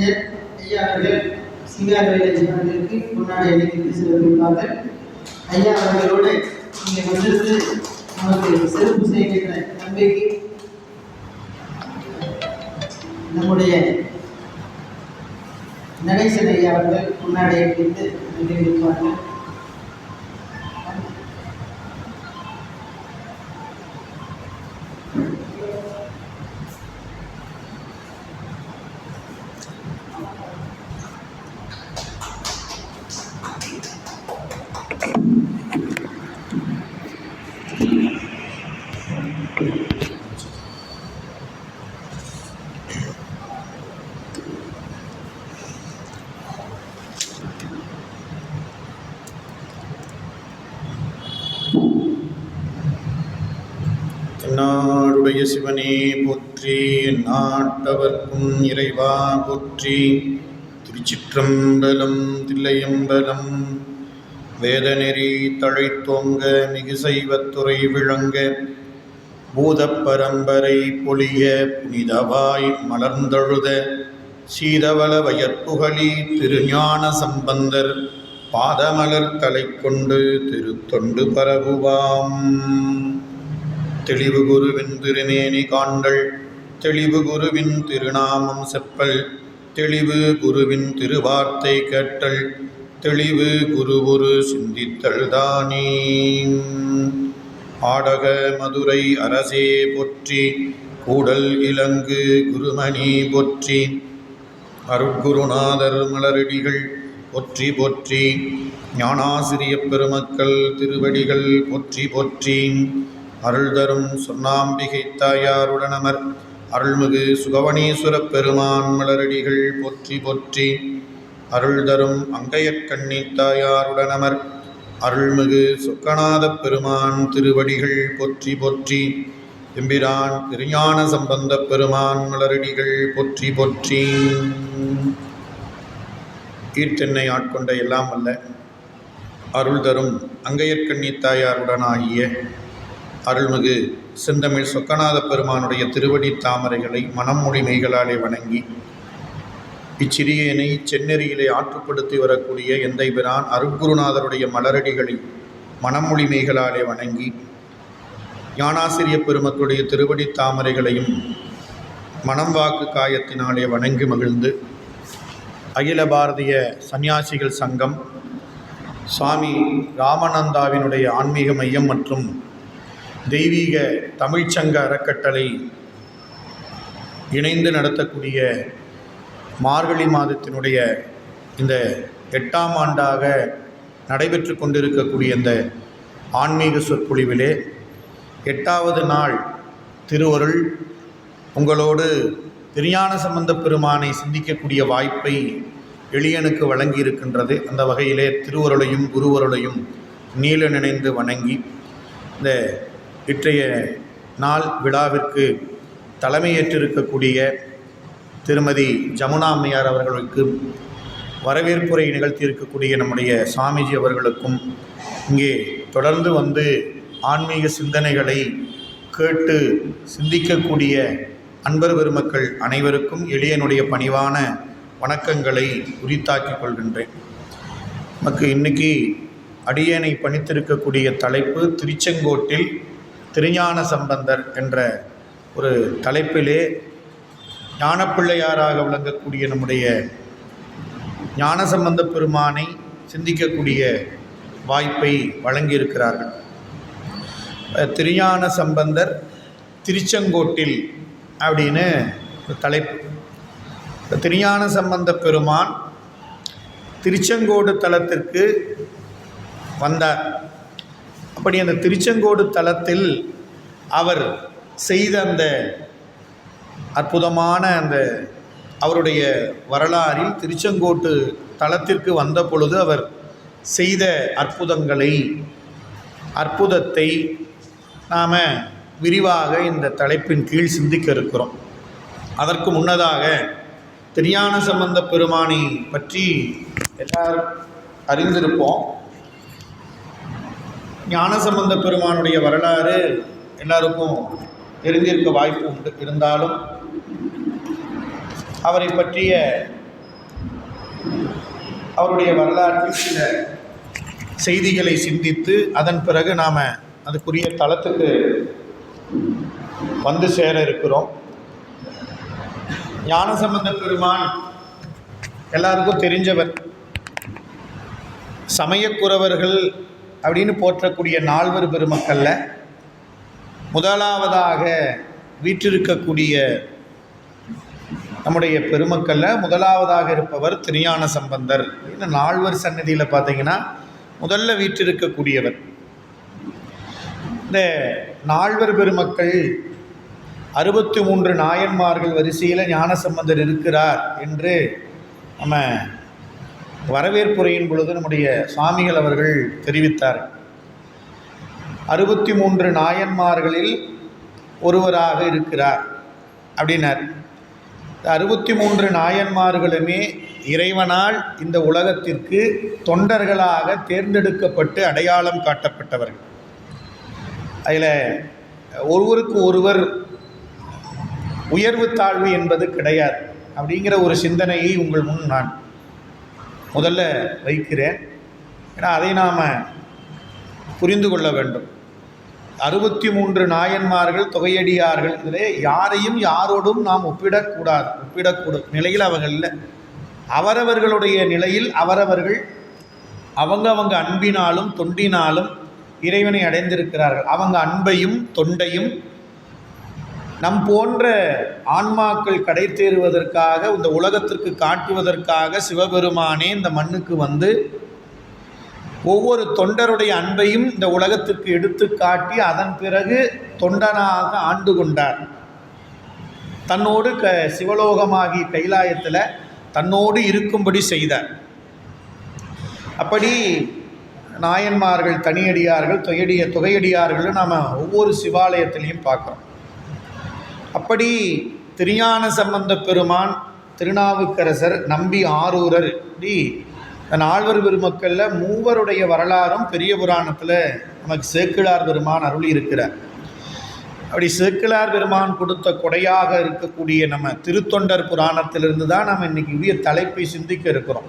அறிஞர் ஐயா அவர்கள் சிங்காரவேலருக்கு முன்னாடி அணிவித்து சிறப்பிப்பார்கள். ஐயா அவர்களோடு இங்கே வந்திருந்து நமக்கு சிறப்பு செய்கின்ற நம்பிக்கை நம்முடைய நடேசன் ஐயா அவர்கள் முன்னாடி அணிவித்து அறிவிப்பார்கள். நாடுடைய சிவனே போற்றி, நாட்டவர்க்கும் இறைவா போற்றி. திருச்சிற்றம்பலம் தில்லையம்பலம். வேதநெறி தழைத்தோங்க மிகு சைவத்துறை விளங்க, பூதப் பரம்பரை பொலிய புனிதவாய் மலர்ந்தழுத சீதவள வயற்புகழி திருஞான சம்பந்தர் பாதமலர் தலை கொண்டு திருத்தொண்டு பரவுவாம். தெளிவு குருவின் திருமேனி காண்டல், தெளிவு குருவின் திருநாமம் செப்பல், தெளிவு குருவின் திருவார்த்தை கேட்டல், தெளிவு குருவுரு சிந்தித்தல் தானே. ஆடக மதுரை அரசே போற்றி, கூடல் இலங்கு குருமணி போற்றி. அருட்குருநாதர் மலரடிகள் போற்றி போற்றி. ஞானாசிரிய பெருமக்கள் திருவடிகள் போற்றி போற்றி. அருள் தரும் சொன்னாம்பிகை தாயாருடனமர் அருள்மிகு சுகவனீஸ்வரப் பெருமான் மலரடிகள் போற்றி போற்றி. அருள் தரும் அங்கையற்கண்ணி தாயாருடனமர் அருள்மிகு சொக்கநாதப் பெருமான் திருவடிகள் போற்றி போற்றி. எம்பிரான் திருஞான சம்பந்தப் பெருமான் மலரடிகள் போற்றி போற்றி. ஈர்த்தென்னை ஆட்கொண்ட எல்லாம் அல்ல அருள் தரும் அங்கையற்கண்ணி தாயாருடனாகிய அருள்மிகு செந்தமிழ் சொக்கநாத பெருமானுடைய திருவடி தாமரைகளை மனமொழி மெய்களாலே வணங்கி, இச்சிறியனை செந்நெறியிலே ஆற்றுப்படுத்தி வரக்கூடிய எந்தை பிரான் அருட்குருநாதருடைய மலரடிகளை மனமொழி மெய்களாலே வணங்கி, ஞானாசிரிய பெருமக்களுடைய திருவடி தாமரைகளையும் மனம் வாக்கு காயத்தினாலே வணங்கி மகிழ்ந்து, அகில பாரதிய சந்நியாசிகள் சங்கம், சுவாமி ராமானந்தாவினுடைய ஆன்மீக மையம் மற்றும் தெய்வீக தமிழ்ச்சங்க அறக்கட்டளை இணைந்து நடத்தக்கூடிய மார்கழி மாதத்தினுடைய இந்த 8ஆம் ஆண்டாக நடைபெற்று கொண்டிருக்கக்கூடிய இந்த ஆன்மீக சொற்பொழிவிலே 8வது நாள் திருவருள் உங்களோடு திருஞான சம்பந்தப் பெருமானை சிந்திக்கக்கூடிய வாய்ப்பை எளியனுக்கு வழங்கியிருக்கின்றது. அந்த வகையிலே திருவருளையும் குருவருளையும் நீல நினைந்து வணங்கி, இந்த இன்றைய நாள் விழாவிற்கு தலைமையேற்றிருக்கக்கூடிய திருமதி ஜமுனா அம்மையார் அவர்களுக்கு, வரவேற்புரை நிகழ்த்தியிருக்கக்கூடிய நம்முடைய சாமிஜி அவர்களுக்கும், இங்கே தொடர்ந்து வந்து ஆன்மீக சிந்தனைகளை கேட்டு சிந்திக்கக்கூடிய அன்பர் பெருமக்கள் அனைவருக்கும் எளியனுடைய பணிவான வணக்கங்களை உரித்தாக்கிக் கொள்கின்றேன். நமக்கு இன்றைக்கி அடியேனை பணித்திருக்கக்கூடிய தலைப்பு திருச்செங்கோட்டில் திருஞான சம்பந்தர் என்ற ஒரு தலைப்பிலே ஞானப்பிள்ளையாராக விளங்கக்கூடிய நம்முடைய ஞானசம்பந்த பெருமானை சிந்திக்கக்கூடிய வாய்ப்பை வழங்கியிருக்கிறார்கள். திருஞான சம்பந்தர் திருச்செங்கோட்டில் அப்படின்னு தலைப்பு. திருஞான சம்பந்த பெருமான் திருச்செங்கோடு தலத்திற்கு வந்தார். அப்படி அந்த திருச்செங்கோடு தலத்தில் அவர் செய்த அந்த அற்புதமான அந்த அவருடைய வரலாறில் திருச்செங்கோட்டு தலத்திற்கு வந்த பொழுது அவர் செய்த அற்புதத்தை நாம் விரிவாக இந்த தலைப்பின் கீழ் சிந்திக்க இருக்கிறோம். அதற்கு முன்னதாக திருஞான சம்பந்த பெருமானை பற்றி எல்லாரும் அறிந்திருப்போம். ஞானசம்பந்த பெருமானுடைய வரலாறு எல்லாருக்கும் தெரிந்திருக்க வாய்ப்பு உண்டு. இருந்தாலும் அவரை பற்றிய அவருடைய வரலாற்றில் சில செய்திகளை சிந்தித்து அதன் பிறகு நாம் அதுக்குரிய தளத்துக்கு வந்து சேர இருக்கிறோம். ஞானசம்பந்த பெருமான் எல்லாருக்கும் தெரிஞ்சவர். சமயக்குறவர்கள் அப்படின்னு போற்றக்கூடிய நால்வர் பெருமக்களில் முதலாவதாக வீற்றிருக்கக்கூடிய நம்முடைய பெருமக்களில் முதலாவதாக இருப்பவர் திருஞான சம்பந்தர். இந்த நால்வர் சன்னதியில் பார்த்தீங்கன்னா முதல்ல வீற்றிருக்கக்கூடியவர். இந்த நால்வர் பெருமக்கள் 63 நாயன்மார்கள் வரிசையில் ஞானசம்பந்தர் இருக்கிறார் என்று நம்ம வரவேற்புரையின் பொழுது நம்முடைய சுவாமிகள் அவர்கள் தெரிவித்தார். 63 நாயன்மார்களில் ஒருவராக இருக்கிறார் அப்படின்னார். 63 நாயன்மார்களுமே இறைவனால் இந்த உலகத்திற்கு தொண்டர்களாக தேர்ந்தெடுக்கப்பட்டு அடையாளம் காட்டப்பட்டவர்கள். அதில் ஒருவருக்கு ஒருவர் உயர்வு தாழ்வு என்பது கிடையாது அப்படிங்கிற ஒரு சிந்தனையை உங்கள் முன் நான் முதல்ல வைக்கிறேன். ஏன்னா அதை நாம் புரிந்து கொள்ள வேண்டும். 63 நாயன்மார்கள் தொகையடியார்கள் இதிலே யாரையும் யாரோடும் நாம் ஒப்பிடக்கூடாது நிலையில் அவங்க இல்லை. அவரவர்களுடைய நிலையில் அவரவர்கள் அவங்க அன்பினாலும் தொண்டினாலும் இறைவனை அடைந்திருக்கிறார்கள். அவங்க அன்பையும் தொண்டையும் நம் போன்ற ஆன்மாக்கள் கடை தேறுவதற்காக இந்த உலகத்திற்கு காட்டுவதற்காக சிவபெருமானே இந்த மண்ணுக்கு வந்து ஒவ்வொரு தொண்டருடைய அன்பையும் இந்த உலகத்திற்கு எடுத்து காட்டி அதன் பிறகு தொண்டனாக ஆண்டு கொண்டார். தன்னோடு சிவலோகமாகி கைலாயத்தில் தன்னோடு இருக்கும்படி செய்தார். அப்படி நாயன்மார்கள், தனியடியார்கள், தொகையடியார்கள் நாம் ஒவ்வொரு சிவாலயத்திலையும் பார்க்குறோம். அப்படி திருஞான சம்பந்த பெருமான், திருநாவுக்கரசர், நம்பி ஆரூரர், இப்படி நால்வர் பெருமக்களில் மூவருடைய வரலாறும் பெரிய புராணத்தில் நமக்கு சேக்கிழார் பெருமான் அருளி இருக்கிறார். அப்படி சேக்கிழார் பெருமான் கொடுத்த கொடையாக இருக்கக்கூடிய நம்ம திருத்தொண்டர் புராணத்திலிருந்து தான் நம்ம இன்றைக்கி உரிய தலைப்பை சிந்திக்க இருக்கிறோம்.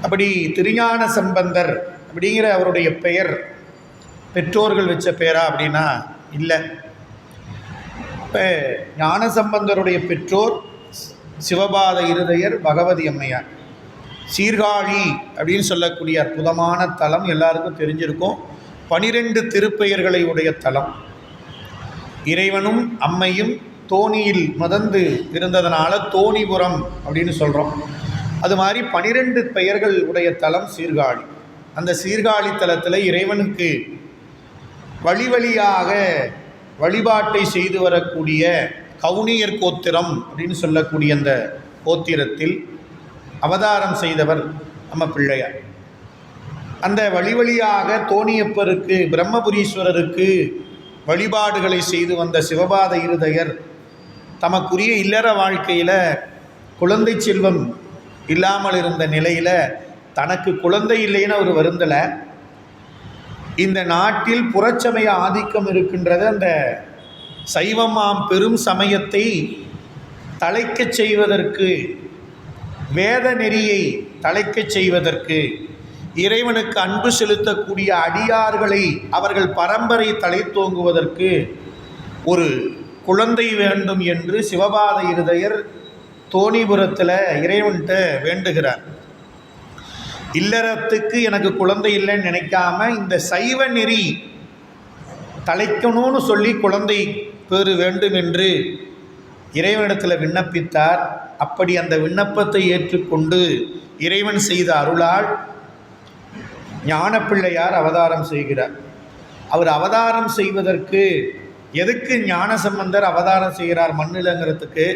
அப்படி திருஞான சம்பந்தர் அப்படிங்கிற அவருடைய பெயர் பெற்றோர்கள் வச்ச பெயரா அப்படின்னா இல்லை. இப்போ ஞானசம்பந்தருடைய பெற்றோர் சிவபாத இருதயர், பகவதி அம்மையார். சீர்காழி அப்படின்னு சொல்லக்கூடிய அற்புதமான தலம் எல்லாருக்கும் தெரிஞ்சிருக்கும். 12 திருப்பெயர்களை உடைய தலம். இறைவனும் அம்மையும் தோணியில் மதந்து இருந்ததனால தோணிபுரம் அப்படின்னு சொல்கிறோம். அது மாதிரி 12 பெயர்கள் உடைய தலம் சீர்காழி. அந்த சீர்காழி தலத்தில் இறைவனுக்கு வழியாக வழிபாட்டை செய்து வரக்கூடிய கவுனியர் கோத்திரம் அப்படின்னு சொல்லக்கூடிய அந்த கோத்திரத்தில் அவதாரம் செய்தவர் நம்ம பிள்ளையார். அந்த வழியாக தோணியப்பருக்கு, பிரம்மபுரீஸ்வரருக்கு வழிபாடுகளை செய்து வந்த சிவபாத இருதயர் தமக்குரிய இல்லற வாழ்க்கையில் குழந்தை செல்வம் இல்லாமல் இருந்த நிலையில் தனக்கு குழந்தை இல்லைன்னு அவர் வருந்தலை. இந்த நாட்டில் புறச்சமய ஆதிக்கம் இருக்கின்றது. அந்த சைவமாம் பெரும் சமயத்தை தழைக்கச் செய்வதற்கு, வேத நெறியை தழைக்கச் செய்வதற்கு, இறைவனுக்கு அன்பு செலுத்தக்கூடிய அடியார்களை அவர்கள் பரம்பரை தழைத்தோங்குவதற்கு ஒரு குழந்தை வேண்டும் என்று சிவபாத இருதயர் தோணிபுரத்தில் இறைவன்கிட்ட வேண்டுகிறார். இல்லறத்துக்கு எனக்கு குழந்தை இல்லைன்னு நினைக்காம இந்த சைவ நெறி தலைக்கணும்னு சொல்லி குழந்தை பேறு வேண்டும் என்று இறைவனிடத்தில் விண்ணப்பித்தார். அப்படி அந்த விண்ணப்பத்தை ஏற்றுக்கொண்டு இறைவன் செய்த அருளால் ஞானப்பிள்ளையார் அவதாரம் செய்கிறார். அவர் அவதாரம் செய்வதற்கு எதுக்கு ஞானசம்பந்தர் அவதாரம் செய்கிறார் மண்ணிலங்கிறதுக்கு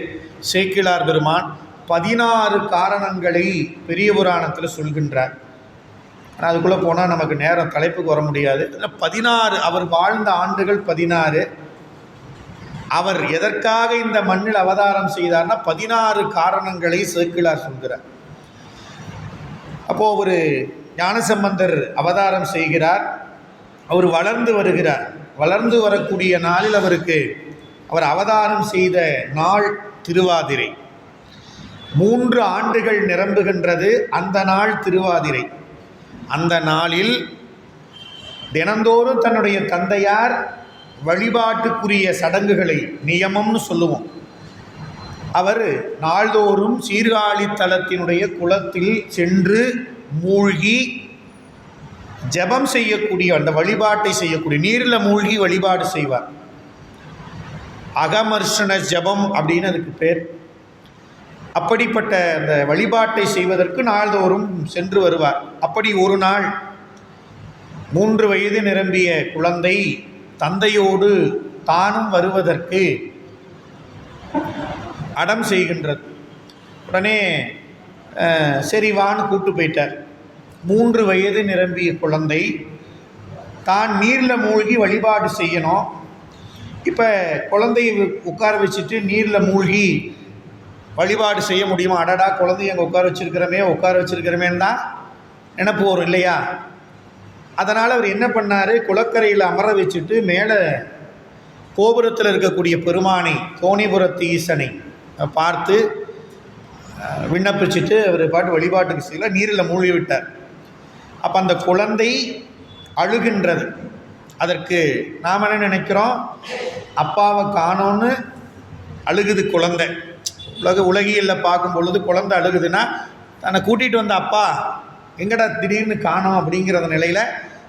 சேக்கிழார் பெருமான் 16 காரணங்களை பெரிய புராணத்தில் சொல்கின்றார். ஆனால் அதுக்குள்ளே போனால் நமக்கு நேரம் தலைப்புக்கு வர முடியாது. 16 அவர் வாழ்ந்த ஆண்டுகள் 16. அவர் எதற்காக இந்த மண்ணில் அவதாரம் செய்தார்னா 16 காரணங்களை சேக்கிழார் சொல்கிறார். அப்போது ஒரு ஞானசம்பந்தர் அவதாரம் செய்கிறார். அவர் வளர்ந்து வருகிறார். வளர்ந்து வரக்கூடிய நாளில் அவர் அவதாரம் செய்த நாள் திருவாதிரை. 3 ஆண்டுகள் நிரம்புகின்றது. அந்த நாள் திருவாதிரை. அந்த நாளில் தினந்தோறும் தன்னுடைய தந்தையார் வழிபாட்டுக்குரிய சடங்குகளை, நியமம்னு சொல்லுவோம், அவர் நாள்தோறும் சீர்காழி தலத்தினுடைய குளத்தில் சென்று மூழ்கி ஜபம் செய்யக்கூடிய, அந்த வழிபாட்டை செய்யக்கூடிய, நீரில் மூழ்கி வழிபாடு செய்வார். அகமர்ஷண ஜபம் அப்படின்னு அதுக்கு பேர். அப்படிப்பட்ட அந்த வழிபாட்டை செய்வதற்கு நாள்தோறும் சென்று வருவார். அப்படி ஒரு நாள் 3 வயது நிரம்பிய குழந்தை தந்தையோடு தானும் வருவதற்கு அடம் செய்கின்றது. உடனே சரி வான்னு கூப்பிட்டு போயிட்டார். 3 வயது நிரம்பிய குழந்தை தான் நீரில் மூழ்கி வழிபாடு செய்யணும். இப்போ குழந்தையை உட்கார வச்சுட்டு நீரில் மூழ்கி வழிபாடு செய்ய முடியுமா? அடடா, குழந்தைய அங்கே உட்கார வச்சுருக்கிறமேன்னு தான் நினப்பு வரும் இல்லையா? அதனால் அவர் என்ன பண்ணார், குளக்கரையில் அமர வச்சுட்டு மேலே கோபுரத்தில் இருக்கக்கூடிய பெருமானை, தோணிபுரத்து ஈசனை பார்த்து விண்ணப்பிச்சுட்டு அவர் பாட்டு வழிபாட்டுக்கு செய்யல, நீரில் மூழ்கி விட்டார். அப்போ அந்த குழந்தை அழுகின்றது. அதற்கு நாம் என்ன நினைக்கிறோம், அப்பாவை காணோன்னு அழுகுது குழந்தை. உலகியலில் பார்க்கும் பொழுது குழந்தை அழுகுதுன்னா தன்னை கூட்டிகிட்டு வந்த அப்பா எங்கடா திடீர்னு காணோம் அப்படிங்கிற நிலையில்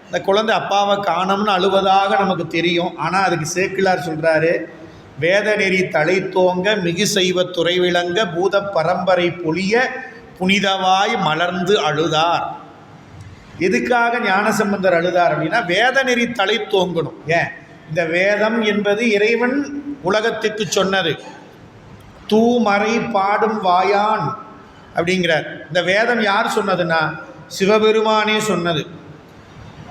இந்த குழந்தை அப்பாவை காணோம்னு அழுவதாக நமக்கு தெரியும். ஆனால் அதுக்கு சேக்கிழார் சொல்கிறாரு, வேத நெறி தழைத்தோங்க மிகு செய்வ துறை விளங்க பூத பரம்பரை பொழிய புனிதவாய் மலர்ந்து அழுதார். எதுக்காக ஞானசம்பந்தர் அழுதார் அப்படின்னா, வேத நெறி தழைத்தோங்கணும். ஏன், இந்த வேதம் என்பது இறைவன் உலகத்துக்கு சொன்னது. தூமறை பாடும் வாயான் அப்படிங்கிறார். இந்த வேதம் யார் சொன்னதுன்னா சிவபெருமானே சொன்னது.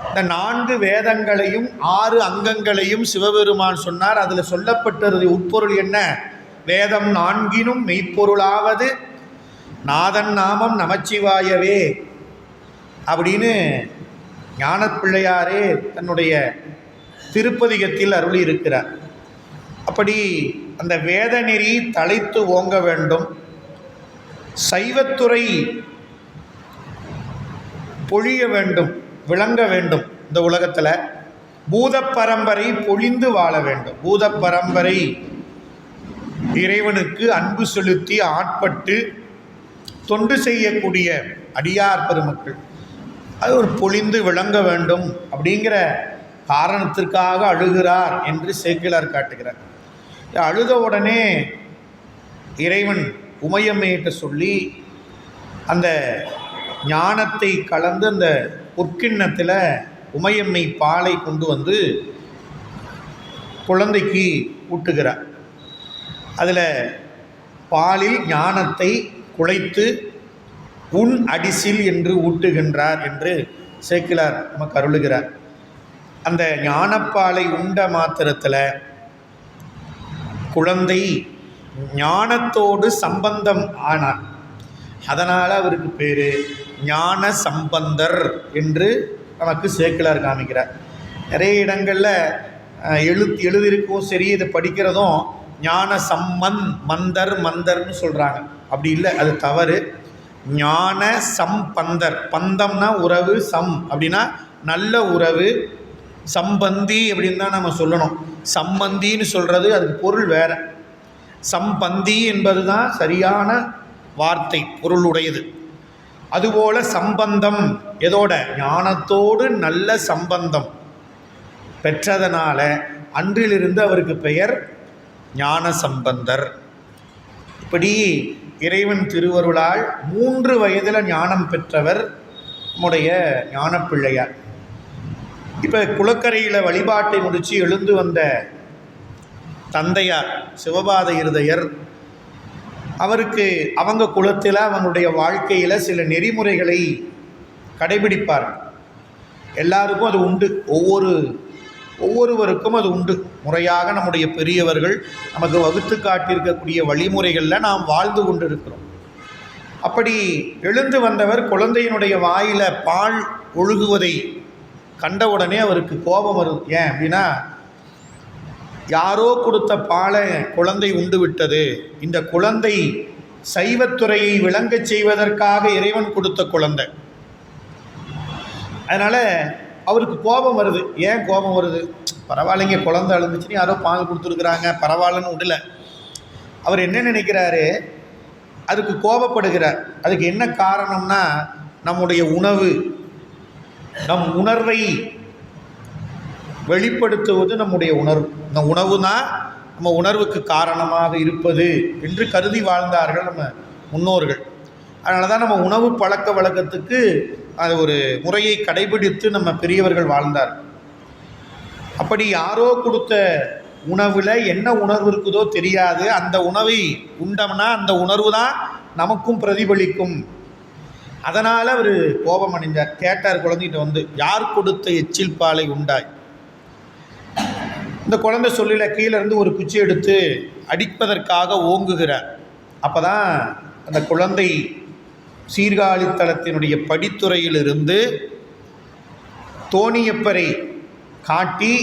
இந்த 4 வேதங்களையும் 6 அங்கங்களையும் சிவபெருமான் சொன்னார். அதில் சொல்லப்பட்டது உட்பொருள் என்ன? வேதம் 4னும் மெய்ப்பொருளாவது நாதன் நாமம் நமச்சிவாயவே அப்படின்னு ஞானப்பிள்ளையாரே தன்னுடைய திருப்பதிகத்தில் அருளி இருக்கிறார். அப்படி அந்த வேத நெறி தழைத்து ஓங்க வேண்டும். சைவத்துறை பொழிய வேண்டும், விளங்க வேண்டும். இந்த உலகத்தில் பூத பரம்பரை பொழிந்து வாழ வேண்டும். பூத பரம்பரை இறைவனுக்கு அன்பு செலுத்தி ஆட்பட்டு தொண்டு செய்யக்கூடிய அடியார் பெருமக்கள் அது ஒரு பொழிந்து விளங்க வேண்டும் அப்படிங்கிற காரணத்திற்காக அழுகிறார் என்று சேக்கிழார் காட்டுகிறார். அழுத உடனே இறைவன் உமையம்மையிட்ட சொல்லி அந்த ஞானத்தை கலந்து அந்த பொற்கிண்ணத்தில் உமையம்மை பாலை கொண்டு வந்து குழந்தைக்கு ஊட்டுகிறார். அதில் பாலில் ஞானத்தை குழைத்து உன் அடிசில் என்று ஊட்டுகின்றார் என்று சேக்கிழார் நமக்கு அருளுகிறார். அந்த ஞானப்பாலை உண்ட மாத்திரத்தில் குழந்தை ஞானத்தோடு சம்பந்தம் ஆனார். அதனால் அவருக்கு பேர் ஞான சம்பந்தர் என்று நமக்கு சேக்கிழார் காமிக்கிறார். நிறைய இடங்களில் எழுதியிருக்கும், சரி இதை படிக்கிறதும் ஞான மந்தர்னு சொல்கிறாங்க. அப்படி இல்லை, அது தவறு. ஞான சம்பந்தர், பந்தம்னா உறவு, சம் அப்படின்னா நல்ல உறவு, சம்பந்தி அப்படின்னு தான் நம்ம சொல்லணும். சம்பந்தின்னு சொல்கிறது அதுக்கு பொருள் வேறு. சம்பந்தி என்பது தான் சரியான வார்த்தை, பொருளுடையது. அதுபோல சம்பந்தம் எதோட, ஞானத்தோடு நல்ல சம்பந்தம் பெற்றதனால அன்றிலிருந்து அவருக்கு பெயர் ஞான சம்பந்தர். இப்படி இறைவன் திருவருளால் 3 வயதில் ஞானம் பெற்றவர் நம்முடைய ஞானப்பிள்ளையார். இப்போ குளக்கரையில் வழிபாட்டை முடித்து எழுந்து வந்த தந்தையார் சிவபாத இருதயர், அவருக்கு அவங்க குலத்தில் அவங்களுடைய வாழ்க்கையில் சில நெறிமுறைகளை கடைபிடிப்பார். எல்லாருக்கும் அது உண்டு, ஒவ்வொருவருக்கும் அது உண்டு. முறையாக நம்முடைய பெரியவர்கள் நமக்கு வகுத்து காட்டியிருக்கக்கூடிய வழிமுறைகளில் நாம் வாழ்ந்து கொண்டு இருக்கிறோம். அப்படி எழுந்து வந்தவர் குழந்தையினுடைய வாயில் பால் ஒழுகுவதை கண்டவுடனே அவருக்கு கோபம் வருது. ஏன் அப்படின்னா, யாரோ கொடுத்த பாலை குழந்தை உண்டு விட்டது, இந்த குழந்தை சைவத்துறையை விளங்கச் செய்வதற்காக இறைவன் கொடுத்த குழந்தை. அதனால் அவருக்கு கோபம் வருது. ஏன் கோபம் வருது? பரவாயில்லைங்க, குழந்தை அழுந்துச்சுன்னு யாரோ பால் கொடுத்துருக்குறாங்க, பரவாயில்லன்னு விடல. அவர் என்ன நினைக்கிறாரு? அதுக்கு கோபப்படுகிறார். அதுக்கு என்ன காரணம்னா, நம்முடைய உணவு, நம் உணர்வை வெளிப்படுத்துவது நம்முடைய உணர்வு. இந்த உணவு தான் நம்ம உணர்வுக்கு காரணமாக இருப்பது என்று கருதி வாழ்ந்தார்கள் நம்ம முன்னோர்கள். அதனால தான் நம்ம உணவு பழக்க வழக்கத்துக்கு அது ஒரு முறையை கடைபிடித்து நம்ம பெரியவர்கள் வாழ்ந்தார். அப்படி யாரோ கொடுத்த உணவில் என்ன உணர்வு இருக்குதோ தெரியாது. அந்த உணவை உண்டோம்னா அந்த உணர்வு தான் நமக்கும் பிரதிபலிக்கும். அதனால் அவர் கோபம் அடைஞ்சார். கேட்டார் குழந்தைகிட்ட வந்து, யார் கொடுத்த எச்சில் பாலை உண்டாய்? இந்த குழந்தை சொல்லல, கீழே இருந்து ஒரு குச்சி எடுத்து அடிப்பதற்காக ஓங்குகிறார். அப்போ தான் அந்த குழந்தை சீர்காழித்தலத்தினுடைய படித்துறையிலிருந்து தோணியப்பரை காட்டி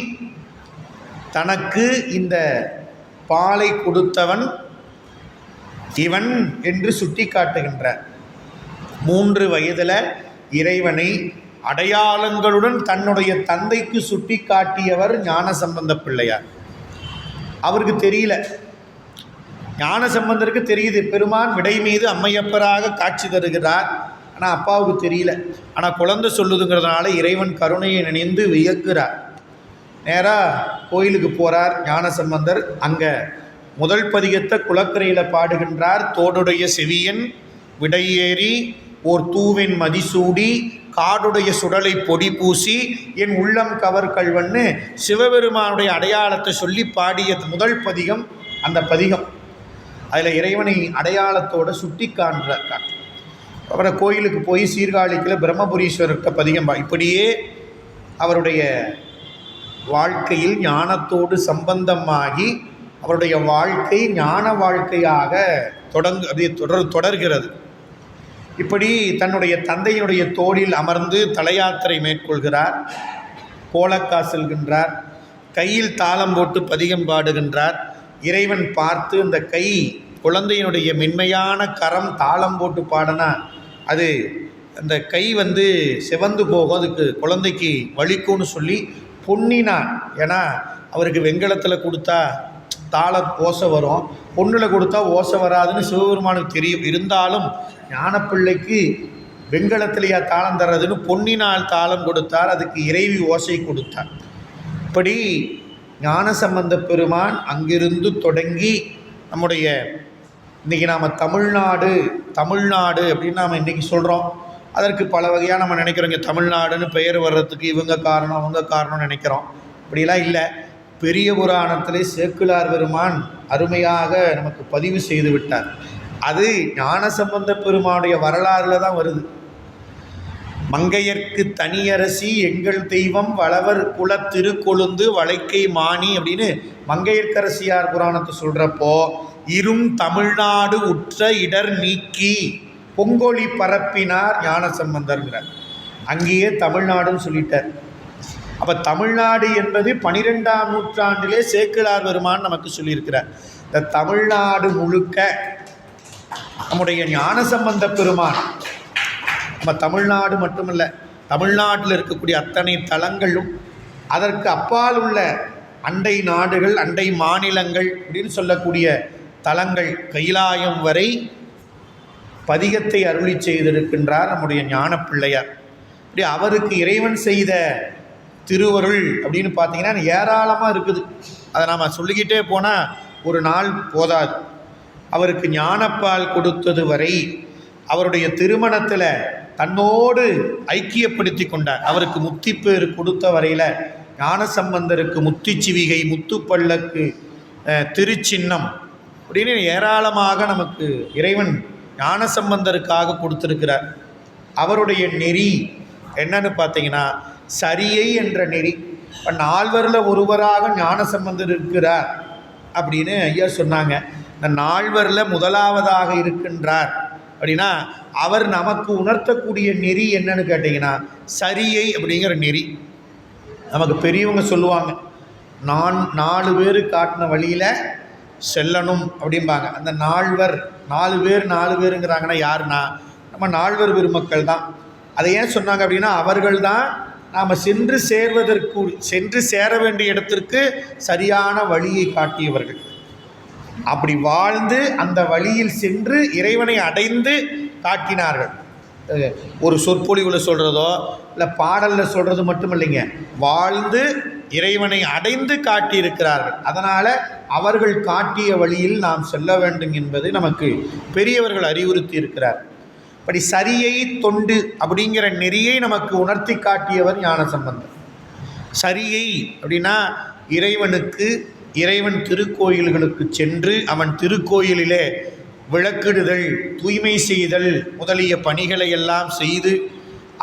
தனக்கு இந்த பாலை கொடுத்தவன் இவன் என்று சுட்டி காட்டுகின்றார். 3 வயதில் இறைவனை அடையாளங்களுடன் தன்னுடைய தந்தைக்கு சுட்டி காட்டியவர் ஞானசம்பந்த பிள்ளையார். அவருக்கு தெரியல, ஞானசம்பந்தருக்கு தெரியுது, பெருமான் விடை மீது அம்மையப்பராக காட்சி தருகிறார். ஆனால் அப்பாவுக்கு தெரியல. ஆனால் குழந்தை சொல்லுதுங்கிறதுனால இறைவன் கருணையை நினைந்து வியக்கிறார். நேராக கோயிலுக்கு போகிறார் ஞானசம்பந்தர். அங்கே முதல் பதிகத்தை குளக்கரையில் பாடுகின்றார். தோடுடைய செவியன் விடையேறி ஓர் தூவின் மதிசூடி காடுடைய சுடலை பொடி பூசி என் உள்ளம் கவர் கல்வன்னு சிவபெருமானுடைய அடையாளத்தை சொல்லி பாடிய முதல் பதிகம் அந்த பதிகம். அதில் இறைவனை அடையாளத்தோடு சுட்டி காட்டுற. அப்புறம் கோயிலுக்கு போய் சீர்காழிக்கில் பிரம்மபுரீஸ்வரர்கிட்ட பதிகம். இப்படியே அவருடைய வாழ்க்கையில் ஞானத்தோடு சம்பந்தமாகி அவருடைய வாழ்க்கை ஞான வாழ்க்கையாக தொடர்கிறது. இப்படி தன்னுடைய தந்தையினுடைய தோளில் அமர்ந்து தலையாத்திரை மேற்கொள்கிறார். கோலக்கா செல்கின்றார். கையில் தாளம் போட்டு பதிகம் பாடுகின்றார். இறைவன் பார்த்து அந்த கை, குழந்தையினுடைய மென்மையான கரம் தாளம் போட்டு பாடினா அது அந்த கை சிவந்து போகும், அதுக்கு குழந்தைக்கு வலிக்கும்னு சொல்லி பொன்னினான். ஏன்னா அவருக்கு வெண்கலத்தில் கொடுத்தா தாள ஓசை வரும், பொண்ணில் கொடுத்தா ஓசை வராதுன்னு சிவபெருமானுக்கு தெரியும். இருந்தாலும் ஞானப்பிள்ளைக்கு வெண்கலத்திலேயா தாளம் தர்றதுன்னு பொன்னினால் தாளம் கொடுத்தார். அதுக்கு இறைவி ஓசை கொடுத்தார். இப்படி ஞானசம்பந்த பெருமான் அங்கிருந்து தொடங்கி நம்முடைய இன்றைக்கி நாம் தமிழ்நாடு அப்படின்னு நாம் இன்றைக்கி சொல்கிறோம். அதற்கு பல வகையாக நம்ம நினைக்கிறோம். இங்கே தமிழ்நாடுன்னு பெயர் வர்றதுக்கு இவங்க காரணம் அவங்க காரணம்னு நினைக்கிறோம். அப்படிலாம் இல்லை. பெரிய புராணத்திலே சேக்கிழார் பெருமான் அருமையாக நமக்கு பதிவு செய்து விட்டார். அது ஞானசம்பந்த பெருமானுடைய வரலாறுல தான் வருது. மங்கையர்க்கு தனியரசி எங்கள் தெய்வம் வளவர் குல திருக்கொழுந்து வளைக்கை மாணி அப்படின்னு மங்கையர்க்கரசியார் புராணத்தை சொல்கிறப்போ, இரும் தமிழ்நாடு உற்ற இடர் நீக்கி பொங்கொழி பரப்பினார் ஞானசம்பந்தர்ங்கிறார். அங்கேயே தமிழ்நாடுன்னு சொல்லிட்டார். அப்போ தமிழ்நாடு என்பது 12ஆம் நூற்றாண்டிலே சேக்கிழார் பெருமான் நமக்கு சொல்லியிருக்கிறார். இந்த தமிழ்நாடு முழுக்க நம்முடைய ஞானசம்பந்த பெருமான், நம்ம தமிழ்நாடு மட்டுமல்ல, தமிழ்நாட்டில் இருக்கக்கூடிய அத்தனை தலங்களும் அதற்கு அப்பால் உள்ள அண்டை நாடுகள், அண்டை மாநிலங்கள் அப்படின்னு சொல்லக்கூடிய தலங்கள் கைலாயம் வரை பதிகத்தை அருளி செய்திருக்கின்றார் நம்முடைய ஞான பிள்ளையார். இப்படி அவருக்கு இறைவன் செய்த திருவருள் அப்படின்னு பார்த்தீங்கன்னா ஏராளமாக இருக்குது. அதை நாம் சொல்லிக்கிட்டே போனால் ஒரு நாள் போதாது. அவருக்கு ஞானப்பால் கொடுத்தது வரை, அவருடைய திருமணத்தில் தன்னோடு ஐக்கியப்படுத்தி கொண்டார். அவருக்கு முத்திப்பேறு கொடுத்த வரையில் ஞானசம்பந்தருக்கு முத்திச்சிவிகை, முத்துப்பல்லக்கு, திருச்சின்னம் அப்படின்னு ஏராளமாக நமக்கு இறைவன் ஞானசம்பந்தருக்காக கொடுத்துருக்கிறார். அவருடைய நெறி என்னன்னு பார்த்தீங்கன்னா சரியை என்ற நெறி. இப்போ 4வரில் ஒருவராக ஞானசம்பந்தர் இருக்கிறார் அப்படின்னு ஐயா சொன்னாங்க. இந்த 4வரில் முதலாவதாக இருக்கின்றார் அப்படின்னா அவர் நமக்கு உணர்த்தக்கூடிய நெறி என்னன்னு கேட்டிங்கன்னா சரியை அப்படிங்கிற நெறி. நமக்கு பெரியவங்க சொல்லுவாங்க, நான் 4 பேர் காட்டின வழியில் செல்லணும் அப்படிம்பாங்க. அந்த நால்வர் 4 பேருங்கிறாங்கன்னா யாருன்னா நம்ம நால்வர் பெருமக்கள் தான். அதை ஏன் சொன்னாங்க அப்படின்னா அவர்கள் தான் நாம் சென்று சேர வேண்டிய இடத்திற்கு சரியான வழியை காட்டியவர்கள். அப்படி வாழ்ந்து அந்த வழியில் சென்று இறைவனை அடைந்து காட்டினார்கள். ஒரு சொற்பொழிவில் சொல்கிறதோ இல்லை பாடலில் சொல்கிறது மட்டும் இல்லைங்க, வாழ்ந்து இறைவனை அடைந்து காட்டியிருக்கிறார்கள். அதனால் அவர்கள் காட்டிய வழியில் நாம் செல்ல வேண்டும் என்பது நமக்கு பெரியவர்கள் அறிவுறுத்தி இருக்கிறார். அப்படி சரியை தொண்டு அப்படிங்கிற நெறியை நமக்கு உணர்த்தி காட்டியவர் ஞானசம்பந்தர். சரியை அப்படின்னா இறைவன் திருக்கோயில்களுக்கு சென்று அவன் திருக்கோயிலிலே விளக்கிடுதல், தூய்மை செய்தல் முதலிய பணிகளை எல்லாம் செய்து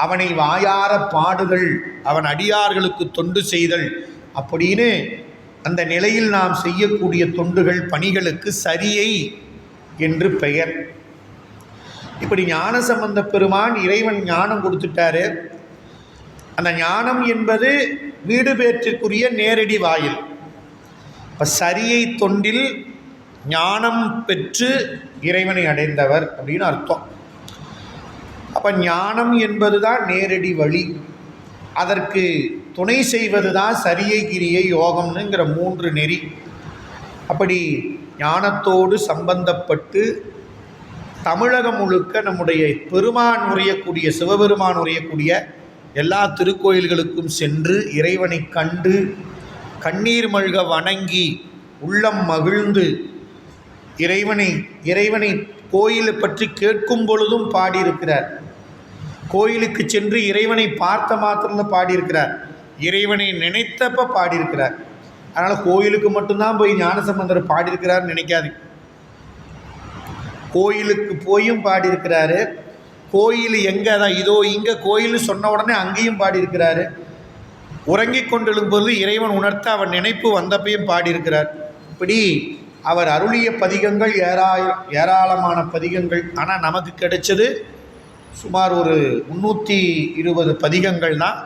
அவனை வாயார பாடுதல், அவன் அடியார்களுக்கு தொண்டு செய்தல் அப்படின்னு அந்த நிலையில் நாம் செய்யக்கூடிய தொண்டுகள் பணிகளுக்கு சரியை என்று பெயர். இப்படி ஞானசம்பந்த பெருமான் இறைவன் ஞானம் கொடுத்துட்டாரு. அந்த ஞானம் என்பது வீடு பேற்றுக்குரிய நேரடி வாயில். இப்போ சரியை தொண்டில் ஞானம் பெற்று இறைவனை அடைந்தவர் அப்படின்னு அர்த்தம். அப்போ ஞானம் என்பது தான் நேரடி வழி. அதற்கு துணை செய்வது தான் சரியை கிரியை யோகம்னுங்கிற 3 நெறி. அப்படி ஞானத்தோடு சம்பந்தப்பட்டு தமிழகம் முழுக்க நம்முடைய பெருமான் உரையக்கூடிய சிவபெருமான் உரையக்கூடிய எல்லா திருக்கோயில்களுக்கும் சென்று இறைவனை கண்டு கண்ணீர் மல்க வணங்கி உள்ளம் மகிழ்ந்து இறைவனை கோயிலை பற்றி கேட்கும் பொழுதும் பாடியிருக்கிறார். கோயிலுக்கு சென்று இறைவனை பார்த்த மாத்திரம் பாடியிருக்கிறார். இறைவனை நினைத்தப்ப பாடியிருக்கிறார். அதனால் கோயிலுக்கு மட்டும்தான் போய் ஞானசம்பந்தர் பாடியிருக்கிறார்னு நினைக்காது. கோயிலுக்கு போயும் பாடியிருக்கிறாரு. கோயில் எங்கே தான் இதோ இங்கே கோயில்னு சொன்ன உடனே அங்கேயும் பாடியிருக்கிறாரு. உறங்கிக் கொண்டிருக்கும்போது இறைவன் உணர்த்த அவன் நினைப்பு வந்தப்பையும் பாடியிருக்கிறார். இப்படி அவர் அருளிய பதிகங்கள் ஏராளமான பதிகங்கள். ஆனால் நமக்கு கிடைச்சது சுமார் ஒரு 320 பதிகங்கள் தான்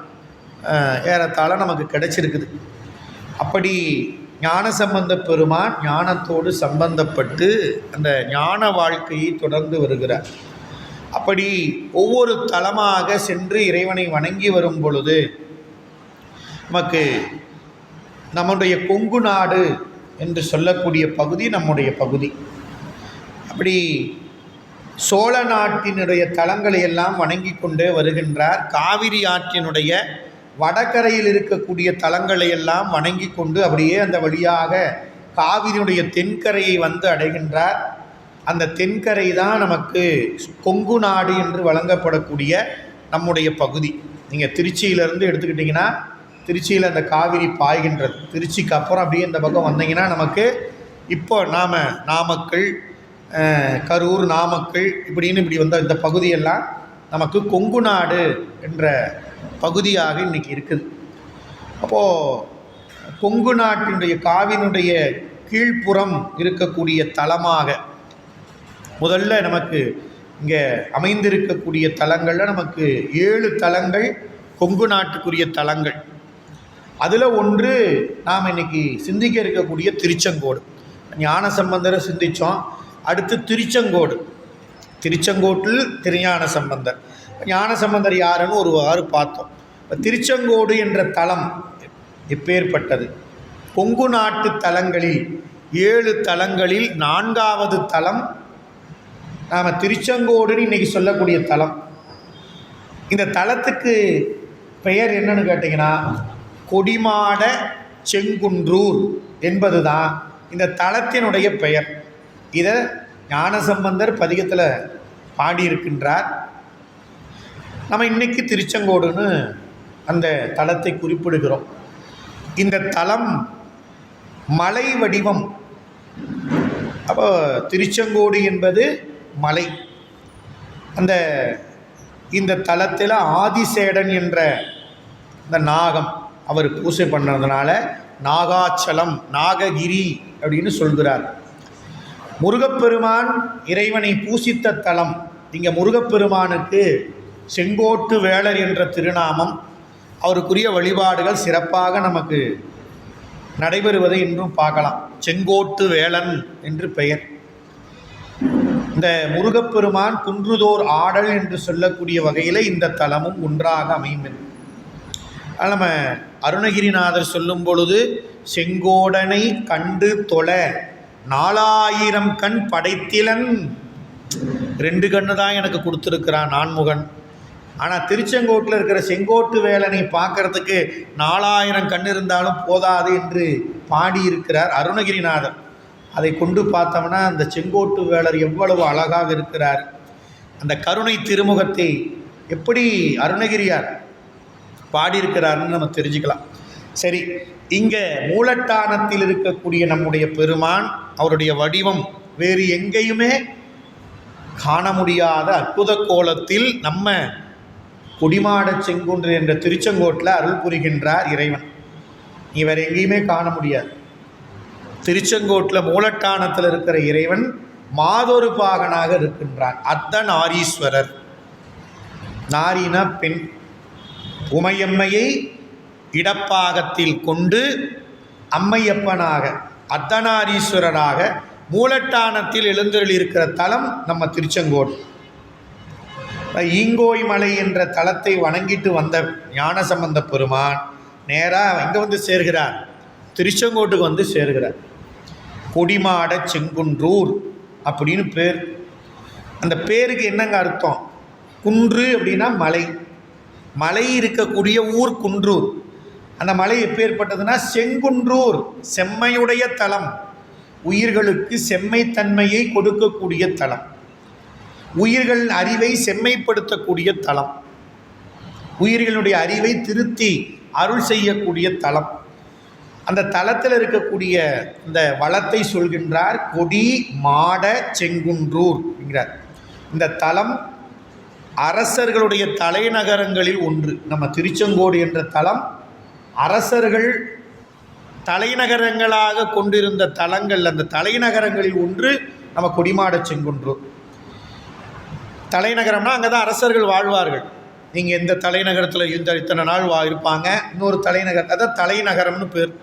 ஏறத்தாழ நமக்கு கிடைச்சிருக்குது. அப்படி ஞானசம்பந்த பெருமான் ஞானத்தோடு சம்பந்தப்பட்டு அந்த ஞான வாழ்க்கையை தொடர்ந்து வருகிறார். அப்படி ஒவ்வொரு தலமாக சென்று இறைவனை வணங்கி வரும் பொழுது நமக்கு நம்முடைய கொங்கு நாடு என்று சொல்லக்கூடிய பகுதி நம்முடைய பகுதி. அப்படி சோழ நாட்டினுடைய தலங்களை எல்லாம் வணங்கி கொண்டே வருகின்றார். காவிரி ஆற்றினுடைய வடகரையில் இருக்கக்கூடிய தலங்களை எல்லாம் வணங்கி கொண்டு அப்படியே அந்த வழியாக காவிரியுடைய தென்கரையை வந்து அடைகின்றார். அந்த தென்கரை தான் நமக்கு கொங்கு நாடு என்று வழங்கப்படக்கூடிய நம்முடைய பகுதி. நீங்கள் திருச்சியிலேருந்து எடுத்துக்கிட்டிங்கன்னா திருச்சியில் அந்த காவிரி பாய்கின்றது. திருச்சிக்கு அப்புறம் அப்படியே இந்த பக்கம் வந்தீங்கன்னா நமக்கு இப்போ நாமக்கல், கரூர், நாமக்கல் இப்படி வந்த இந்த பகுதியெல்லாம் நமக்கு கொங்கு நாடு என்ற பகுதியாக இன்றைக்கி இருக்குது. அப்போது கொங்கு நாட்டினுடைய காவிரியினுடைய கீழ்ப்புறம் இருக்கக்கூடிய தலமாக முதல்ல நமக்கு இங்கே அமைந்திருக்கக்கூடிய தலங்களில் நமக்கு 7 தலங்கள் கொங்கு நாட்டுக்குரிய தலங்கள். அதில் ஒன்று நாம் இன்றைக்கி சிந்திக்க இருக்கக்கூடிய திருச்செங்கோடு. ஞானசம்பந்தரை சிந்தித்தோம். அடுத்து திருச்செங்கோட்டில் திருஞான சம்பந்தர். ஞானசம்பந்தர் யாருன்னு ஒரு பார்த்தோம். திருச்செங்கோடு என்ற தலம் எப்பேற்பட்டது? கொங்கு நாட்டு தலங்களில் 7 தலங்களில் 4வது தலம் நாம் திருச்செங்கோடுன்னு இன்றைக்கி சொல்லக்கூடிய தலம். இந்த தலத்துக்கு பெயர் என்னன்னு கேட்டிங்கன்னா கொடிமாட செங்குன்றூர் என்பது தான் இந்த தலத்தினுடைய பெயர். இதை ஞானசம்பந்தர் பதிகத்தில் பாடியிருக்கின்றார். நம்ம இன்றைக்கி திருச்செங்கோடுன்னு அந்த தலத்தை குறிப்பிடுகிறோம். இந்த தலம் மலை வடிவம். அப்போ திருச்செங்கோடு என்பது மலை. இந்த தலத்தில் ஆதிசேடன் என்ற இந்த நாகம் அவர் பூசை பண்ணுறதுனால நாகாச்சலம், நாககிரி அப்படின்னு சொல்கிறார். முருகப்பெருமான் இறைவனை பூசித்த தலம். இங்கே முருகப்பெருமானுக்கு செங்கோட்டு வேளர் என்ற திருநாமம். அவருக்குரிய வழிபாடுகள் சிறப்பாக நமக்கு நடைபெறுவதை இன்றும் பார்க்கலாம். செங்கோட்டு வேலன் என்று பெயர். இந்த முருகப்பெருமான் குன்றுதோர் ஆடல் என்று சொல்லக்கூடிய வகையில் இந்த தலமும் ஒன்றாக அமைந்தது. அது நம்ம அருணகிரிநாதர் சொல்லும் பொழுது செங்கோடனை கண்டு தொழ 4000 கண் படைத்திலன். 2 கண்ணு தான் எனக்கு கொடுத்துருக்கிறான் நான்முகன். ஆனால் திருச்செங்கோட்டில் இருக்கிற செங்கோட்டு வேலனை பார்க்கறதுக்கு 4000 கண் இருந்தாலும் போதாது என்று பாடியிருக்கிறார் அருணகிரிநாதர். அதை கொண்டு பார்த்தோம்னா அந்த செங்கோட்டு வேலர் எவ்வளவு அழகாக இருக்கிறார். அந்த கருணை திருமுகத்தை எப்படி அருணகிரியார் பாடியிருக்கிறார்னு நம்ம தெரிஞ்சுக்கலாம். சரி, இங்கே மூலட்டானத்தில் இருக்கக்கூடிய நம்முடைய பெருமான் அவருடைய வடிவம் வேறு எங்கேயுமே காண முடியாத அற்புத கோலத்தில் நம்ம கொடிமாட செங்குன்று என்ற திருச்செங்கோட்டில் அருள் புரிகின்றார் இறைவன். இவர் எங்கேயுமே காண முடியாது. திருச்செங்கோட்டில் மூலட்டானத்தில் இருக்கிற இறைவன் மாதொரு பாகனாக இருக்கின்றான். அர்த்தநாரீஸ்வரர். நாரினா பெண். உமையம்மையை இடப்பாகத்தில் கொண்டு அம்மையப்பனாக அர்த்தநாரீஸ்வரராக மூலட்டானத்தில் எழுந்தருளியிருக்கிற தலம் நம்ம திருச்செங்கோடு. ஈங்கோய் மலை என்ற தலத்தை வணங்கிட்டு வந்த ஞானசம்பந்த பெருமான் நேராக இங்கே வந்து சேர்கிறார், திருச்செங்கோட்டுக்கு வந்து சேர்கிறார். கொடிமாட செங்குன்றூர் அப்படின்னு பேர். அந்த பேருக்கு என்னங்க அர்த்தம்? குன்று அப்படின்னா மலை. மலை இருக்கக்கூடிய ஊர் குன்றூர். அந்த மலை எப்பேற்பட்டதுன்னா செங்குன்றூர், செம்மையுடைய தலம். உயிர்களுக்கு செம்மைத்தன்மையை கொடுக்கக்கூடிய தலம், உயிர்கள் அறிவை செம்மைப்படுத்தக்கூடிய தலம், உயிர்களுடைய அறிவை திருத்தி அருள் செய்யக்கூடிய தலம். அந்த தலத்தில் இருக்கக்கூடிய இந்த வளத்தை சொல்கின்றார் கொடி மாட செங்குன்றூர் என்கிறார். இந்த தலம் அரசர்களுடைய தலைநகரங்களில் ஒன்று. நம்ம திருச்செங்கோடு என்ற தலம் அரசர்கள் தலைநகரங்களாக கொண்டிருந்த தலங்கள். அந்த தலைநகரங்களில் ஒன்று நம்ம கொடிமாட செங்குன்றூர். தலைநகரம்னா அங்கே தான் அரசர்கள் வாழ்வார்கள். நீங்கள் எந்த தலைநகரத்தில் இத்தனை நாள் இருப்பாங்க, இன்னொரு தலைநகர், அதான் தலைநகரம்னு பேர்.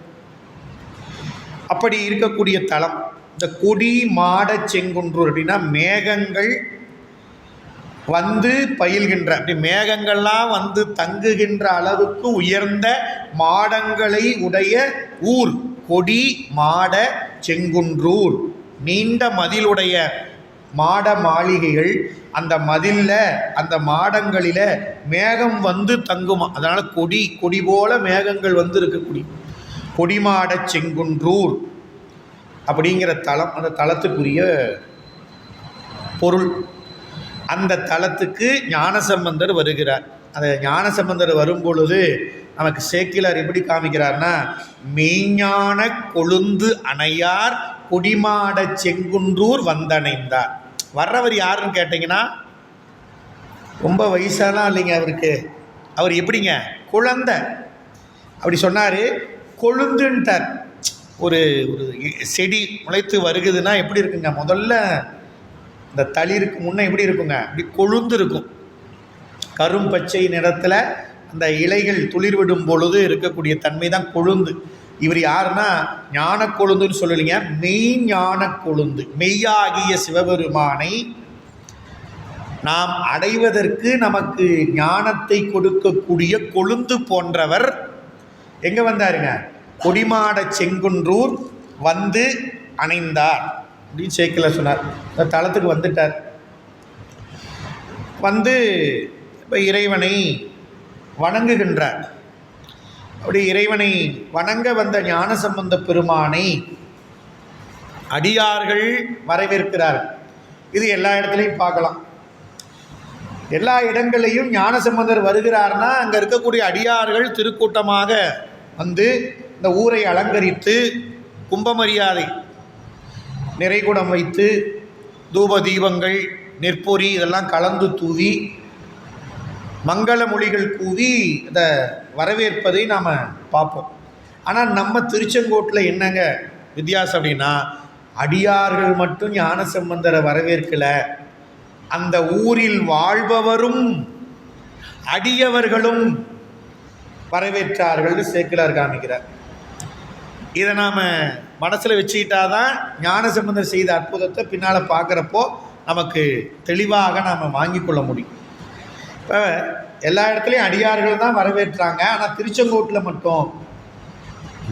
அப்படி இருக்கக்கூடிய தலம் இந்த கொடி மாட செங்குன்றூர். அப்படின்னா மேகங்கள் வந்து பயில்கின்ற, அப்படி மேகங்கள்லாம் வந்து தங்குகின்ற அளவுக்கு உயர்ந்த மாடங்களை உடைய ஊர் கொடி மாட செங்குன்றூர். நீண்ட மதிலுடைய மாட மாளிகைகள். அந்த மதிலில் அந்த மாடங்களில் மேகம் வந்து தங்குமா. அதனால் கொடி கொடி போல மேகங்கள் வந்து இருக்கக்கூடிய கொடிமாட செங்குன்றூர் அப்படிங்கிற தலம். அந்த தலத்துக்குரிய பொருள். அந்த தலத்துக்கு ஞானசம்பந்தர் வருகிறார். அந்த ஞானசம்பந்தர் வரும்பொழுது நமக்கு சேக்கிலார் எப்படி காமிக்கிறார்னா, மெய்ஞான கொழுந்து அணையார் கொடிமாட செங்குன்றூர் வந்தணைந்தார். வர்றவர் யாருன்னு கேட்டிங்கன்னா ரொம்ப வயசாலாம் இல்லைங்க அவருக்கு. அவர் எப்படிங்க? குழந்தை. அப்படி சொன்னார். கொழுந்துன்ட்டார். ஒரு ஒரு செடி முளைத்து வருகுதுன்னா எப்படி இருக்குங்க? முதல்ல இந்த தளிருக்கு முன்னே எப்படி இருக்குங்க? அப்படி கொழுந்து இருக்கும். கரும் பச்சை நிறத்தில் அந்த இலைகள் துளிர்விடும் பொழுது இருக்கக்கூடிய தன்மை தான் கொழுந்து. இவர் யாருன்னா ஞான கொழுந்துன்னு சொல்லலைங்க, மெய் ஞான கொழுந்து. மெய்யாகிய சிவபெருமானை நாம் அடைவதற்கு நமக்கு ஞானத்தை கொடுக்கக்கூடிய கொழுந்து போன்றவர் எங்கே வந்தாருங்க? கொடிமாட செங்குன்றூர் வந்து அணைந்தார் அப்படின்னு சேக்கிலார் சொன்னார். இந்த தலத்துக்கு வந்துட்டார். வந்து இப்போ இறைவனை வணங்குகின்றார். அப்படி இறைவனை வணங்க வந்த ஞானசம்பந்த பெருமானை அடியார்கள் வரவேற்கிறார். இது எல்லா இடத்துலையும் பார்க்கலாம். எல்லா இடங்களையும் ஞானசம்பந்தர் வருகிறார்னா அங்கே இருக்கக்கூடிய அடியார்கள் திருக்கூட்டமாக வந்து இந்த ஊரை அலங்கரித்து கும்பமரியாதை நிறைகுடம் வைத்து தூப தீபங்கள் நெற்பொறி இதெல்லாம் கலந்து தூவி மங்கள மொழிகள் கூவி இந்த வரவேற்பதை நாம் பார்ப்போம். ஆனால் நம்ம திருச்செங்கோட்டில் என்னங்க வித்தியாசம் அப்படின்னா, அடியார்கள் மட்டும் ஞானசம்பந்தரை வரவேற்கலை, அந்த ஊரில் வாழ்பவரும் அடியவர்களும் வரவேற்றார்கள் சேக்கிலார் காமிக்கிறார். இதை நாம் மனசில் வச்சுக்கிட்டாதான் ஞானசம்பந்தர் செய்த அற்புதத்தை பின்னால் பார்க்குறப்போ நமக்கு தெளிவாக நாம் வாங்கி கொள்ள முடியும். இப்போ எல்லா இடத்துலையும் அடியார்கள் தான் வரவேற்றாங்க. ஆனால் திருச்செங்கோட்டில் மட்டும்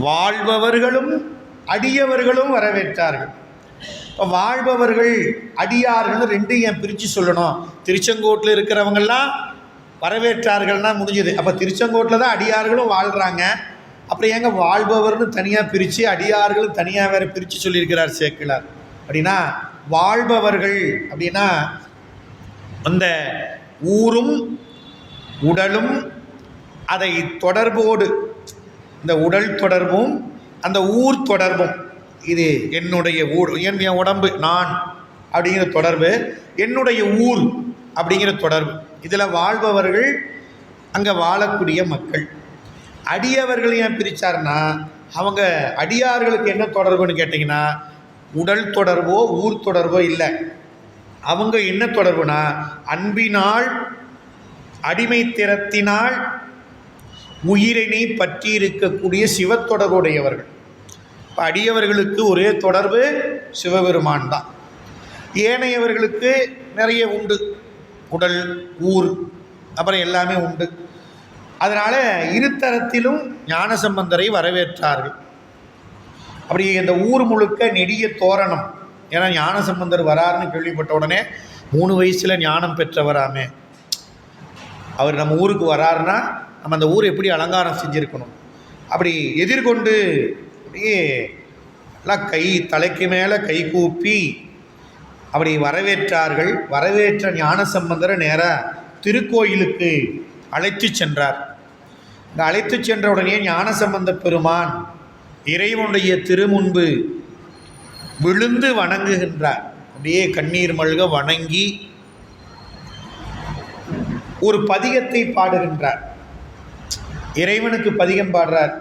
வாழ்பவர்களும் அடியவர்களும் வரவேற்றார்கள். இப்போ வாழ்பவர்கள் அடியார்கள் ரெண்டும் ஏன் பிரித்து சொல்லணும்? திருச்செங்கோட்டில் இருக்கிறவங்கெல்லாம் வரவேற்றார்கள்னா முடிஞ்சுது. அப்போ திருச்செங்கோட்டில் தான் அடியார்களும் வாழ்கிறாங்க. அப்புறம் ஏங்க வாழ்பவர்னு தனியாக பிரித்து அடியார்களும் தனியாக வேறு பிரித்து சொல்லியிருக்கிறார் சேக்கிழார்? அப்படின்னா வாழ்பவர்கள் அப்படின்னா அந்த ஊரும் உடலும் அதை தொடர்போடு, இந்த உடல் தொடர்பும் அந்த ஊர் தொடர்பும், இது என்னுடைய ஊர், என் உடம்பு நான் அப்படிங்கிற தொடர்பு, என்னுடைய ஊர் அப்படிங்கிற தொடர்பு, இதில் வாழ்பவர்கள் அங்கே வாழக்கூடிய மக்கள். அடியவர்கள் ஏன் பிரித்தார்னா, அவங்க அடியார்களுக்கு என்ன தொடர்புன்னு கேட்டிங்கன்னா உடல் தொடர்போ ஊர் தொடர்போ இல்லை. அவங்க என்ன தொடர்புனா அன்பினால் அடிமைத்திறத்தினால் உயிரினை பற்றி இருக்கக்கூடிய சிவத்தொடர்புடையவர்கள். இப்போ அடியவர்களுக்கு ஒரே தொடர்பு சிவபெருமான் தான். ஏனையவர்களுக்கு நிறைய உண்டு, உடல் ஊர் அப்புறம் எல்லாமே உண்டு. அதனால் இருதரத்திலும் ஞானசம்பந்தரை வரவேற்றார்கள். அப்படி இந்த ஊர் முழுக்க நெடிய தோரணம். ஏன்னா ஞானசம்பந்தர் வராருன்னு கேள்விப்பட்ட உடனே 3 வயசில் ஞானம் பெற்றவராமே, அவர் நம்ம ஊருக்கு வராருன்னா நம்ம அந்த ஊர் எப்படி அலங்காரம் செஞ்சுருக்கணும், அப்படி எதிர்கொண்டு அப்படியே எல்லாம் தலைக்கு மேலே கை கூப்பி அப்படி வரவேற்றார்கள். வரவேற்ற ஞானசம்பந்தரை நேராக திருக்கோயிலுக்கு அழைத்து சென்றார். இந்த அழைத்து சென்ற உடனே ஞானசம்பந்த பெருமான் இறைவனுடைய திருமுன்பு விழுந்து வணங்குகின்றார். அப்படியே கண்ணீர் மல்க வணங்கி ஒரு பதிகத்தை பாடுகின்றார். இறைவனுக்கு பதிகம் பாடுறார்.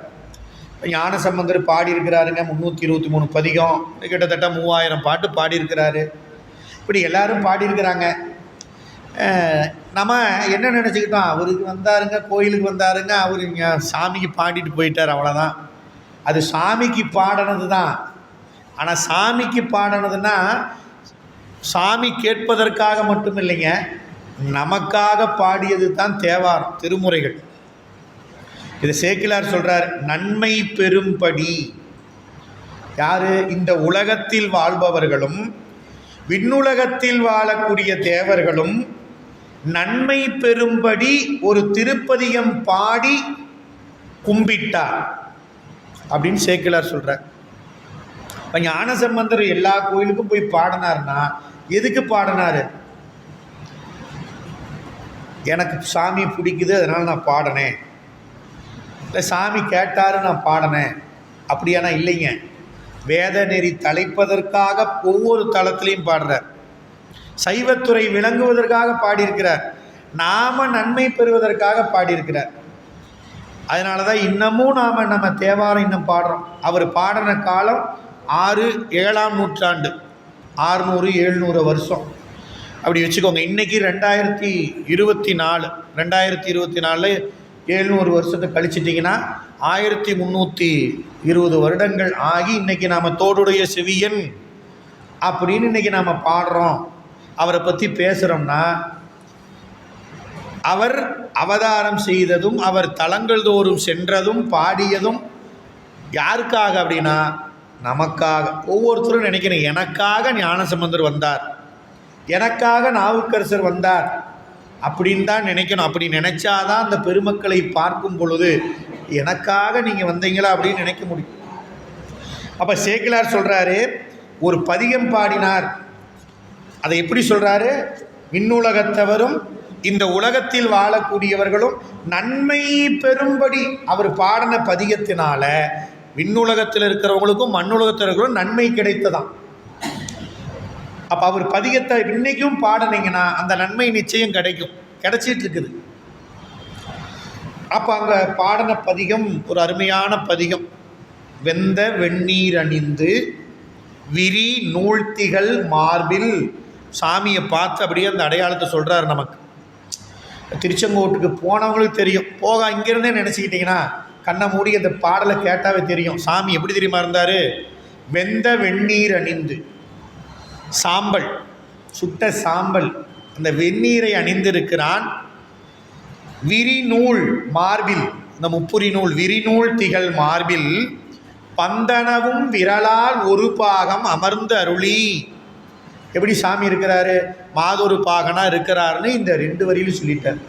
ஞானசம்பந்தர் பாடியிருக்கிறாருங்க 323 பதிகம், கிட்டத்தட்ட 3000 பாட்டு பாடியிருக்கிறாரு. இப்படி எல்லாரும் பாடியிருக்கிறாங்க. நம்ம என்ன நினச்சிக்கிட்டோம், அவருக்கு வந்தாருங்க, கோயிலுக்கு வந்தாருங்க, அவர் இங்கே சாமிக்கு பாடிட்டு போயிட்டார், அவ்வளோதான். அது சாமிக்கு பாடினது தான். ஆனால் சாமிக்கு பாடினதுன்னா சாமி கேட்பதற்காக மட்டும் இல்லைங்க, நமக்காக பாடியது தான் தேவாரம், திருமுறைகள். இது சேக்கிழார் சொல்கிறார், நன்மை பெரும்படி. யார்? இந்த உலகத்தில் வாழ்பவர்களும் விண்ணுலகத்தில் வாழக்கூடிய தேவர்களும் நன்மை பெரும்படி ஒரு திருப்பதிகம் பாடி கும்பிட்டார் அப்படின்னு சேக்கிழார் சொல்கிறார். இப்போ ஞானசம்பந்தர் எல்லா கோயிலுக்கும் போய் பாடினார்னா எதுக்கு பாடினார்? எனக்கு சாமி பிடிக்குது அதனால் நான் பாடினேன், இல்லை சாமி கேட்டாரு நான் பாடினேன் அப்படியானா இல்லைங்க. வேத நெறி தலைப்பதற்காக ஒவ்வொரு தளத்திலையும் பாடுறார். சைவத்துறை விளங்குவதற்காக பாடியிருக்கிறார். நாம நன்மை பெறுவதற்காக பாடியிருக்கிறார். அதனால தான் இன்னமும் நம்ம தேவாரம் இன்னும் பாடுறோம். அவர் பாடின காலம் 6-7ஆம் நூற்றாண்டு, 600-700 வருஷம் அப்படி வச்சுக்கோங்க. இன்றைக்கி 2024, 2024 700 வருஷத்தை கழிச்சிட்டிங்கன்னா 1320 வருடங்கள் ஆகி இன்றைக்கி நாம் தோடுடைய செவியன் அப்படின்னு இன்றைக்கி நாம் பாடுறோம், அவரை பற்றி பேசுகிறோம்னா அவர் அவதாரம் செய்ததும் அவர் தலங்கள் தோறும் சென்றதும் பாடியதும் யாருக்காக அப்படின்னா நமக்காக. ஒவ்வொருத்தரும் நினைக்கிறேன், எனக்காக ஞானசம்பந்தர் வந்தார், எனக்காக நாவுக்கரசர் வந்தார் அப்படின்னு தான் நினைக்கணும். அப்படி நினச்சாதான் அந்த பெருமக்களை பார்க்கும் பொழுது எனக்காக நீங்கள் வந்தீங்களா அப்படின்னு நினைக்க முடியும். அப்போ சேக்கிழார் சொல்கிறாரு, ஒரு பதிகம் பாடினார். அதை எப்படி சொல்கிறாரு? விண்ணுலகத்தவரும் இந்த உலகத்தில் வாழக்கூடியவர்களும் நன்மை பெரும்படி அவர் பாடின பதிகத்தினால விண்ணுலகத்தில் இருக்கிறவங்களுக்கும் மண்ணுலகத்தில் இருக்கிறவங்களும் நன்மை கிடைத்ததாம். அப்போ அவர் பதிகத்தை இன்றைக்கும் பாடினீங்கன்னா அந்த நன்மை நிச்சயம் கிடைக்கும், கிடைச்சிட்டு இருக்குது. அப்போ அங்கே பாடின பதிகம் ஒரு அருமையான பதிகம். வெந்த வெந்நீர் அணிந்து விரி நூழ்த்திகள் மார்பில். சாமியை பார்த்து அப்படியே அந்த அடையாளத்தை சொல்கிறார். நமக்கு திருச்செங்கோட்டுக்கு போனவங்களுக்கு தெரியும். இங்கேருந்தே நினச்சிக்கிட்டிங்கன்னா கண்ணை மூடி அந்த பாடலை கேட்டாவே தெரியும். சாமி எப்படி தெரியுமா இருந்தார்? வெந்த வெந்நீர் அணிந்து, சாம்பல், சுட்ட சாம்பல், அந்த வெந்நீரை அணிந்திருக்கிறான். விரிநூல் மார்பில், இந்த முப்புரி நூல் விரிநூல் திகழ் மார்பில் பந்தனவும் விரலால் ஒரு பாகம் அமர்ந்து அருளி. எப்படி சாமி இருக்கிறாரு? மாதொரு பாகனா இருக்கிறாருன்னு இந்த 2 வரியிலும் சொல்லிட்டார்.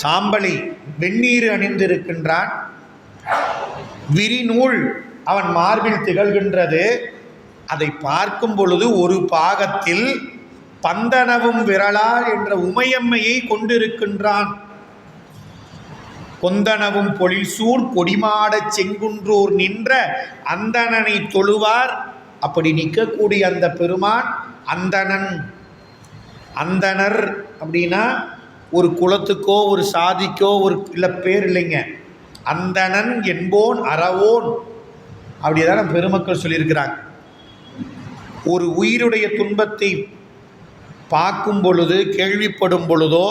சாம்பலை வெந்நீர் அணிந்திருக்கின்றான். விரிநூல் அவன் மார்பில் திகழ்கின்றது. அதை பார்க்கும் பொழுது ஒரு பாகத்தில் பந்தனவும் விரலால் என்ற உமையம்மையை கொண்டிருக்கின்றான். கொந்தனவும் பொழில்சூர் கொடிமாடச் செங்குன்றூர் நின்ற அந்தணனை தொழுவார். அப்படி நிற்கக்கூடிய அந்த பெருமான் அந்தணன். அந்தணர் அப்படின்னா ஒரு குலத்துக்கோ ஒரு சாதிக்கோ ஒரு இல்லை பேர் இல்லைங்க. அந்தணன் என்போன் அறவோன், அப்படிதான் பெருமக்கள் சொல்லியிருக்கிறாங்க. ஒரு உயிருடைய துன்பத்தை பார்க்கும் பொழுது, கேள்விப்படும் பொழுதோ,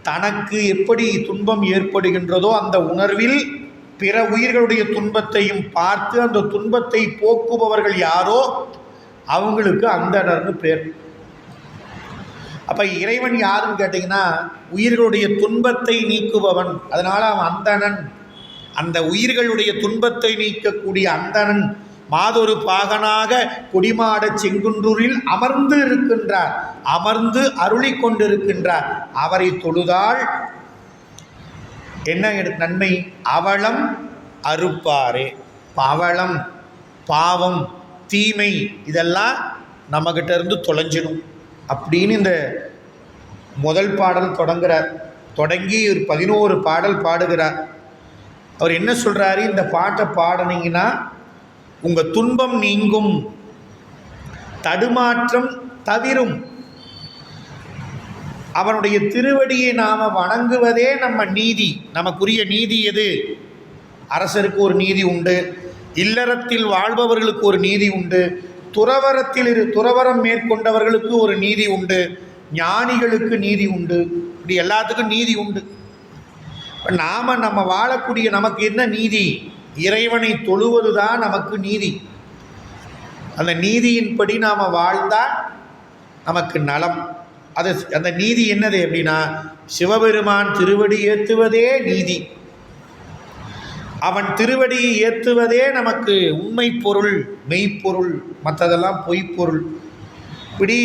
தனக்கு எப்படி துன்பம் ஏற்படுகின்றதோ அந்த உணர்வில் பிற உயிர்களுடைய துன்பத்தையும் பார்த்து அந்த துன்பத்தை போக்குபவர்கள் யாரோ அவங்களுக்கு அந்தணர்னு பேர். அப்போ இறைவன் யாருன்னு கேட்டிங்கன்னா உயிர்களுடைய துன்பத்தை நீக்குபவன். அதனால் அவன் அந்தணன். அந்த உயிர்களுடைய துன்பத்தை நீக்கக்கூடிய அந்தணன் மாதொரு பாகனாக கொடிமாட செங்குன்றூரில் அமர்ந்து இருக்கின்றார். அமர்ந்து அருளி கொண்டிருக்கின்றார். அவரை தொழுதால் என்ன நன்மை? அவலம் அறுப்பாரே. அவலம், பாவம், தீமை இதெல்லாம் நம்மகிட்ட இருந்து தொலைஞ்சிடும் அப்படின்னு இந்த முதல் பாடல் தொடங்குகிறார். தொடங்கி ஒரு 11 பாடல் பாடுகிறார். அவர் என்ன சொல்கிறாரு? இந்த பாட்டை பாடினீங்கன்னா உங்கள் துன்பம் நீங்கும், தடுமாற்றம் தவிரும். அவனுடைய திருவடியை நாம் வணங்குவதே நம்ம நீதி. நமக்குரிய நீதி எது? அரசருக்கு ஒரு நீதி உண்டு, இல்லறத்தில் வாழ்பவர்களுக்கு ஒரு நீதி உண்டு, துறவரம் மேற்கொண்டவர்களுக்கு ஒரு நீதி உண்டு, ஞானிகளுக்கு நீதி உண்டு. இப்படி எல்லாத்துக்கும் நீதி உண்டு. இப்போ நாம் நம்ம வாழக்கூடிய நமக்கு என்ன நீதி? இறைவனை தொழுவது தான் நமக்கு நீதி. அந்த நீதியின்படி நாம் வாழ்ந்தால் நமக்கு நலம். அது அந்த நீதி என்னது அப்படின்னா சிவபெருமான் திருவடி ஏற்றுவதே நீதி. அவன் திருவடியை ஏற்றுவதே நமக்கு உண்மை பொருள், மெய்ப்பொருள், மற்றதெல்லாம் பொய்ப்பொருள். இப்படி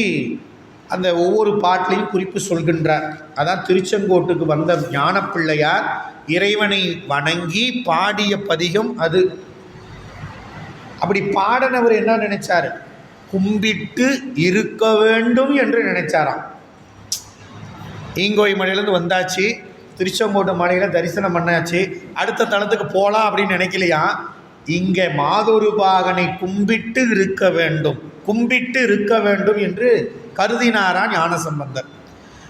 அந்த ஒவ்வொரு பாட்டிலையும் குறிப்பு சொல்கின்றார். அதான் திருச்செங்கோட்டுக்கு வந்த ஞானப்பிள்ளையார் இறைவனை வணங்கி பாடிய பதிகம் அது. அப்படி பாடினவர் என்ன நினைச்சார்? கும்பிட்டு இருக்க வேண்டும் என்று நினைச்சாராம். ஈங்கோய் மலையிலேருந்து வந்தாச்சு, திருச்செங்கோட்டு மலையில் தரிசனம் பண்ணாச்சு, அடுத்த தளத்துக்கு போகலாம் அப்படின்னு நினைக்கலையா. இங்கே மாதொரு பாகனை கும்பிட்டு இருக்க வேண்டும், கும்பிட்டு இருக்க வேண்டும் என்று கருதினாரா ஞானசம்பந்தர்.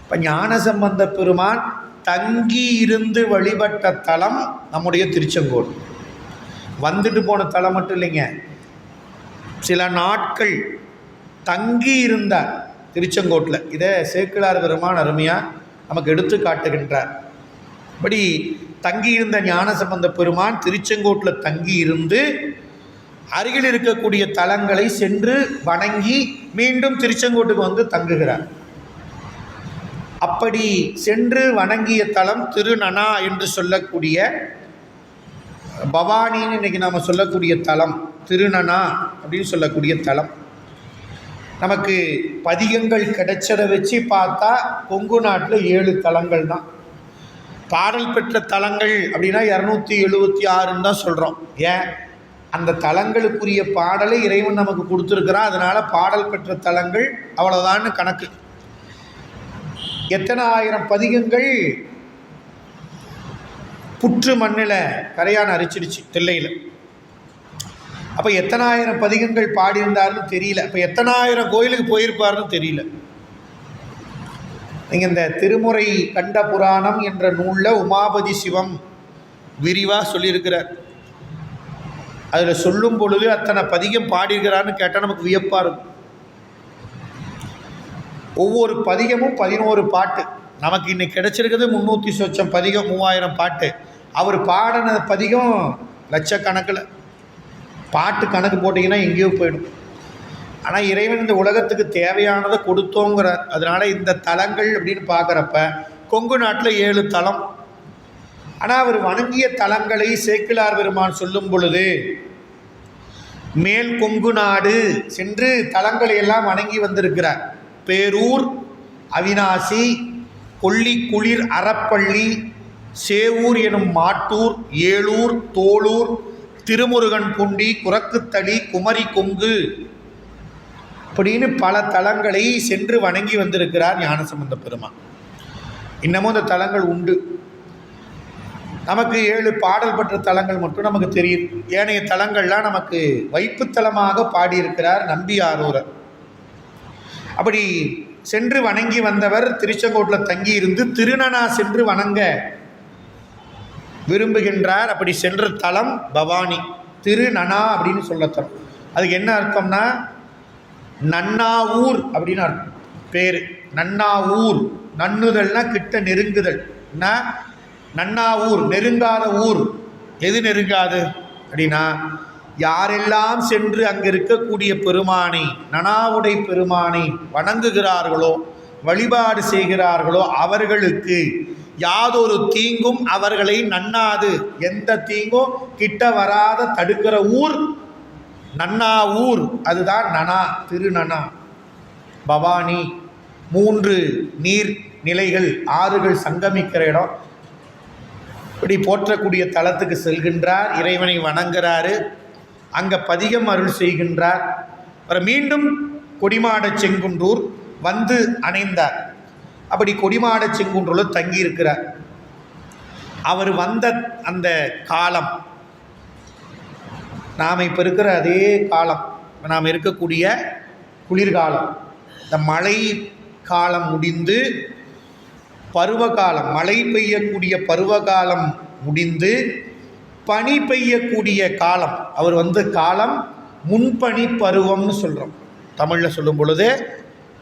இப்போ ஞானசம்பந்த பெருமான் தங்கி இருந்து வழிபட்ட தலம் நம்முடைய திருச்செங்கோடு. வந்துட்டு போன தலம் மட்டும் இல்லைங்க, சில நாட்கள் தங்கி இருந்தார் திருச்செங்கோட்டில். இதை சேக்கிழார் பெருமான் அருமையாக நமக்கு எடுத்து காட்டுகின்றார். இப்படி தங்கியிருந்த ஞானசம்பந்த பெருமான் திருச்செங்கோட்டில் தங்கி இருந்து அருகில் இருக்கக்கூடிய தலங்களை சென்று வணங்கி மீண்டும் திருச்செங்கோட்டுக்கு வந்து தங்குகிறார். அப்படி சென்று வணங்கிய தலம் திருநனா என்று சொல்லக்கூடிய பவானின்னு இன்றைக்கி நாம் சொல்லக்கூடிய தலம் திருநனா அப்படின்னு சொல்லக்கூடிய தலம். நமக்கு பதிகங்கள் கிடைச்சதை வச்சு பார்த்தா கொங்கு நாட்டில் 7 தலங்கள் தான். பாடல் பெற்ற தலங்கள் அப்படின்னா 276 தான் சொல்கிறோம். ஏன்? அந்த தலங்களுக்குரிய பாடலை இறைவன் நமக்கு கொடுத்துருக்கிறான். அதனால் பாடல் பெற்ற தலங்கள் அவ்வளோதான்னு கணக்கு. எத்தனை ஆயிரம் பதிகங்கள் புற்று மண்ணில் கரையான் அரிச்சிடுச்சு தில்லையில். அப்போ எத்தனாயிரம் பதிகங்கள் பாடியிருந்தாருன்னு தெரியல. இப்போ எத்தனாயிரம் கோயிலுக்கு போயிருப்பாருன்னு தெரியல. நீங்கள் இந்த திருமுறை கண்ட புராணம் என்ற நூலில் உமாபதி சிவம் விரிவாக சொல்லியிருக்கிறார். அதில் சொல்லும் பொழுது அத்தனை பதிகம் பாடியிருக்கிறான்னு கேட்டால் நமக்கு வியப்பாக இருக்கும். ஒவ்வொரு பதிகமும் 11 பாட்டு. நமக்கு இன்னைக்கு கிடைச்சிருக்கிறது 300 சொச்சம் பதிகம், 3000 பாட்டு. அவர் பாடின பதிகம் லட்சக்கணக்கில், பாட்டு கணக்கு போட்டிங்கன்னா எங்கேயோ போயிடும். ஆனால் இறைவன் இந்த உலகத்துக்கு தேவையானதை கொடுத்தோங்கிறார். அதனால் இந்த தலங்கள் அப்படின்னு பார்க்குறப்ப கொங்கு நாட்டில் 7 தலம். ஆனால் அவர் வணங்கிய தலங்களை சேக்கிழார் பெருமான் சொல்லும் பொழுது மேல் கொங்கு நாடு சென்று தலங்களை எல்லாம் வணங்கி வந்திருக்கிறார். பேரூர், அவிநாசி, கொல்லி குளிர் அறப்பள்ளி, சேவூர் எனும் மாட்டூர், ஏலூர், தோளூர், திருமுருகன் பூண்டி, குரக்குத்தளி, குமரி கொங்கு அப்படின்னு பல தலங்களை சென்று வணங்கி வந்திருக்கிறார் ஞானசம்பந்த பெருமான். இன்னமும் அந்த தலங்கள் உண்டு. நமக்கு 7 பாடல் பெற்ற தலங்கள் மட்டும் நமக்கு தெரியும். ஏனைய தலங்கள்லாம் நமக்கு வைப்புத்தலமாக பாடியிருக்கிறார் நம்பியாரூரர். அப்படி சென்று வணங்கி வந்தவர் திருச்செங்கோட்டில் தங்கியிருந்து திருநனா சென்று வணங்க விரும்புகின்றார். அப்படி சென்ற தலம் பவானி. திருநனா அப்படின்னு சொல்ல தலம். அதுக்கு என்ன அர்த்தம்னா நன்னாவூர் அப்படின்னு அர்த்தம். பேர் நன்னாவூர். நன்னுதல்னா கிட்ட நெருங்குதல். நன்னாவூர் நெருங்காத ஊர். எது நெருங்காது அப்படின்னா யாரெல்லாம் சென்று அங்கே இருக்கக்கூடிய பெருமானை, நனாவுடை பெருமானை வணங்குகிறார்களோ, வழிபாடு செய்கிறார்களோ அவர்களுக்கு யாதொரு தீங்கும் அவர்களை நன்னாது. எந்த தீங்கும் கிட்ட வராத தடுக்கிற ஊர் நன்னா ஊர். அதுதான் நனா, திருநனா. பவானி 3 நீர் நிலைகள், ஆறுகள் சங்கமிக்கிற இடம். இப்படி போற்றக்கூடிய தலத்துக்கு செல்கின்றார். இறைவனை வணங்குறாரு. அங்கே பதிகம் அருள் செய்கின்றார். மீண்டும் கொடிமாட செங்குன்றூர் வந்து அணைந்தார். அப்படி கொடிமாட செங்குன்றூரில் தங்கியிருக்கிறார். அவர் வந்த அந்த காலம் நாம் இப்போ இருக்கிற அதே காலம், நாம் இருக்கக்கூடிய குளிர்காலம். இந்த மழை காலம் முடிந்து பருவகாலம், மழை பெய்யக்கூடிய பருவகாலம் முடிந்து பனி பெய்யக்கூடிய காலம். அவர் வந்த காலம் முன்பனி பருவம்னு சொல்கிறோம். தமிழில் சொல்லும் பொழுது,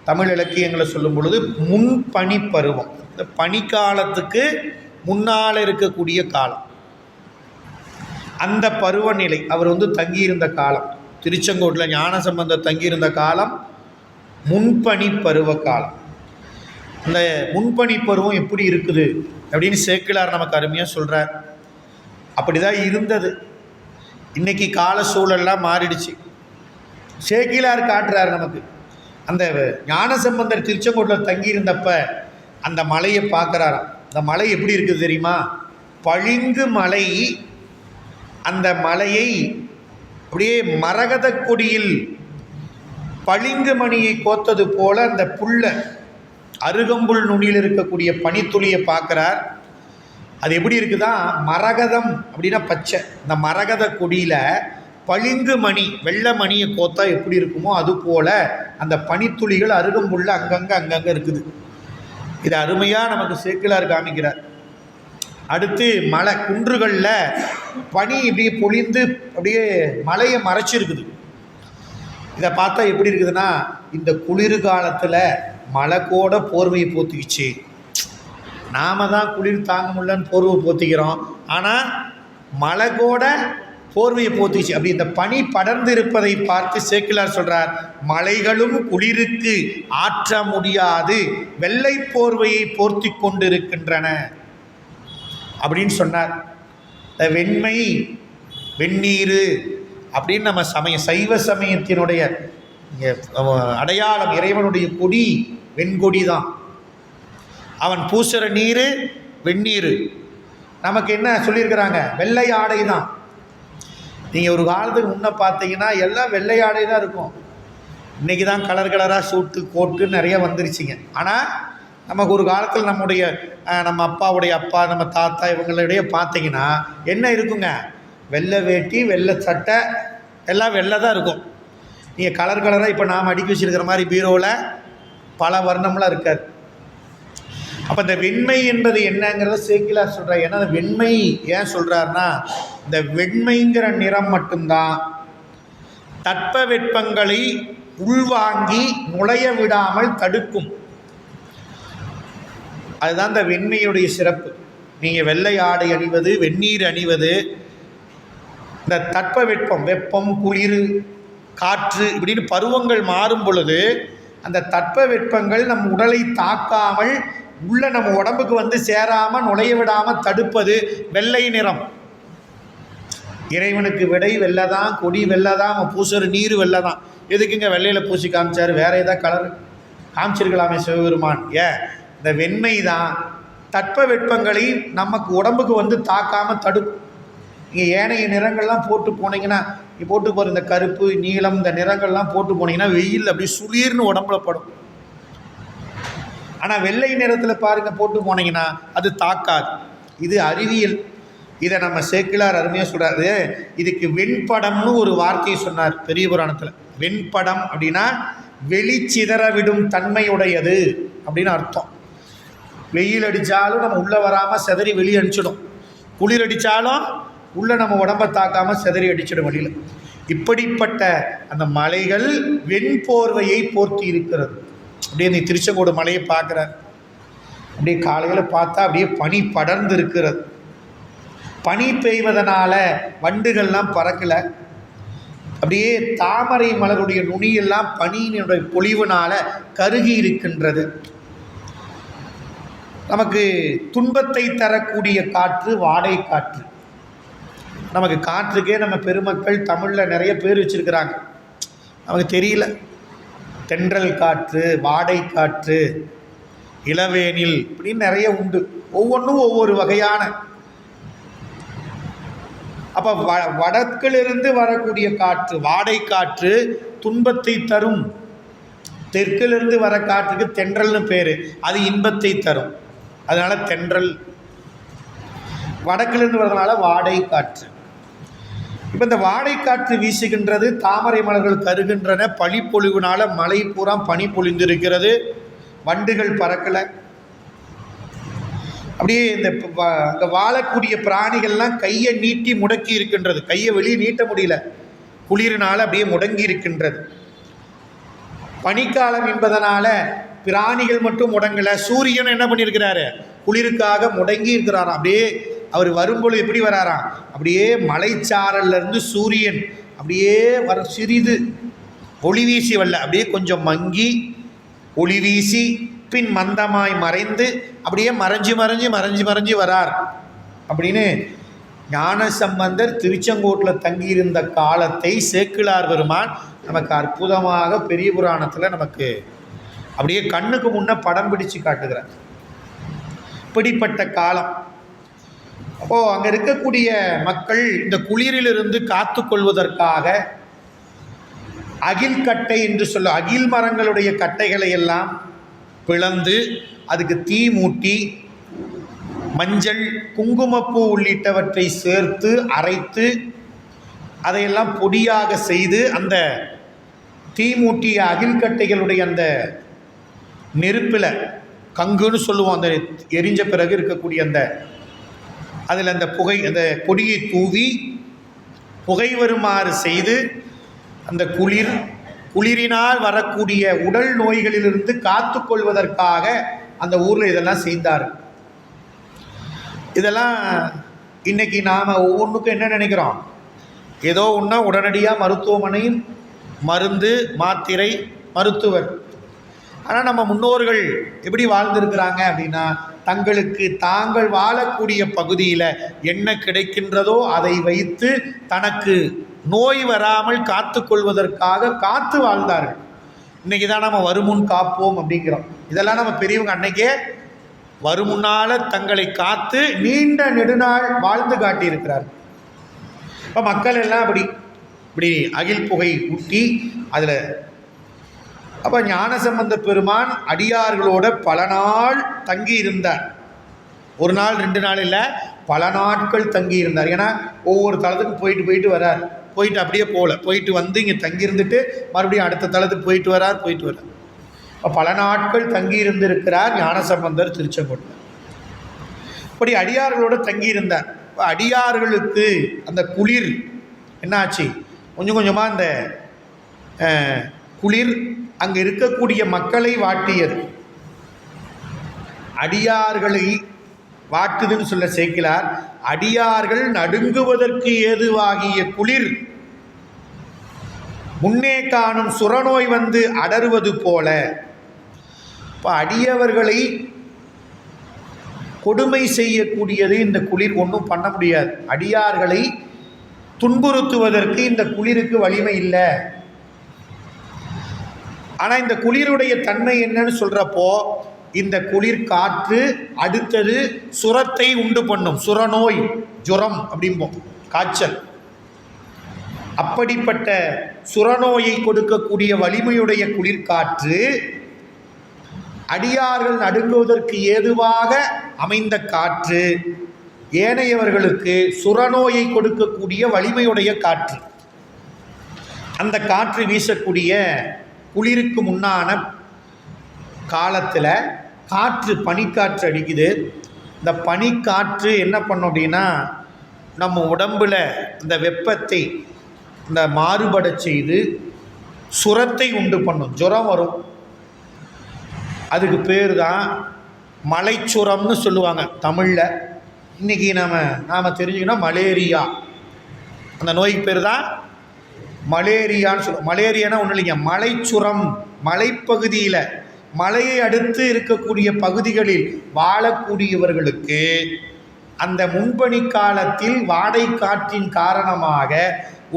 தமிழ் இலக்கியங்களை சொல்லும் பொழுது முன்பனி பருவம். இந்த பனிக்காலத்துக்கு முன்னால் இருக்கக்கூடிய காலம். அந்த பருவநிலை அவர் தங்கியிருந்த காலம். திருச்செங்கோட்டில் ஞானசம்பந்தர் தங்கியிருந்த காலம் முன்பனி பருவ காலம். இந்த முன்பனி பருவம் எப்படி இருக்குது அப்படின்னு சேக்கிழார் நமக்கு அருமையாக சொல்கிறார். அப்படி தான் இருந்தது. இன்றைக்கி கால சூழல்லாம் மாறிடுச்சு. சேக்கிழார் காட்டுறார் நமக்கு. அந்த ஞானசம்பந்தர் திருச்செங்கோட்டில் தங்கியிருந்தப்ப அந்த மலையை பார்க்குறாராம். அந்த மலை எப்படி இருக்குது தெரியுமா? பளிங்கு மலை. அந்த மலையை அப்படியே மரகத கொடியில் பளிங்கு மணியை கோத்தது போல அந்த புல்ல அருகம்புல் நுனியில் இருக்கக்கூடிய பனித்துளியை பார்க்குறார். அது எப்படி இருக்குதா? மரகதம் அப்படின்னா பச்சை. இந்த மரகத கொடியில் பளிங்கு மணி, வெள்ளை மணியை கோத்தா எப்படி இருக்குமோ அது போல் அந்த பனித்துளிகள் அருகம்புல்ல அங்கங்கே இருக்குது. இது அருமையாக நமக்கு சேக்கிழார் காமிக்கிறார். அடுத்து மலை குன்றுகளில் பனி இப்படியே பொழிந்து அப்படியே மலையை மறைச்சிருக்குது. இதை பார்த்தா எப்படி இருக்குதுன்னா, இந்த குளிர் காலத்தில் மழை கூட போர்வையை போத்திக்கிச்சு. நாம் தான் குளிர் தாங்க முடியலன்னு போர்வை போத்திக்கிறோம். ஆனால் மழை கூட போர்வையை போத்திச்சு. அப்படி இந்த பனி படர்ந்து இருப்பதை பார்த்து சேக்கிழார் சொல்கிறார், மலைகளும் குளிருக்கு ஆற்ற முடியாது வெள்ளை போர்வையை போர்த்தி கொண்டிருக்கின்றன அப்படின்னு சொன்னார். இந்த வெண்மை, வெந்நீர் அப்படின்னு நம்ம சைவ சமயத்தினுடைய அடையாளம். இறைவனுடைய கொடி வெண்கொடி தான். அவன் பூசுகிற நீர் வெந்நீர். நமக்கு என்ன சொல்லியிருக்கிறாங்க? வெள்ளை ஆடை தான். நீங்கள் ஒரு காலத்துக்கு முன்னே பார்த்தீங்கன்னா எல்லாம் வெள்ளை ஆடை தான் இருக்கும். இன்றைக்கி தான் கலர் கலராக சூட்டு கோட்டு நிறைய வந்துருச்சுங்க. ஆனால் நமக்கு ஒரு காலத்தில் நம்ம அப்பாவுடைய அப்பா, நம்ம தாத்தா இவங்களுடைய பார்த்தீங்கன்னா என்ன இருக்குங்க? வெள்ளை வேட்டி, வெள்ளை சட்டை, எல்லாம் வெள்ளை தான் இருக்கும். நீங்கள் கலர் கலராக இப்போ நாம் அடுக்கி வச்சுருக்கிற மாதிரி பீரோவில் பல வர்ணம்லாம் இருக்காது. அப்போ இந்த வெண்மை என்பது என்னங்கிறத சேக்கிழார் சொல்கிறார். ஏன்னா அந்த வெண்மை ஏன் சொல்கிறாருன்னா, இந்த வெண்மைங்கிற நிறம் மட்டும்தான் தட்ப வெப்பங்களை உள்வாங்கி நுழைய விடாமல் தடுக்கும். அதுதான் இந்த வெண்மையுடைய சிறப்பு. நீங்கள் வெள்ளை ஆடை அணிவது, வெந்நீர் அணிவது, இந்த தட்பவெப்பம், வெப்பம், குளிர், காற்று இப்படின்னு பருவங்கள் மாறும் பொழுது அந்த தட்பவெப்பங்கள் நம் உடலை தாக்காமல் உள்ள நம்ம உடம்புக்கு வந்து சேராமல் நுழைய விடாமல் தடுப்பது வெள்ளை நிறம். இறைவனுக்கு விடை வெள்ளதான், கொடி வெள்ளதான், அவன் பூசுற நீர் வெள்ளதான். எதுக்குங்க வெள்ளையில் பூசி காமிச்சார்? வேறு ஏதாவது கலர் காமிச்சிருக்கலாமே சிவபெருமான். இந்த வெண்மை தான் தட்பவெப்பங்களை நமக்கு உடம்புக்கு வந்து தாக்காமல் தடுக்கும். நீங்கள் ஏனைய நிறங்கள்லாம் போட்டு போனீங்கன்னா, நீ போட்டு போகிற இந்த கருப்பு, நீலம், இந்த நிறங்கள்லாம் போட்டு போனீங்கன்னா வெயில் அப்படி சுளீர்னு உடம்புல படும். ஆனால் வெள்ளை நிறத்தில் பாருங்கள் போட்டு போனீங்கன்னா அது தாக்காது. இது அறிவியல். இதை நம்ம சேக்கிழார் அருமையாக சொல்கிறாரு. இதுக்கு வெண்படம்னு ஒரு வார்த்தையை சொன்னார் பெரிய புராணத்தில். வெண்படம் அப்படின்னா வெளிச்சிதறவிடும் தன்மையுடையது அப்படின்னு அர்த்தம். வெயில் அடித்தாலும் நம்ம உள்ளே வராமல் செதறி வெளியே அடிச்சிடும், குளிர் அடித்தாலும் உள்ளே நம்ம உடம்பை தாக்காமல் செதறி அடிச்சிடும் வெளியில். இப்படிப்பட்ட அந்த மலைகள் வெண்போர்வையை போர்த்தி இருக்கிறது. அப்படியே நீ திருச்செங்கோடு மலையை பார்க்குற, அப்படியே காலையில் பார்த்தா அப்படியே பனி படர்ந்து இருக்கிறது. பனி பெய்வதனால வண்டுகள்லாம் பறக்கலை. அப்படியே தாமரை மலருடைய நுனியெல்லாம் பனியினுடைய பொழிவுனால கருகி இருக்கின்றது. நமக்கு துன்பத்தை தரக்கூடிய காற்று வாடை காற்று. நமக்கு காற்றுக்கே நம்ம பெருமக்கள் தமிழில் நிறைய பேர் வச்சுருக்கிறாங்க, நமக்கு தெரியல. தென்றல் காற்று, வாடை காற்று, இளவேனில் இப்படின்னு நிறைய உண்டு. ஒவ்வொன்றும் ஒவ்வொரு வகையான. அப்போ வடக்கிலிருந்து வரக்கூடிய காற்று வாடை காற்று துன்பத்தை தரும். தெற்கிலிருந்து வர காற்றுக்கு தென்றல்னு பேர், அது இன்பத்தை தரும். அதனால் தென்றல். வடக்கிலிருந்து வரதுனால வாடை காற்று. இப்போ இந்த வாடை காற்று வீசுகின்றது, தாமரை மலர்கள் கருகின்றன, பனிப்பொழிவுனால மலை பூரா பனி பொழிந்திருக்கிறது, வண்டுகள் பறக்கலை. அப்படியே இந்த வாழக்கூடிய பிராணிகள்லாம் கையை நீட்டி முடக்கி இருக்கின்றது. கையை வெளியே நீட்ட முடியல, குளிரினால் அப்படியே முடங்கி இருக்கின்றது. பனிக்காலம் என்பதனால பிராணிகள் மட்டும் முடங்கலை, சூரியன் என்ன பண்ணியிருக்கிறாரு? குளிருக்காக முடங்கி இருக்கிறாராம். அப்படியே அவர் வரும்பொழுது எப்படி வராராம்? அப்படியே மலைச்சாரல்லேருந்து சூரியன் அப்படியே வர சிறிது ஒளி வீசி வரல, அப்படியே கொஞ்சம் மங்கி ஒளி வீசி பின் மந்தமாய் மறைந்து அப்படியே மறைஞ்சு வரார் அப்படின்னு ஞானசம்பந்தர் திருச்செங்கோட்டில் தங்கியிருந்த காலத்தை சேக்கிழார் பெருமான் நமக்கு அற்புதமாக பெரிய புராணத்தில் நமக்கு அப்படியே கண்ணுக்கு முன்னே படம் பிடிச்சு காட்டுகிறார். இப்படிப்பட்ட காலம். அப்போது அங்கே இருக்கக்கூடிய மக்கள் இந்த குளிரிலிருந்து காத்து கொள்வதற்காக அகில் கட்டை என்று சொல்ல, அகில் மரங்களுடைய கட்டைகளை எல்லாம் பிளந்து அதுக்கு தீ மூட்டி மஞ்சள், குங்குமப்பூ உள்ளிட்டவற்றை சேர்த்து அரைத்து அதையெல்லாம் பொடியாக செய்து அந்த தீ மூட்டிய அகில்கட்டைகளுடைய அந்த நெருப்பில், கங்குன்னு சொல்லுவோம், அந்த எரிஞ்ச பிறகு இருக்கக்கூடிய அந்த அதில் அந்த புகை, அந்த பொடியை தூவி புகை வருமாறு செய்து அந்த குளிரினால் வரக்கூடிய உடல் நோய்களிலிருந்து காத்து கொள்வதற்காக அந்த ஊரில் இதெல்லாம் செய்தார். இதெல்லாம் இன்றைக்கி நாம் ஒவ்வொன்றுக்கும் என்ன நினைக்கிறோம்? ஏதோ ஒன்றா உடனடியாக மருத்துவமனையில் மருந்து, மாத்திரை, மருத்துவர். ஆனால் நம்ம முன்னோர்கள் எப்படி வாழ்ந்திருக்கிறாங்க அப்படின்னா, தங்களுக்கு தாங்கள் வாழக்கூடிய பகுதியில் என்ன கிடைக்கின்றதோ அதை வைத்து தனக்கு நோய் வராமல் காத்து கொள்வதற்காக காத்து வாழ்ந்தார்கள். இன்றைக்கி தான் நம்ம வருமுன் காப்போம் அப்படிங்கிறோம். இதெல்லாம் நம்ம பெரியவங்க அன்னைக்கே வருமுன்னால் தங்களை காத்து நீண்ட நெடுநாள் வாழ்ந்து காட்டியிருக்கிறார். இப்போ மக்கள் எல்லாம் இப்படி அகில் புகை ஊட்டி அதில். அப்போ ஞானசம்பந்த பெருமான் அடியார்களோட பல நாள் தங்கி இருந்தார். ஒரு நாள் 2 நாள் இல்லை, பல நாட்கள் தங்கி இருந்தார். ஏன்னா ஒவ்வொரு தளத்துக்கும் போயிட்டு வரார். போயிட்டு அப்படியே போயிட்டு வந்து இங்கே தங்கியிருந்துட்டு மறுபடியும் அடுத்த தளத்துக்கு போயிட்டு வரார். இப்போ பல நாட்கள் தங்கி இருந்திருக்கிறார் ஞானசம்பந்தர் திருச்செங்கோட்டில். இப்படி அடியார்களோடு தங்கியிருந்தார். இப்போ அடியார்களுக்கு அந்த குளிர் என்னாச்சு? கொஞ்சம் கொஞ்சமாக அந்த குளிர் அங்கே இருக்கக்கூடிய மக்களை வாட்டியது. அடியார்களை வாட்டுதுன்னு சொல்ல சேக்கிழார், அடியார்கள் நடுங்குவதற்கு ஏதுவாகிய குளிர் முன்னே காணும் சுரநோய் வந்து அடறுவது போல. இப்போ அடியவர்களை கொடுமை செய்யக்கூடியது இந்த குளிர் ஒன்றும் பண்ண முடியாது. அடியார்களை துன்புறுத்துவதற்கு இந்த குளிருக்கு வலிமை இல்லை. ஆனால் இந்த குளிருடைய தன்மை என்னன்னு சொல்கிறப்போ, இந்த குளிர் காற்று அடுத்தது சுரத்தை உண்டு பண்ணும். சுரநோய், ஜுரம் அப்படிம்போம், காய்ச்சல். அப்படிப்பட்ட சுரநோயை கொடுக்கக்கூடிய வலிமையுடைய குளிர்காற்று அடியார்கள் நடுங்குவதற்கு ஏதுவாக அமைந்த காற்று, ஏனையவர்களுக்கு சுரநோயை கொடுக்கக்கூடிய வலிமையுடைய காற்று. அந்த காற்று வீசக்கூடிய குளிருக்கு முன்னான காலத்தில் காற்று பனிக்காற்று அடிக்குது. இந்த பனிக்காற்று என்ன பண்ணும் அப்படின்னா, நம்ம உடம்பில் இந்த வெப்பத்தை இந்த மாறுபட செய்து சுரத்தை உண்டு பண்ணும். ஜுரம் வரும். அதுக்கு பேர் தான் மலைச்சுரம்னு சொல்லுவாங்க தமிழில். இன்றைக்கி நாம் தெரிஞ்சுக்கணும் மலேரியா. அந்த நோய்க்கு பேர் தான் மலேரியான்னு சொல்லுவோம். மலேரியானா ஒன்றும் இல்லைங்க, மலைச்சுரம். மலைப்பகுதியில், மலையை அடுத்து இருக்கக்கூடிய பகுதிகளில் வாழக்கூடியவர்களுக்கு அந்த முன்பனி காலத்தில் வாடை காற்றின் காரணமாக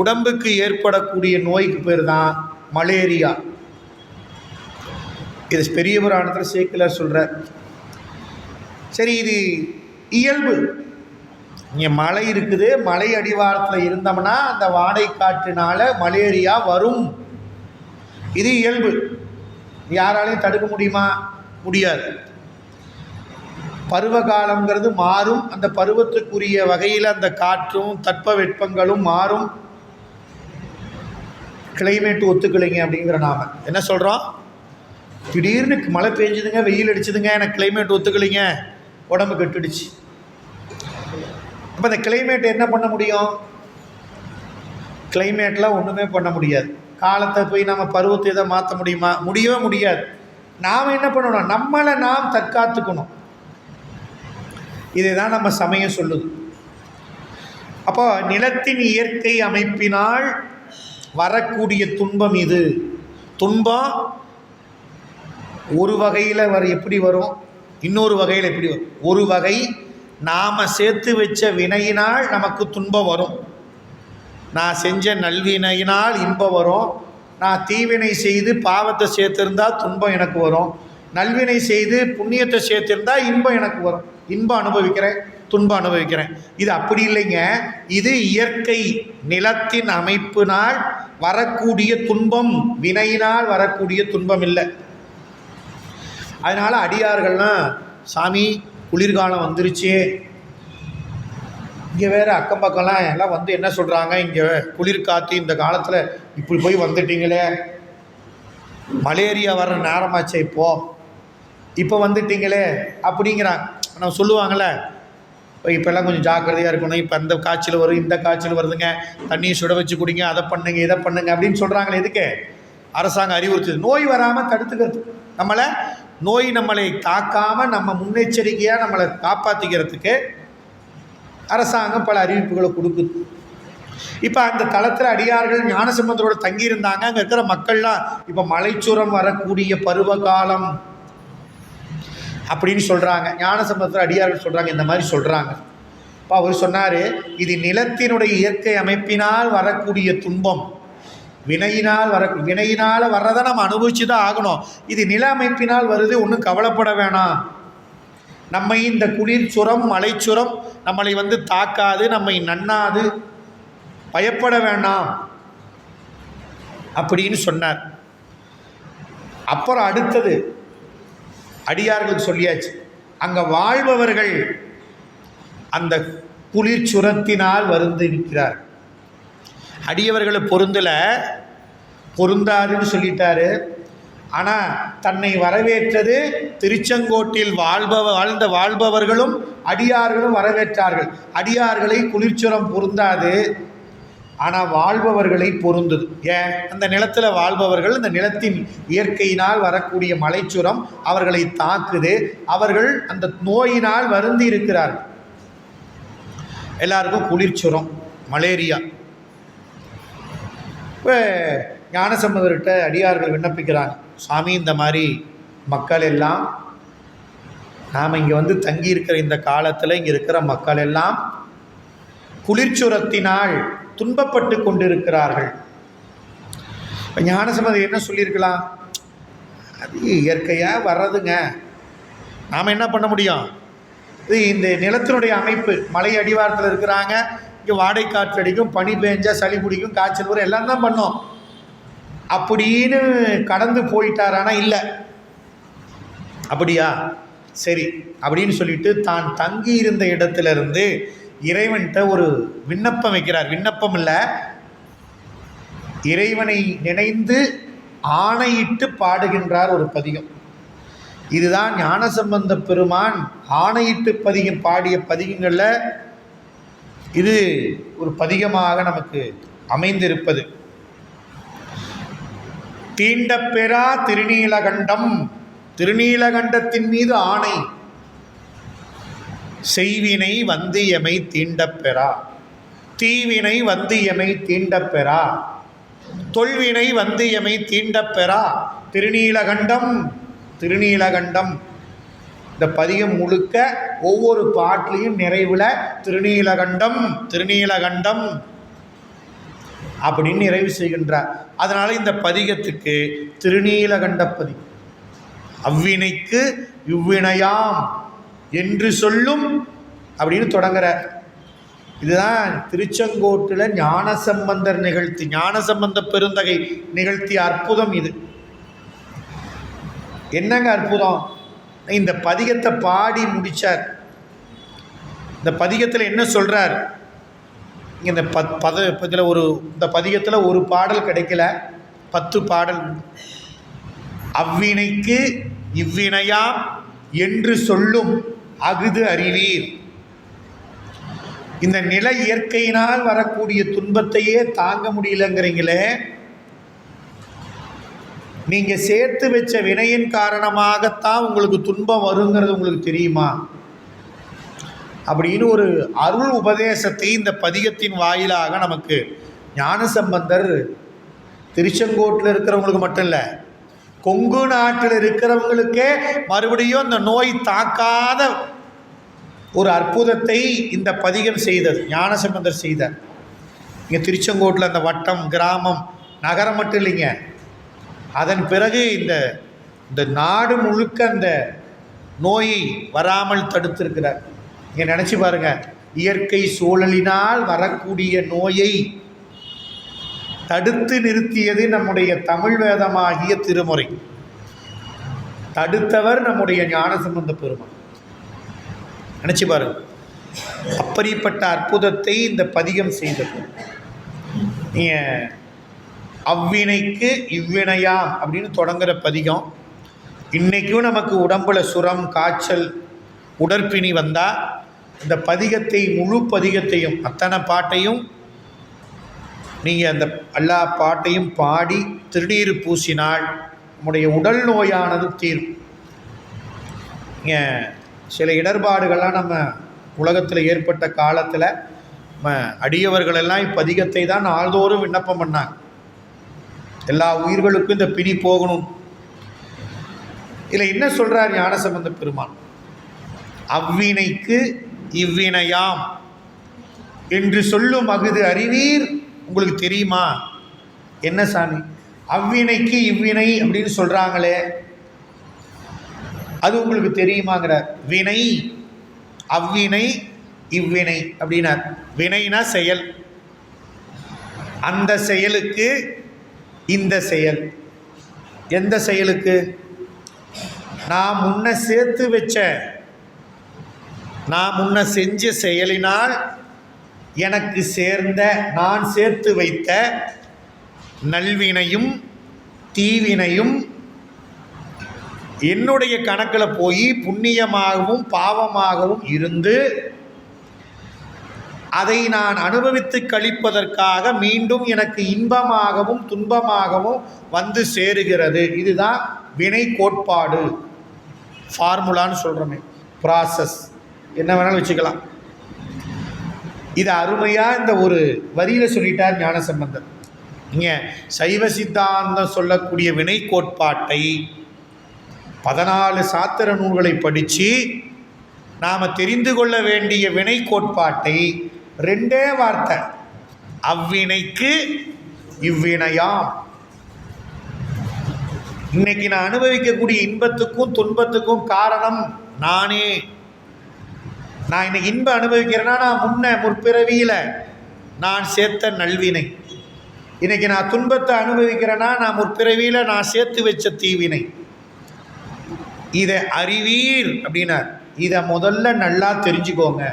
உடம்புக்கு ஏற்படக்கூடிய நோய்க்கு பேர் தான் மலேரியா. இது பெரிய புராணத்தில் சேக்கிழார் சொல்கிறார். சரி, இது இயல்பு. இங்கே மலை இருக்குது, மலை அடிவாரத்தில் இருந்தோம்னா அந்த வாடை காற்றினால மலேரியா வரும். இது இயல்பு. யாராலையும் தடுக்க முடியுமா? முடியாது. பருவகாலங்கிறது மாறும். அந்த பருவத்துக்குரிய வகையில் அந்த காற்றும் தட்பவெப்பங்களும் மாறும். கிளைமேட் ஒத்துக்கலைங்க அப்படிங்கிற நாம என்ன சொல்கிறோம்? திடீர்னு மழை பெஞ்சுதுங்க, வெயில் அடிச்சுதுங்க, எனக்கு கிளைமேட் ஒத்துக்கலைங்க, உடம்பு கெட்டுடுச்சு. அப்போ அந்த கிளைமேட் என்ன பண்ண முடியும்? கிளைமேட்லாம் ஒன்றுமே பண்ண முடியாது. காலத்தை போய் நம்ம பருவத்தை எதை மாற்ற முடியுமா? முடியவே முடியாது. நாம் என்ன பண்ணணும்? நம்மளை நாம் தற்காத்துக்கணும். இதை தான் நம்ம சமயம் சொல்லுது. அப்போ நிலத்தின் இயற்கை அமைப்பினால் வரக்கூடிய துன்பம் இது. துன்பம் ஒரு வகையில் எப்படி வரும், இன்னொரு வகையில் எப்படி வரும்? ஒரு வகை, நாம் சேர்த்து வச்ச வினையினால் நமக்கு துன்பம் வரும். நான் செஞ்ச நல்வினையினால் இன்பம் வரும். நான் தீவினை செய்து பாவத்தை சேர்த்திருந்தால் துன்பம் எனக்கு வரும். நல்வினை செய்து புண்ணியத்தை சேர்த்திருந்தால் இன்பம் எனக்கு வரும். இன்பம் அனுபவிக்கிறேன், துன்பம் அனுபவிக்கிறேன். இது அப்படி இல்லைங்க. இது இயற்கை நிலத்தின் அமைப்பினால் வரக்கூடிய துன்பம், வினையினால் வரக்கூடிய துன்பம் இல்லை. அதனால் அடியார்கள்லாம், சாமி குளிர்காலம் வந்துருச்சு, இங்கே வேறு அக்கம் பக்கம்லாம் எல்லாம் வந்து என்ன சொல்கிறாங்க, இங்கே குளிர் காற்று இந்த காலத்தில் இப்படி போய் வந்துட்டீங்களே, மலேரியா வர்ற நேரமாச்சே இப்போ வந்துட்டீங்களே அப்படிங்கிறாங்க. நம்ம சொல்லுவாங்கள்ல, இப்போல்லாம் கொஞ்சம் ஜாக்கிரதையாக இருக்கணும், இப்போ அந்த காய்ச்சல் வரும், இந்த காய்ச்சல் வருதுங்க, தண்ணியை சுட வச்சு குடிங்க, அதை பண்ணுங்க, இதை பண்ணுங்க அப்படின்னு சொல்கிறாங்களே. எதுக்கு? அரசாங்கம் அறிவுறுத்துது, நோய் வராமல் தடுத்துக்கிறது. நம்மளை தாக்காமல் நம்ம முன்னெச்சரிக்கையாக நம்மளை காப்பாற்றிக்கிறதுக்கு அரசாங்கம் பல அறிவிப்புகளை கொடுக்குது. இப்போ அந்த தளத்தில் அடியார்கள் ஞானசம்பந்தரோட தங்கியிருந்தாங்க. அங்கே இருக்கிற மக்கள்லாம் இப்போ மலைச்சுரம் வரக்கூடிய பருவகாலம் அப்படின்னு சொல்கிறாங்க. ஞானசம்பந்தர் அடியார்கள் சொல்கிறாங்க, இந்த மாதிரி சொல்கிறாங்க. இப்போ அவர் சொன்னார், இது நிலத்தினுடைய இயற்கை அமைப்பினால் வரக்கூடிய துன்பம், வினையினால் வர்றதை நம்ம அனுபவிச்சு தான் ஆகணும். இது நில அமைப்பினால் வருது, ஒன்றும் கவலைப்பட வேணாம். நம்மை இந்த குளிர் சுரம், மலைச்சுரம் நம்மளை வந்து தாக்காது, நம்மை நன்னாது, பயப்பட வேண்டாம் அப்படின்னு சொன்னார். அப்புறம் அடுத்தது அடியார்களுக்கு சொல்லியாச்சு, அங்கே வாழ்பவர்கள் அந்த குளிர் சுரத்தினால் வருந்து இருக்கிறார். அடியவர்களை பொருந்தாதுன்னு சொல்லிட்டாரு. ஆனால் தன்னை வரவேற்றது திருச்செங்கோட்டில் வாழ்ந்த வாழ்பவர்களும் அடியார்களும் வரவேற்றார்கள். அடியார்களை குளிர்ச்சுரம் பொருந்தாது, ஆனால் வாழ்பவர்களை பொருந்தது. ஏன்? அந்த நிலத்தில் வாழ்பவர்கள் இந்த நிலத்தின் இயற்கையினால் வரக்கூடிய மலைச்சுரம் அவர்களை தாக்குது. அவர்கள் அந்த நோயினால் வருந்தி இருக்கிறார்கள். எல்லாருக்கும் குளிர்ச்சுரம், மலேரியா. இப்போ ஞானசம்பந்தர்கிட்ட அடியார்கள் விண்ணப்பிக்கிறாங்க, சாமி இந்த மாதிரி மக்கள் எல்லாம் நாம் இங்கே வந்து தங்கியிருக்கிற இந்த காலத்தில் இங்கே இருக்கிற மக்கள் எல்லாம் குளிர்ச்சுரத்தினால் துன்பப்பட்டு கொண்டிருக்கிறார்கள். ஞானசம்பந்தர் என்ன சொல்லியிருக்கலாம்? அது இயற்கையாக வர்றதுங்க, நாம் என்ன பண்ண முடியும்? இது இந்த நிலத்தினுடைய அமைப்பு. மலை அடிவாரத்தில் இருக்கிறாங்க, இங்கே வாடை காற்று அடிக்கும், பனி பெஞ்சால் சளி பிடிக்கும், காய்ச்சல் வரும், எல்லாம் தான் பண்ணோம் அப்படின்னு கடந்து போயிட்டார். ஆனால் இல்லை, அப்படியா சரி அப்படின்னு சொல்லிட்டு தான் தங்கி இருந்த இடத்திலிருந்து இறைவன்கிட்ட ஒரு விண்ணப்பம் வைக்கிறார். விண்ணப்பம் இல்லை, இறைவனை நினைந்து ஆணையிட்டு பாடுகின்றார் ஒரு பதிகம். இதுதான் ஞானசம்பந்த பெருமான் ஆணையிட்டு பதிகம் பாடிய பதிகங்களில் இது ஒரு பதிகமாக நமக்கு அமைந்திருப்பது. தீண்டப்பெறா திருநீலகண்டம், திருநீலகண்டத்தின் மீது ஆணை, செய்வினை வந்து எமை தீண்டப்பெறா, தீவினை வந்து எமை தீண்டப்பெறா, தொல்வினை வந்து எமை தீண்டப்பெறா, திருநீலகண்டம் திருநீலகண்டம். இந்த பதிகம் முழுக்க ஒவ்வொரு பாட்டிலையும் நிறைவில் திருநீலகண்டம் திருநீலகண்டம் அப்படின்னு நிறைவு செய்கின்றார். அதனால் இந்த பதிகத்துக்கு திருநீலகண்ட பதிகம். அவ்வினைக்கு இவ்வினையாம் என்று சொல்லும் அப்படின்னு தொடங்குறார். இதுதான் திருச்செங்கோட்டில் ஞானசம்பந்தர் நிகழ்த்தி, ஞானசம்பந்த பெருந்தகை நிகழ்த்திய அற்புதம். இது என்னங்க அற்புதம்? இந்த பதிகத்தை பாடி முடித்தார். இந்த பதிகத்தில் என்ன சொல்கிறார்? இந்த இதில் இந்த பதிகத்தில் ஒரு பாடல் கிடைக்கல, 10 பாடல். அவ்வினைக்கு இவ்வினையாம் என்று சொல்லும் அகுது அறிவீர். இந்த நில இயற்கையினால் வரக்கூடிய துன்பத்தையே தாங்க முடியலங்கிறீங்களே, நீங்கள் சேர்த்து வச்ச வினையின் காரணமாகத்தான் உங்களுக்கு துன்பம் வருங்கிறது உங்களுக்கு தெரியுமா அப்படின்னு ஒரு அருள் உபதேசத்தை இந்த பதிகத்தின் வாயிலாக நமக்கு ஞானசம்பந்தர் திருச்செங்கோட்டில் இருக்கிறவங்களுக்கு மட்டும் இல்லை, கொங்கு நாட்டில் இருக்கிறவங்களுக்கே மறுபடியும் இந்த நோய் தாக்காத ஒரு அற்புதத்தை இந்த பதிகம் செய்தது, ஞானசம்பந்தர் செய்தார். இங்கே திருச்செங்கோட்டில் அந்த வட்டம், கிராமம், நகரம் மட்டும் இல்லைங்க, அதன் பிறகு இந்த நாடு முழுக்க அந்த நோயை வராமல் தடுத்திருக்கிறார். இங்கே நினச்சி பாருங்கள், இயற்கை சூழலினால் வரக்கூடிய நோயை தடுத்து நிறுத்தியது நம்முடைய தமிழ் வேதமாகிய திருமுறை. தடுத்தவர் நம்முடைய ஞானசம்பந்த பெருமான். நினச்சி பாருங்கள், அப்படிப்பட்ட அற்புதத்தை இந்த பதிகம் செய்தது. நீங்கள் அவ்வினைக்கு இவ்வினையாம் அப்படின்னு தொடங்குகிற பதிகம் இன்றைக்கும் நமக்கு உடம்புல சுரம், காய்ச்சல், உடற்பிணி வந்தால் இந்த பதிகத்தை, முழு பதிகத்தையும், அத்தனை பாட்டையும் நீங்கள் அந்த எல்லா பாட்டையும் பாடி திருநீறு பூசினால் நம்முடைய உடல் நோயானது தீரும். சில இடர்பாடுகள்லாம் நம்ம உலகத்தில் ஏற்பட்ட காலத்தில் நம்ம அடியவர்களெல்லாம் இப்பதிகத்தை தான் நாள்தோறும் விண்ணப்பம் பண்ணாங்க. எல்லா உயிர்களுக்கும் இந்த பிணி போகணும். இதில் என்ன சொல்கிறார் ஞானசம்பந்த பெருமான்? அவ்வினைக்கு இவ்வினையாம் என்று சொல்லும் அகுது அறிவீர். உங்களுக்கு தெரியுமா? என்ன சாமி அவ்வினைக்கு இவ்வினை அப்படின்னு சொல்கிறாங்களே, அது உங்களுக்கு தெரியுமாங்கிறார். வினை, அவ்வினை இவ்வினை அப்படின்னார். வினைனா செயல், அந்த செயலுக்கு இந்த செயல். எந்த செயலுக்கு? நான் முன்ன சேர்த்து வச்ச, நான் முன்ன செஞ்ச செயலினால் எனக்கு சேர்ந்த, நான் சேர்த்து வைத்த நல்வினையும் தீவினையும் என்னுடைய கணக்கில் போய் புண்ணியமாகவும் பாவமாகவும் இருந்து அதை நான் அனுபவித்து கழிப்பதற்காக மீண்டும் எனக்கு இன்பமாகவும் துன்பமாகவும் வந்து சேருகிறது. இதுதான் வினை கோட்பாடு. ஃபார்முலான்னு சொல்கிறோமே, ப்ராசஸ், என்ன வேணாலும் வச்சுக்கலாம். இது அருமையாக இந்த ஒரு வரியில் சொல்லிட்டார் ஞானசம்பந்தர். இங்கே சைவ சித்தாந்தம் சொல்லக்கூடிய வினை கோட்பாட்டை 14 சாத்திர நூல்களை படித்து நாம் தெரிந்து கொள்ள வேண்டிய வினை கோட்பாட்டை 2 வார்த்தை, அவ்வினைக்கு இவ்வினையாம். இன்னைக்கு நான் அனுபவிக்கக்கூடிய இன்பத்துக்கும் துன்பத்துக்கும் காரணம் நானே. நான் இன்னைக்கு இன்பம் அனுபவிக்கிறேன்னா நான் முற்பிறவியில் நான் சேர்த்த நல்வினை. இன்னைக்கு நான் துன்பத்தை அனுபவிக்கிறேன்னா நான் முற்பிறவியில் நான் சேர்த்து வச்ச தீவினை. இதை அறிவீர் அப்படின்னார். இதை முதல்ல நல்லா தெரிஞ்சுக்கோங்க.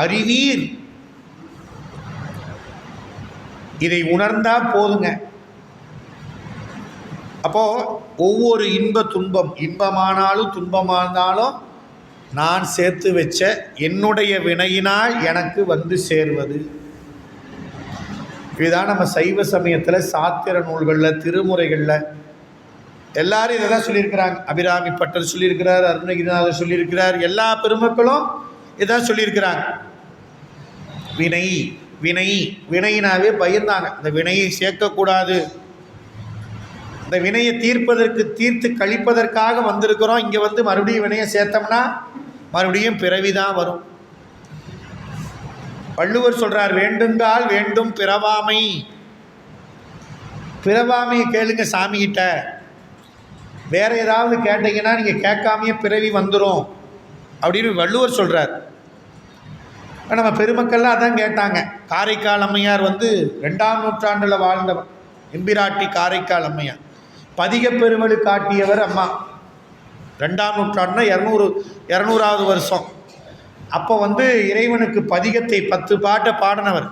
அறிவீர், இதை உணர்ந்தா போதுங்க. அப்போது ஒவ்வொரு இன்பமானாலும் துன்பமானாலும் நான் சேர்த்து வச்ச என்னுடைய வினையினால் எனக்கு வந்து சேர்வது. இதுதான் நம்ம சைவ சமயத்தில் சாத்திர நூல்களில் திருமுறைகளில் எல்லாரும் இதை தான் சொல்லியிருக்கிறாங்க. அபிராமி பட்டர் சொல்லியிருக்கிறார், அருணகிரிநாதர் சொல்லியிருக்கிறார், எல்லா பெருமக்களும் இதான் சொல்லியிருக்கிறாங்க. வினையினாவே பயந்தாங்க. இந்த வினையை சேர்க்கக்கூடாது, இந்த வினையை தீர்த்து கழிப்பதற்காக வந்திருக்கிறோம். இங்கே வந்து மறுபடியும் வினையை சேர்த்தோம்னா மறுபடியும் பிறவி தான் வரும். வள்ளுவர் சொல்கிறார், வேண்டுங்கால் வேண்டும் பிறவாமை. பிறவாமையை கேளுங்க சாமிகிட்ட. வேறு ஏதாவது கேட்டீங்கன்னா நீங்கள் கேட்காமையே பிறவி வந்துடும் அப்படின்னு வள்ளுவர் சொல்கிறார். நம்ம பெருமக்கள்லாம் அதான் கேட்டாங்க. காரைக்கால் அம்மையார் வந்து 2ஆம் நூற்றாண்டில் வாழ்ந்தவர். எம்பிராட்டி காரைக்கால் அம்மையார் பதிக பெருவழு காட்டியவர் அம்மா. 2ஆம் நூற்றாண்டுனா 200வது வருஷம். அப்போ வந்து இறைவனுக்கு பதிகத்தை 10 பாட்டை பாடினவர்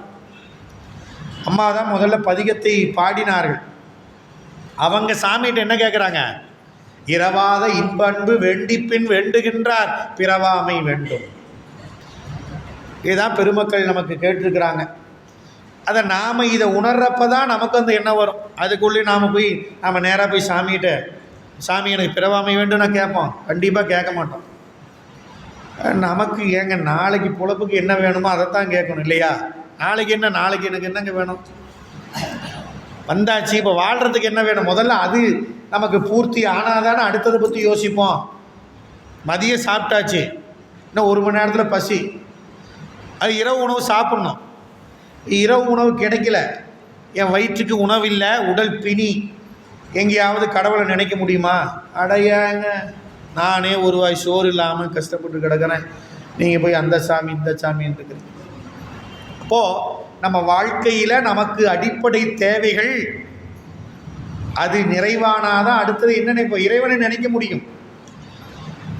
அம்மா தான். முதல்ல பதிகத்தை பாடினார்கள். அவங்க சாமிகிட்ட என்ன கேட்குறாங்க? இரவாத இன்பன்பு வேண்டிப்பின் வேண்டுகின்றார் பிறவாமை வேண்டும். இதுதான் பெருமக்கள் நமக்கு கேட்டிருக்கிறாங்க. அதை நாம் இதை உணர்றப்ப தான் நமக்கு அந்த எண்ணம் வரும். அதுக்குள்ளே நாம் நேராக போய் சாமிகிட்ட, சாமி எனக்கு பிறவாமை வேண்டும் நான் கேட்போம்? கண்டிப்பாக கேட்க மாட்டோம். நமக்கு ஏங்க நாளைக்கு பொழப்புக்கு என்ன வேணுமோ அதைத்தான் கேட்கணும் இல்லையா? நாளைக்கு எனக்கு என்னங்க வேணும்? வந்தாச்சு, இப்போ வாழ்கிறதுக்கு என்ன வேணும்? முதல்ல அது நமக்கு பூர்த்தி ஆனாதானே அடுத்ததை பற்றி யோசிப்போம். மதியம் சாப்பிட்டாச்சு, இன்னும் 1 மணி நேரத்தில் பசி. அது இரவு உணவு சாப்பிட்ணும். இரவு உணவு கிடைக்கல, என் வயிற்றுக்கு உணவு இல்லை, உடல் பிணி, எங்கேயாவது கடவுளை நினைக்க முடியுமா? அடையாங்க, நானே ஒரு வாய் சோறு இல்லாமல் கஷ்டப்பட்டு கிடக்கிறேன், நீங்கள் போய் அந்த சாமி இந்த சாமின்னு இருக்கிறீங்க. அப்போது நம்ம வாழ்க்கையில் நமக்கு அடிப்படை தேவைகள் அது நிறைவானாதான் அடுத்தது என்ன நினைப்போம்? இறைவனை நினைக்க முடியும்.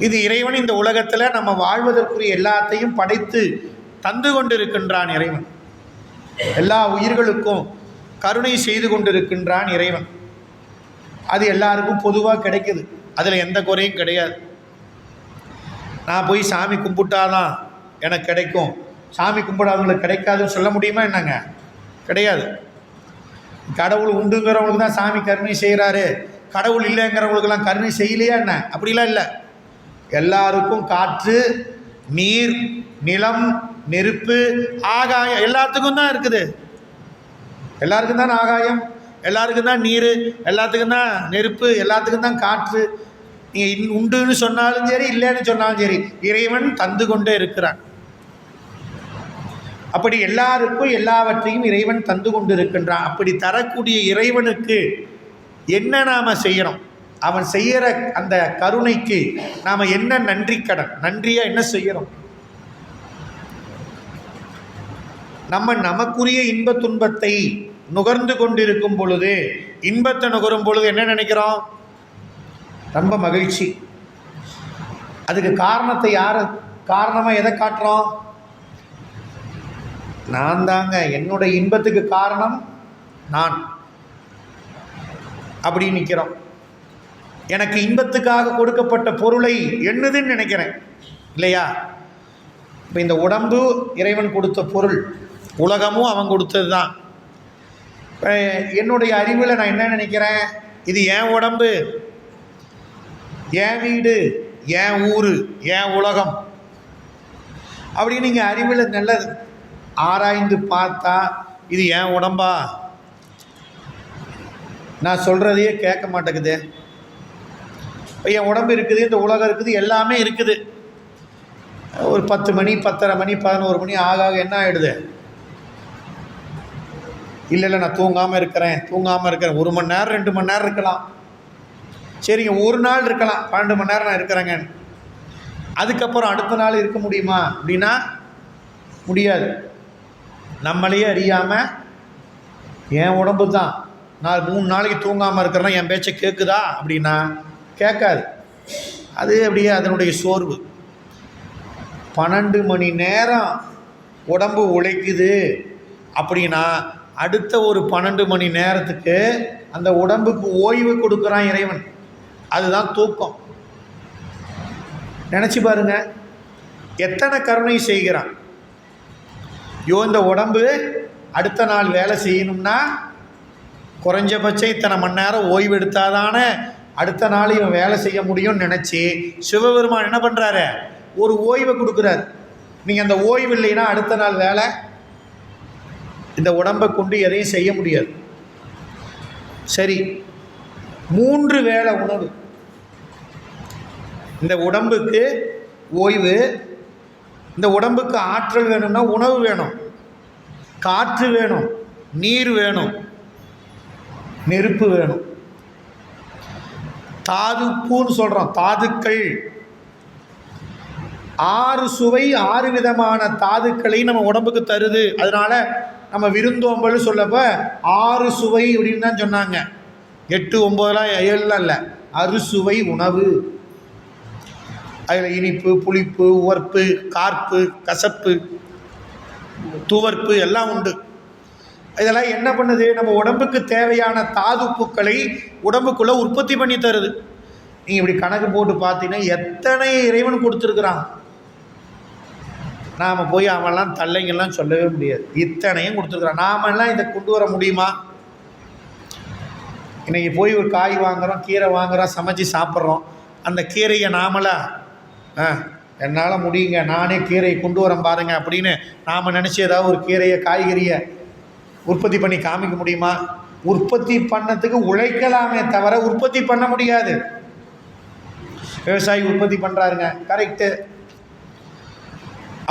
இது இறைவன் இந்த உலகத்தில் நம்ம வாழ்வதற்குரிய எல்லாத்தையும் படைத்து தந்து கொண்டிருக்கின்றான் இறைவன். எல்லா உயிர்களுக்கும் கருணை செய்து கொண்டிருக்கின்றான் இறைவன். அது எல்லாருக்கும் பொதுவாக கிடைக்குது, அதில் எந்த குறையும் கிடையாது. நான் போய் சாமி கும்பிட்டாதான் எனக்கு கிடைக்கும், சாமி கும்பிடாதவங்களுக்கு கிடைக்காதுன்னு சொல்ல முடியுமா? என்னங்க, கிடையாது. கடவுள் உண்டுங்கிறவங்களுக்கு தான் சாமி கருணை செய்கிறாரு, கடவுள் இல்லைங்கிறவங்களுக்கெல்லாம் கருணை செய்யலையா என்ன? அப்படிலாம் இல்லை. எல்லாருக்கும் காற்று, நீர், நிலம், நெருப்பு, ஆகாயம் எல்லாத்துக்கும் தான் இருக்குது. எல்லாருக்கும் தான் ஆகாயம், எல்லாருக்கும் தான் நீர், எல்லாத்துக்கும் தான் நெருப்பு, எல்லாத்துக்கும் தான் காற்று. நீங்கள் உண்டுன்னு சொன்னாலும் சரி, இல்லைன்னு சொன்னாலும் சரி, இறைவன் தந்து கொண்டே இருக்கிறான். அப்படி எல்லாருக்கும் எல்லாவற்றையும் இறைவன் தந்து கொண்டு இருக்கின்றான். அப்படி தரக்கூடிய இறைவனுக்கு என்ன நாம் செய்யணும்? அவன் செய்கிற அந்த கருணைக்கு நாம் என்ன நன்றி கடன், நன்றியாக என்ன செய்யணும்? நமக்குரிய இன்ப துன்பத்தை நுகர்ந்து கொண்டிருக்கும் பொழுது, இன்பத்தை நுகரும் பொழுது என்ன நினைக்கிறோம்? ரொம்ப மகிழ்ச்சி. அதுக்கு காரணத்தை காரணமாக எதை காட்டுறோம்? நான் தாங்க, என்னுடைய இன்பத்துக்கு காரணம் நான் அப்படி நிற்கிறோம். எனக்கு இன்பத்துக்காக கொடுக்கப்பட்ட பொருளை என்னதுன்னு நினைக்கிறேன் இல்லையா? இப்போ இந்த உடம்பு இறைவன் கொடுத்த பொருள், உலகமும் அவன் கொடுத்தது தான். என்னுடைய அறிவில் நான் என்ன நினைக்கிறேன், இது என் உடம்பு, என் வீடு, என் ஊர், என் உலகம் அப்படின்னு நீங்கள் அறிவில் நல்ல ஆராய்ந்து பார்த்தா இது என் உடம்பா? நான் சொல்கிறதையே கேட்க மாட்டேங்குது. என் உடம்பு இருக்குது, இந்த உலகம் இருக்குது, எல்லாமே இருக்குது. ஒரு 10 மணி 10:30 மணி 11 மணி ஆக என்ன ஆகிடுது? இல்லை நான் தூங்காமல் இருக்கிறேன் 1 மணி நேரம் 2 மணி நேரம் இருக்கலாம், சரிங்க, ஒரு நாள் இருக்கலாம், 12 மணி நேரம் நான் இருக்கிறேங்க. அதுக்கப்புறம் அடுத்த நாள் இருக்க முடியுமா அப்படின்னா முடியாது. நம்மளையே அறியாமல் என் உடம்பு தான் நான் 3 நாளைக்கு தூங்காமல் இருக்கிறேன்னா என் பேச்சை கேட்குதா அப்படின்னா கேட்காது. அது அப்படியே அதனுடைய சோர்வு. 12 மணி நேரம் உடம்பு உழைக்குது அப்படின்னா அடுத்த ஒரு 12 மணி நேரத்துக்கு அந்த உடம்புக்கு ஓய்வு கொடுக்குறான் இறைவன். அதுதான் தூக்கம். நினச்சி பாருங்க, எத்தனை கருணை செய்கிறான். இந்த உடம்பு அடுத்த நாள் வேலை செய்யணும்னா குறைஞ்சபட்சம் இத்தனை மணி நேரம் ஓய்வு எடுத்தாதானே அடுத்த நாள் இவன் வேலை செய்ய முடியும்னு நினச்சி சிவபெருமான் என்ன பண்ணுறாரு, ஒரு ஓய்வை கொடுக்குறாரு. நீங்கள் அந்த ஓய்வு இல்லைன்னா அடுத்த நாள் வேலை, இந்த உடம்பை கொண்டு எதையும் செய்ய முடியாது. சரி, 3 வேளை உணவு. இந்த உடம்புக்கு ஓய்வு, இந்த உடம்புக்கு ஆற்றல் வேணும்னா உணவு வேணும், காற்று வேணும், நீர் வேணும், நெருப்பு வேணும். தாதுப்புன்னு சொல்கிறோம், தாதுக்கள். 6 சுவை 6 விதமான தாதுக்களை நம்ம உடம்புக்கு தருது. அதனால நம்ம விருந்தோம்பல் சொல்லப்போ 6 சுவை அப்படின்னு தான் சொன்னாங்க. 8 9 7 இல்லை, அறுசுவை உணவு. அதில் இனிப்பு, புளிப்பு, உவர்ப்பு, கார்ப்பு, கசப்பு, துவர்ப்பு எல்லாம் உண்டு. இதெல்லாம் என்ன பண்ணுது, நம்ம உடம்புக்கு தேவையான தாதுப்புக்களை உடம்புக்குள்ளே உற்பத்தி பண்ணி தருது. நீங்கள் இப்படி கணக்கு போட்டு பார்த்தீங்கன்னா எத்தனை இறைவன் கொடுத்துருக்குறான். நாம் போய் அவன்லாம் தள்ளைங்கெல்லாம் சொல்லவே முடியாது, இத்தனையும் கொடுத்துருக்குறான். நாமெல்லாம் இதை கொண்டு வர முடியுமா? இன்றைக்கி போய் ஒரு காய் வாங்குகிறோம், கீரை வாங்குகிறோம், சமைச்சு சாப்பிட்றோம். அந்த கீரையை நாமளா என்னால் முடியுங்க, நானே கீரையை கொண்டு வரேன் பாருங்க அப்படின்னு நாம் நினச்சி ஏதாவது ஒரு கீரையை காய்கறியை உற்பத்தி பண்ணி காமிக்க முடியுமா? உற்பத்தி பண்ணத்துக்கு உழைக்கலாமே தவிர உற்பத்தி பண்ண முடியாது. விவசாயி உற்பத்தி பண்ணுறாருங்க, கரெக்டு,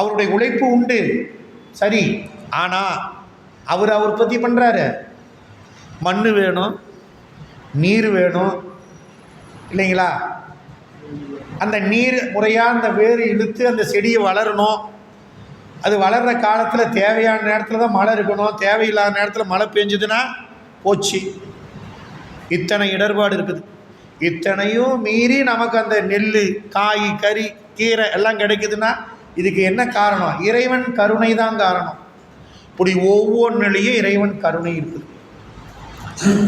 அவருடைய உழைப்பு உண்டு, சரி. ஆனால் அவர் உற்பத்தி பண்ணுறாரு, மண் வேணும், நீர் வேணும் இல்லைங்களா? அந்த நீர் முறையாக அந்த வேர் இழுத்து அந்த செடியை வளரணும். அது வளர்கிற காலத்தில் தேவையான நேரத்தில் தான் மழை இருக்கணும், தேவையில்லாத நேரத்தில் மழை பெஞ்சுதுன்னா போச்சு. இத்தனை இடர்பாடு இருக்குது. இத்தனையும் மீறி நமக்கு அந்த நெல், காய், கறி, கீரை எல்லாம் கிடைக்குதுன்னா இதுக்கு என்ன காரணம்? இறைவன் கருணை தான் காரணம். இப்படி ஒவ்வொன்றிலையும் இறைவன் கருணை இருக்குது.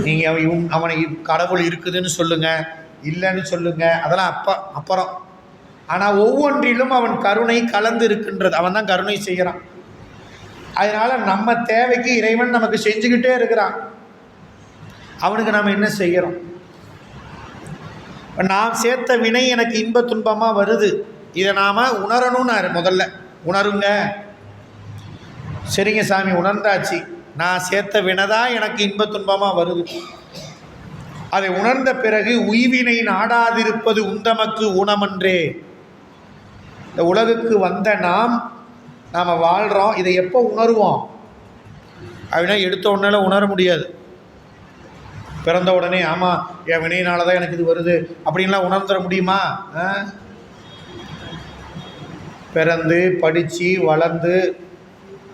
நீங்கள் அவனை கடவுள் இருக்குதுன்னு சொல்லுங்கள், இல்லைன்னு சொல்லுங்கள், அதெல்லாம் அப்புறம். ஆனால் ஒவ்வொன்றிலும் அவன் கருணை கலந்து இருக்கின்றது. அவன் தான் கருணை செய்கிறான். அதனால் நம்ம தேவைக்கு இறைவன் நமக்கு செஞ்சுக்கிட்டே இருக்கிறான். அவனுக்கு நாம் என்ன செய்கிறோம்? நாம் சேர்த்த வினை எனக்கு இன்ப துன்பமாக வருது, இதை நாம் உணரணும்னு முதல்ல உணருங்க. சரிங்க சாமி, உணர்ந்தாச்சு, நான் சேர்த்த வினை தான் எனக்கு இன்ப துன்பமாக வருது. அதை உணர்ந்த பிறகு உய்வினை நாடாதிருப்பது உந்தமக்கு ஊனமன்றே. இந்த உலகுக்கு வந்த நாம் வாழ்கிறோம். இதை எப்போ உணர்வோம் அப்படின்னா எடுத்த உடனே உணர முடியாது. பிறந்த உடனே ஆமாம் என் வினையினால தான் எனக்கு இது வருது அப்படின்லாம் உணர்ந்துட முடியுமா? பிறந்து படித்து வளர்ந்து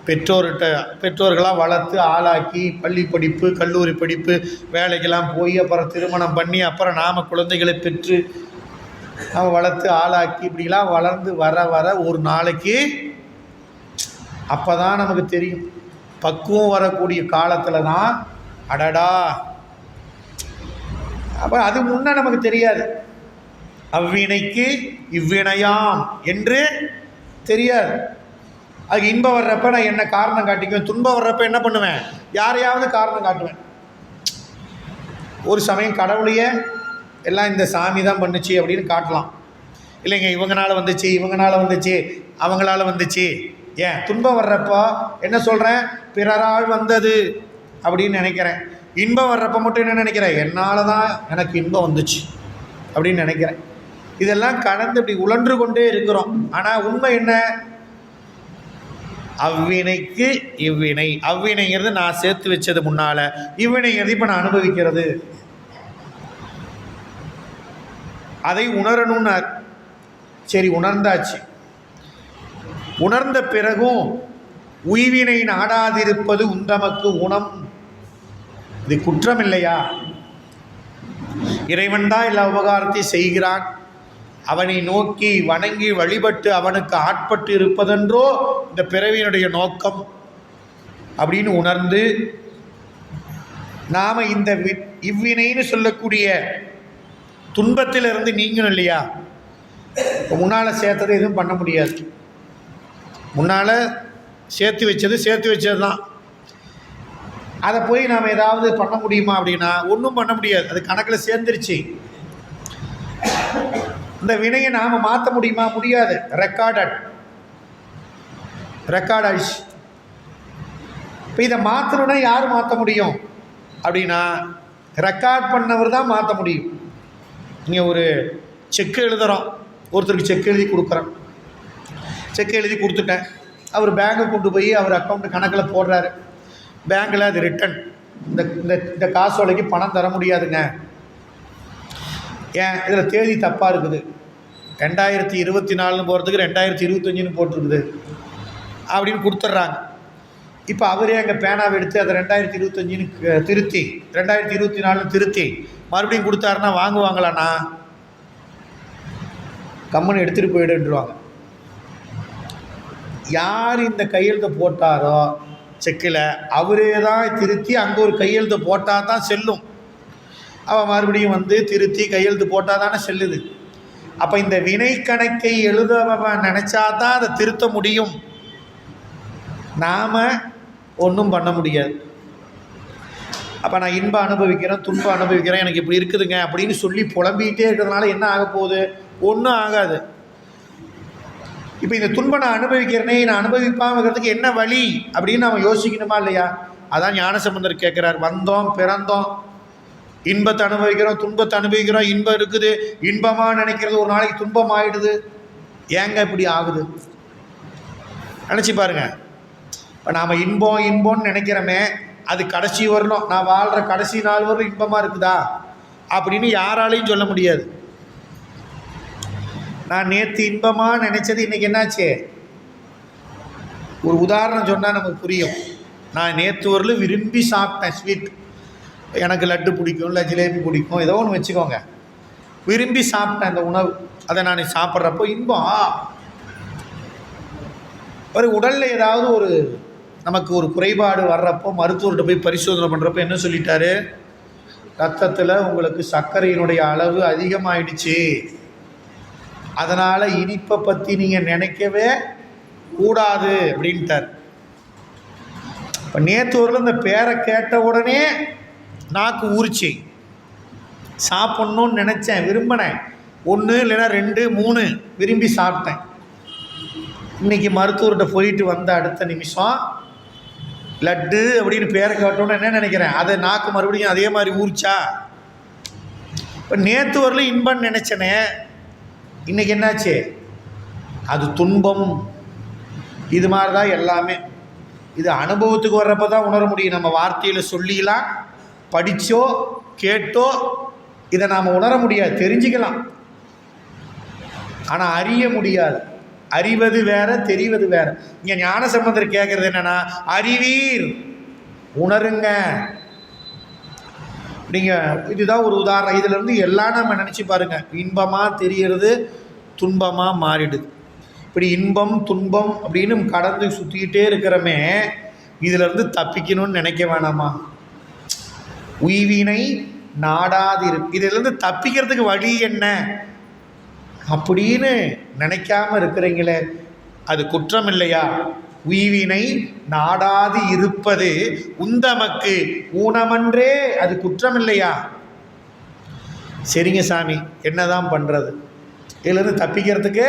பெற்றோர்களாக வளர்த்து ஆளாக்கி பள்ளி படிப்பு, கல்லூரி படிப்பு, வேலைக்கெல்லாம் போய் அப்புறம் திருமணம் பண்ணி அப்புறம் நாம் குழந்தைகளை பெற்று நாம் வளர்த்து ஆளாக்கி இப்படிலாம் வளர்ந்து வர ஒரு நாளைக்கு அப்போ தான் நமக்கு தெரியும். பக்குவம் வரக்கூடிய காலத்தில் தான் அடடா. அப்புறம் அது முன்னே நமக்கு தெரியாது. அவ்வினைக்கு இவ்வினையாம் என்று தெரியாது. அதுக்கு இன்பம் வர்றப்ப நான் என்ன காரணம் காட்டிக்குவேன், துன்பம் வர்றப்ப என்ன பண்ணுவேன், யாரையாவது காரணம் காட்டுவேன். ஒரு சமயம் கடவுளையே எல்லாம் இந்த சாமி தான் பண்ணுச்சு அப்படின்னு காட்டலாம். இல்லைங்க இவங்களால வந்துச்சு, இவங்களால வந்துச்சு, அவங்களால வந்துச்சு. ஏன் துன்பம் வர்றப்போ என்ன சொல்கிறேன், பிறரால் வந்தது அப்படின்னு நினைக்கிறேன். இன்பம் வர்றப்போ மட்டும் என்ன நினைக்கிறேன், என்னால் தான் எனக்கு இன்பம் வந்துச்சு அப்படின்னு நினைக்கிறேன். இதெல்லாம் கடந்து இப்படி உழன்று கொண்டே இருக்கிறோம். ஆனால் உண்மை என்ன, அவ்வினைக்கு இவ்வினை. அவ்வினைங்கிறது நான் சேர்த்து வச்சது முன்னால், இவ்வினைங்கிறது இப்போ நான் அனுபவிக்கிறது. அதை உணரணும்னு சரி உணர்ந்தாச்சு. உணர்ந்த பிறகும் உய்வினை நாடாதிருப்பது உந்தமக்கு உணம். இது குற்றம் இல்லையா? இறைவன் தான் எல்லா உபகாரத்தையும் செய்கிறான். அவனை நோக்கி வணங்கி வழிபட்டு அவனுக்கு ஆட்பட்டு இருப்பதென்றோ இந்த பிறவியினுடைய நோக்கம் அப்படின்னு உணர்ந்து நாம் இந்த இவ்வினைன்னு சொல்லக்கூடிய துன்பத்திலிருந்து நீங்கணும் இல்லையா? இப்போ முன்னால் சேர்த்தது எதுவும் பண்ண முடியாது. முன்னால் சேர்த்து வச்சது தான். அதை போய் நாம் ஏதாவது பண்ண முடியுமா அப்படின்னா ஒன்றும் பண்ண முடியாது. அது கணக்கில் சேர்ந்துருச்சு. இந்த வினையை நாம் மாற்ற முடியுமா? முடியாது. ரெக்கார்ட் ஆயிடுச்சு. இப்போ இதை மாற்றணுன்னா யார் மாற்ற முடியும் அப்படின்னா ரெக்கார்ட் பண்ணவர் தான் மாற்ற முடியும். நீங்கள் ஒரு செக்கு எழுதுகிறோம், ஒருத்தருக்கு செக் எழுதி கொடுக்குறேன். செக் எழுதி கொடுத்துட்டேன். அவர் பேங்க்கு கொண்டு போய் அவர் அக்கௌண்ட்டு கணக்கில் போடுறாரு. பேங்க்கில் அது ரிட்டன், இந்த காசோலைக்கு பணம் தர முடியாதுங்க, ஏன் இதில் தேதி தப்பாக இருக்குது, 2024 போகிறதுக்கு 2025 போட்டிருக்குது அப்படின்னு கொடுத்துட்றாங்க. இப்போ அவரே அங்கே பேனாவை எடுத்து அதை 2025 திருத்தி 2024 திருத்தி மறுபடியும் கொடுத்தாருன்னா வாங்குவாங்களாண்ணா? கம்முன்னு எடுத்துகிட்டு போயிடுன்றாங்க. யார் இந்த கையெழுத்தை போட்டாரோ செக்கில் அவரே தான் திருத்தி அங்கே ஒரு கையெழுத்து போட்டால் தான் செல்லும். அவன் மறுபடியும் வந்து திருத்தி கையெழுத்து போட்டால் தானே செல்லுது. அப்போ இந்த வினை கணக்கை எழுதவன் நினச்சா தான் அதை திருத்த முடியும். நாம் ஒன்றும் பண்ண முடியாது. அப்போ நான் இன்பம் அனுபவிக்கிறேன், துன்பம் அனுபவிக்கிறேன், எனக்கு இப்படி இருக்குதுங்க அப்படின்னு சொல்லி புலம்பிக்கிட்டே இருக்கிறதுனால என்ன ஆக போகுது? ஒன்றும் ஆகாது. இப்போ இந்த துன்பம் நான் அனுபவிக்கிறேனே, நான் அனுபவிப்பாமல் இருக்கிறதுக்கு என்ன வழி அப்படின்னு நம்ம யோசிக்கணுமா இல்லையா? அதான் ஞானசம்பந்தர் கேட்குறார். வந்தோம் பிறந்தோம், இன்பத்தை அனுபவிக்கிறோம், துன்பத்தை அனுபவிக்கிறோம். இன்பம் இருக்குது, இன்பமாக நினைக்கிறது ஒரு நாளைக்கு துன்பம் ஆகிடுது. ஏங்க இப்படி ஆகுது? நினச்சி பாருங்க. இப்போ நாம் இன்பம்னு நினைக்கிறோமே, அது கடைசி வரணும், நான் வாழ்கிற கடைசி நாள் வரலும் இன்பமாக இருக்குதா அப்படின்னு யாராலையும் சொல்ல முடியாது. நான் நேற்று இன்பமாக நினச்சது இன்றைக்கி என்னாச்சு? ஒரு உதாரணம் சொன்னால் நமக்கு புரியும். நான் நேற்று வரலும் விரும்பி சாப்பிட்டேன் ஸ்வீட், எனக்கு லட்டு பிடிக்கும், இல்லை ஜிலேபி பிடிக்கும், ஏதோ ஒன்று வச்சுக்கோங்க. விரும்பி சாப்பிட்டேன் அந்த உணவு. அதை நான் சாப்பிட்றப்போ இன்பம். ஒரு உடலில் ஏதாவது ஒரு நமக்கு ஒரு குறைபாடு வர்றப்போ மருத்துவர்கிட்ட போய் பரிசோதனை பண்ணுறப்போ என்ன சொல்லிட்டாரு? ரத்தத்தில் உங்களுக்கு சர்க்கரையினுடைய அளவு அதிகமாகிடுச்சு, அதனால் இனிப்பை பற்றி நீங்கள் நினைக்கவே கூடாது அப்படின்ட்டார். இப்போ நேற்று வரல இந்த பேரை கேட்ட உடனே நாக்கு ஊறிச்சு, சாப்பிட்ணுன்னு நினச்சேன், விரும்பினேன், 1 இல்லைன்னா 2 3 விரும்பி சாப்பிட்டேன். இன்றைக்கி மருத்துவர்கிட்ட போயிட்டு வந்த அடுத்த நிமிஷம் லட்டு அப்படின்னு பேரை கேட்டோன்னு என்ன நினைக்கிறேன்? அதை நாக்கு மறுபடியும் அதே மாதிரி ஊறிச்சா? இப்போ நேற்று வரல இன்பம்னு நினச்சனே, இன்றைக்கி என்னாச்சு? அது துன்பம். இது மாதிரி தான் எல்லாமே. இது அனுபவத்துக்கு வர்றப்போ தான் உணர முடியும். நம்ம வார்த்தையில் சொல்லிலாம் படித்தோ கேட்டோ இதை நாம் உணர முடியாது. தெரிஞ்சுக்கலாம், ஆனால் அறிய முடியாது. அறிவது வேற, தெரிவது வேற. இங்கே ஞானசம்பந்தர் கேட்குறது என்னென்னா, அறிவீர், உணருங்க. நீங்கள் இதுதான் ஒரு உதாரணம். இதிலேருந்து எல்லாம் நம்ம நினச்சி பாருங்கள். இன்பமாக தெரிகிறது, துன்பமாக மாறிடுது. இப்படி இன்பம் துன்பம் அப்படின்னு கடந்து சுற்றிக்கிட்டே இருக்கிறமே, இதிலேருந்து தப்பிக்கணும்னு நினைக்க வேணாமா? உய்வினை நாடாதிரு, இதிலேருந்து தப்பிக்கிறதுக்கு வழி என்ன அப்படின்னு நினைக்காம இருக்கிறீங்களே, அது குற்றம் இல்லையா? உய்வினை நாடாது இருப்பது உந்தமக்கு ஊனமன்றே, அது குற்றம் இல்லையா? சரிங்க சாமி, என்னதான் பண்ணுறது? இதிலிருந்து தப்பிக்கிறதுக்கு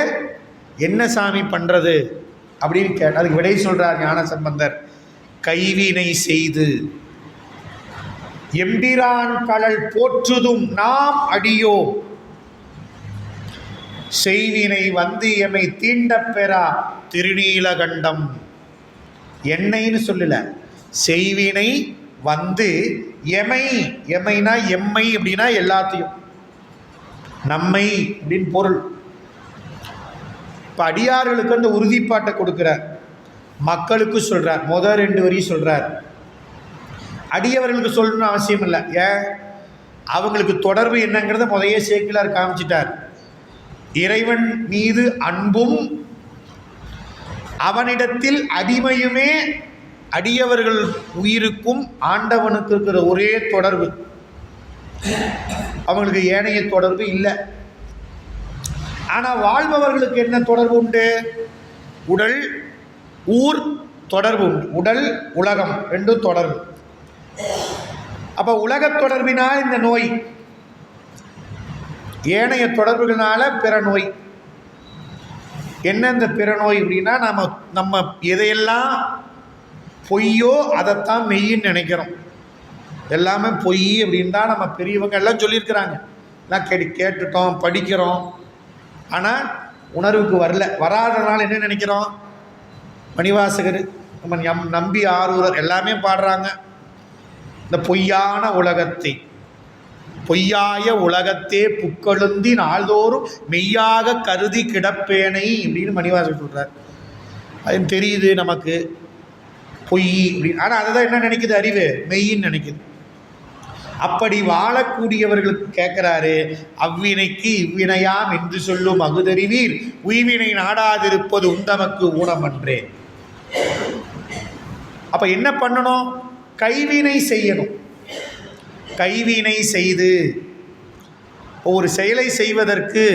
என்ன சாமி பண்ணுறது அப்படின்னு அதுக்கு விடை சொல்கிறார் ஞானசம்பந்தர். கைவினை செய்து எம்பிரான் கழல் போற்றுதும் நாம் அடியோ, செய்வினை வந்து எமை தீண்டப் பெறா திருநீலகண்டம். என்னைன்னு சொல்லல, செய்வினை வந்து எமை, எமைனா எம்மை அப்படின்னா எல்லாத்தையும், நம்மை அப்படின்னு பொருள். இப்போ அடியார்களுக்கு அந்த உறுதிப்பாட்டை கொடுக்குறார், மக்களுக்கு சொல்கிறார். முதல் 2 வரி சொல்கிறார், அடியவர்களுக்கு சொல்லணும்னு அவசியம் இல்லை. ஏன்? அவங்களுக்கு தொடர்பு என்னங்கிறத முதையே சேக்கிலார் காமிச்சிட்டார். இறைவன் மீது அன்பும் அவனிடத்தில் அடிமையுமே அடியவர்கள் உயிருக்கும் ஆண்டவனுக்கு இருக்கிற ஒரே தொடர்பு. அவங்களுக்கு ஏனைய தொடர்பு இல்லை. ஆனால் வாழ்பவர்களுக்கு என்ன தொடர்பு உண்டு? உடல் ஊர் தொடர்பு உண்டு. உடல் உலகம் ரெண்டும் தொடர்பு. அப்போ உலகத் தொடர்பினால் இந்த நோய், ஏனைய தொடர்புகளால பிற நோய். என்ன இந்த பிற நோய் அப்படின்னா, நம்ம எதையெல்லாம் பொய்யோ அதைத்தான் மெய்யின்னு நினைக்கிறோம். எல்லாமே பொய் அப்படின்னு தான் நம்ம பெரியவங்க எல்லாம் சொல்லியிருக்கிறாங்க. எல்லாம் கேட்டுட்டோம், படிக்கிறோம். ஆனால் உணர்வுக்கு வரல. வராதனால என்ன நினைக்கிறோம்? மணிவாசகர், நம்ம நம்பி ஆரூரர் எல்லாமே பாடுறாங்க, இந்த பொய்யான உலகத்தை, பொய்யாய உலகத்தே புக்கழுந்தி நாள்தோறும் மெய்யாக கருதி கிடப்பேனை அப்படின்னு மணிவாசகர் சொல்கிறார். அது தெரியுது நமக்கு பொய் அப்படின்னு. ஆனால் அதை தான் என்ன நினைக்குது? அறிவு மெய்யின்னு நினைக்குது. அப்படி வாழக்கூடியவர்களுக்கு கேட்குறாரு, அவ்வினைக்கு இவ்வினையாம் என்று சொல்லும் அகுதறிவீர், உய்வினை நாடாதிருப்பது உந்தமக்கு ஊனமன்றே. அப்போ என்ன பண்ணணும்? கைவினை செய்யணும். கைவினை செய்து ஒரு செயலை செய்வதற்கு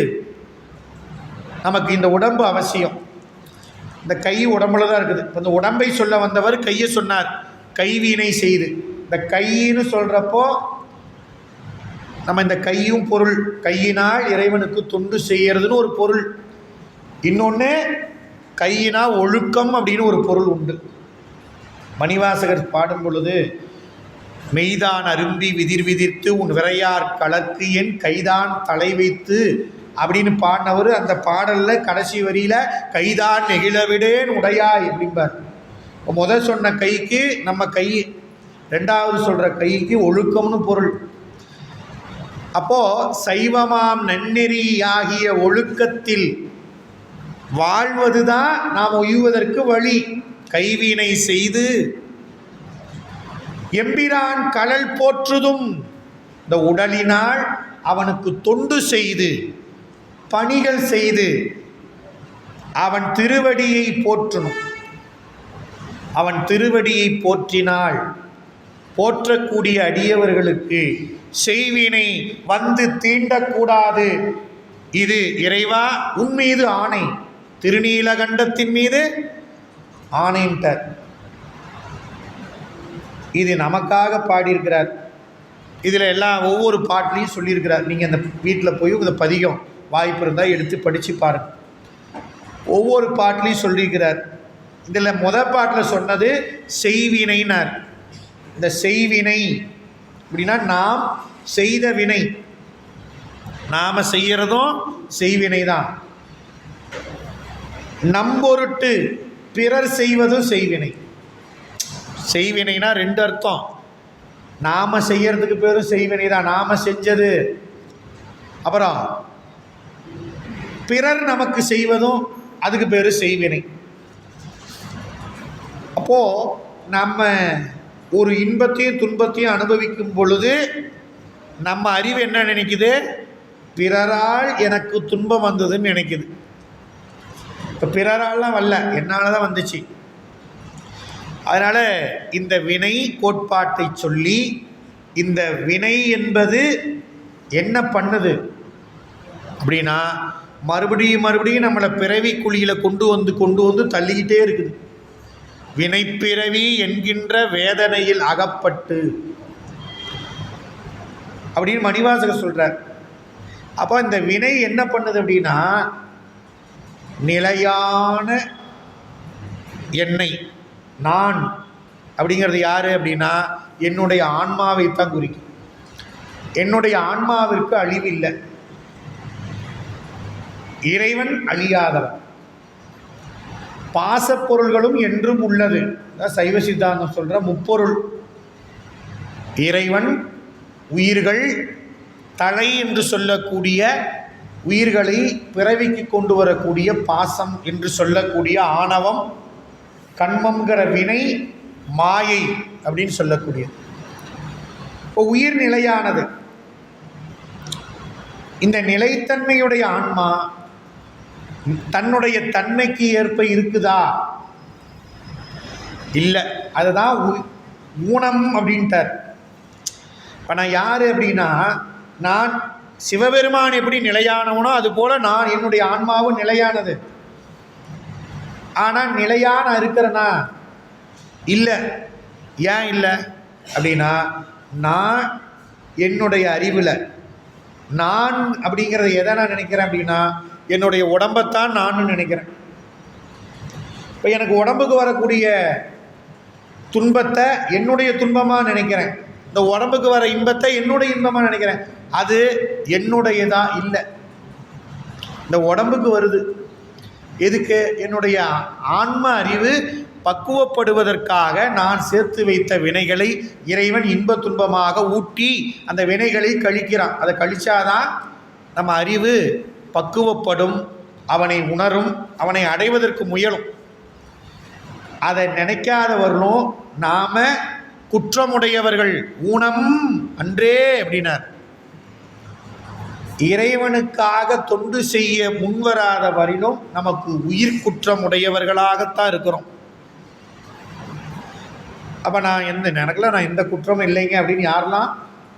நமக்கு இந்த உடம்பு அவசியம். இந்த கை உடம்புல தான் இருக்குது. இந்த உடம்பை சொல்ல வந்தவர் கையை சொன்னார், கைவினை செய்து. இந்த கையின்னு சொல்கிறப்போ நம்ம இந்த கையும் பொருள், கையினால் இறைவனுக்கு தொண்டு செய்கிறதுன்னு ஒரு பொருள். இன்னொன்று கையினால் ஒழுக்கம் அப்படின்னு ஒரு பொருள் உண்டு. மணிவாசகர் பாடும் பொழுது, மெய்தான் அரும்பி விதிர் விதிர்த்து உன் விரையார் கலக்கு என் கைதான் தலை வைத்து அப்படின்னு பாடினவர். அந்த பாடலில் கடைசி வரியில் கைதான் நெகிழவிடேன் உடையாய் அப்படிம்பார். முதல் சொன்ன கைக்கு நம்ம கை, ரெண்டாவது சொல்கிற கைக்கு ஒழுக்கம்னு பொருள். அப்போது சைவமாம் நன்னெறி ஆகிய ஒழுக்கத்தில் வாழ்வது தான் நாம் உய்வதற்கு வழி. கைவினை செய்து எம்பிரான் கழல் போற்றுதும், இந்த உடலினால் அவனுக்கு தொண்டு செய்து பணிகள் செய்து அவன் திருவடியை போற்றணும். அவன் திருவடியை போற்றினால் போற்றக்கூடிய அடியவர்களுக்கு செய்வினை வந்து தீண்டக்கூடாது. இது இறைவா உன் மீது ஆணை, திருநீலகண்டத்தின் மீது ஆணைன்ட்டார். இது நமக்காக பாடியிருக்கிறார். இதில் எல்லாம் ஒவ்வொரு பாட்டிலையும் சொல்லியிருக்கிறார். நீங்கள் அந்த வீட்டில் போய் இந்த பதிகம் வாய்ப்பு இருந்தால் எடுத்து படித்து பாருங்கள். ஒவ்வொரு பாட்டிலையும் சொல்லியிருக்கிறார். இதில் முதல் பாட்டில் சொன்னது செய்வினைனார். இந்த செய்வினை அப்படின்னா நாம் செய்த வினை, நாம் செய்கிறதும் செய்வினை தான். நம்பொருட்டு பிறர் செய்வதும் செய்வினை. செய்வினைனா 2 அர்த்தம். நாம் செய்யறதுக்கு பேரும் செய்வினை தான், நாம் செஞ்சது. அப்புறம் பிறர் நமக்கு செய்வதும் அதுக்கு பேர் செய்வினை. அப்போது நம்ம ஒரு இன்பத்தையும் துன்பத்தையும் அனுபவிக்கும் பொழுது நம்ம அறிவு என்ன நினைக்குது? பிறரால் எனக்கு துன்பம் வந்ததுன்னு நினைக்குது. இப்போ பிறரால்லாம் வரல, என்னால் தான் வந்துச்சு. அதனால் இந்த வினை கோட்பாட்டை சொல்லி, இந்த வினை என்பது என்ன பண்ணுது அப்படின்னா, மறுபடியும் மறுபடியும் நம்மளை பிறவி குழியில் கொண்டு வந்து தள்ளிக்கிட்டே இருக்குது. வினைப்பிறவி என்கின்ற வேதனையில் அகப்பட்டு அப்படின்னு மணிவாசகர் சொல்றார். அப்போ இந்த வினை என்ன பண்ணுது அப்படின்னா, நிலையான என்னை நான் அப்படிங்கிறது யாரு அப்படின்னா என்னுடைய ஆன்மாவைத்தான் குறிக்கும். என்னுடைய ஆன்மாவிற்கு அழிவில்லை. இறைவன் அழியாதவன். பாசப்பொருள்களும் என்றும் உள்ளது. சைவ சித்தாந்தம் சொல்ற முப்பொருள்: இறைவன், உயிர்கள், தலை என்று சொல்லக்கூடிய உயிர்களை பிறவிக்கு கொண்டு வரக்கூடிய பாசம் என்று சொல்லக்கூடிய ஆணவம், கண்மம்ங்கிற வினை, மாயை அப்படின்னு சொல்லக்கூடியது. இப்போ உயிர் நிலையானது. இந்த நிலைத்தன்மையுடைய ஆன்மா தன்னுடைய தன்மைக்கு ஏற்ப இருக்குதா? இல்லை. அதுதான் ஊனம் அப்படின்ட்டார். இப்போ நான் யார் அப்படின்னா, நான் சிவபெருமான் எப்படி நிலையானவனோ அதுபோல் நான் என்னுடைய ஆன்மாவும் நிலையானது. ஆனால் நிலையான இருக்கிறனா? இல்லை. ஏன் இல்லை அப்படின்னா, நான் என்னுடைய அறிவில் நான் அப்படிங்கிறத எதை நான் நினைக்கிறேன் அப்படின்னா, என்னுடைய உடம்பைத்தான் நான் நினைக்கிறேன். இப்போ எனக்கு உடம்புக்கு வரக்கூடிய துன்பத்தை என்னுடைய துன்பமாக நினைக்கிறேன். இந்த உடம்புக்கு வர இன்பத்தை என்னுடைய இன்பமாக நினைக்கிறேன். அது என்னுடையதா? இல்லை. இந்த உடம்புக்கு வருது எதுக்கு? என்னுடைய ஆன்ம அறிவு பக்குவப்படுவதற்காக நான் சேர்த்து வைத்த வினைகளை இறைவன் இன்ப துன்பமாக ஊட்டி அந்த வினைகளை கழிக்கிறான். அதை கழிச்சாதான் நம்ம அறிவு பக்குவப்படும், அவனை உணரும், அவனை அடைவதற்கு முயலும். அதை நினைக்காதவர்களும் நாம குற்றமுடையவர்கள், ஊனம் அன்றே அப்படின்னார். இறைவனுக்காக தொண்டு செய்ய முன்வராத வரையிலும் நமக்கு உயிர் குற்றமுடையவர்களாகத்தான் இருக்கிறோம். அப்போ நான் எனக்குலாம் நான் எந்த குற்றமும் இல்லைங்க அப்படின்னு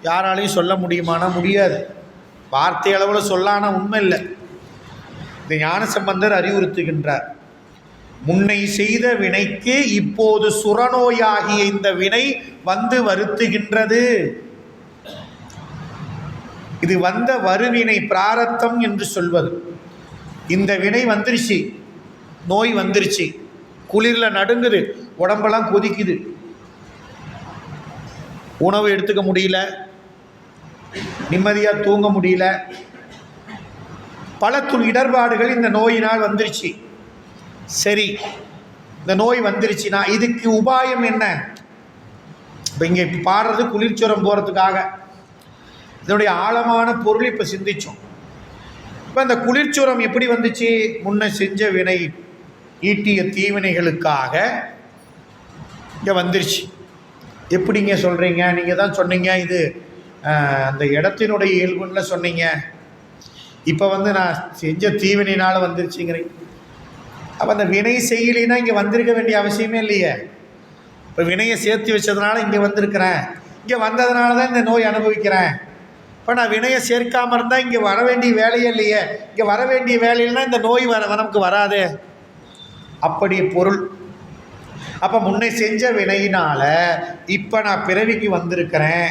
யாராலையும் சொல்ல முடியுமானா முடியாது. வார்த்தை அளவில் சொல்லானா உண்மை இல்லை. இந்த ஞானசம்பந்தர் அறிவுறுத்துகின்றார், முன்னை செய்த வினைக்கு இப்போது சுரநோயாகிய இந்த வினை வந்து வருத்துகின்றது. இது வந்த வருவினை பிராரத்தம் என்று சொல்வது. இந்த வினை வந்துருச்சு, நோய் வந்துருச்சு, குளிரில் நடுங்குது, உடம்பெல்லாம் கொதிக்குது, உணவு எடுத்துக்க முடியல, நிம்மதியாக தூங்க முடியல, பல இடர்பாடுகள் இந்த நோயினால் வந்துருச்சு. சரி, இந்த நோய் வந்துருச்சுன்னா இதுக்கு உபாயம் என்ன? இப்போ இங்கே பாடுறது குளிர்ச்சுரம் போகிறதுக்காக. இதனுடைய ஆழமான பொருள் இப்போ சிந்திச்சோம். இப்போ இந்த குளிர்ச்சுரம் எப்படி வந்துச்சு? முன்ன செஞ்ச வினை, ஈட்டிய தீவினைகளுக்காக இங்கே வந்துருச்சு. எப்படிங்க சொல்கிறீங்க? நீங்கள் தான் சொன்னீங்க இது அந்த இடத்தினுடைய இயல்புன்னு சொன்னீங்க. இப்போ நான் செஞ்ச தீவினையினால் வந்துருச்சுங்கிறீங்க. அப்போ அந்த வினை செய்யலைன்னா இங்கே வந்திருக்க வேண்டிய அவசியமே இல்லையே. இப்போ வினையை சேர்த்து வச்சதுனால இங்கே வந்திருக்கிறேன், இங்கே வந்ததுனால தான் இந்த நோய் அனுபவிக்கிறேன். இப்போ நான் வினையை சேர்க்காமல் இருந்தால் இங்கே வர வேண்டிய வேலையே இல்லையே. இங்கே வர வேண்டிய வேலையில்னா இந்த நோய் நமக்கு வராதே. அப்படி பொருள். அப்போ முன்னே செஞ்ச வினையினால் இப்போ நான் பிறவிக்கு வந்திருக்கிறேன்.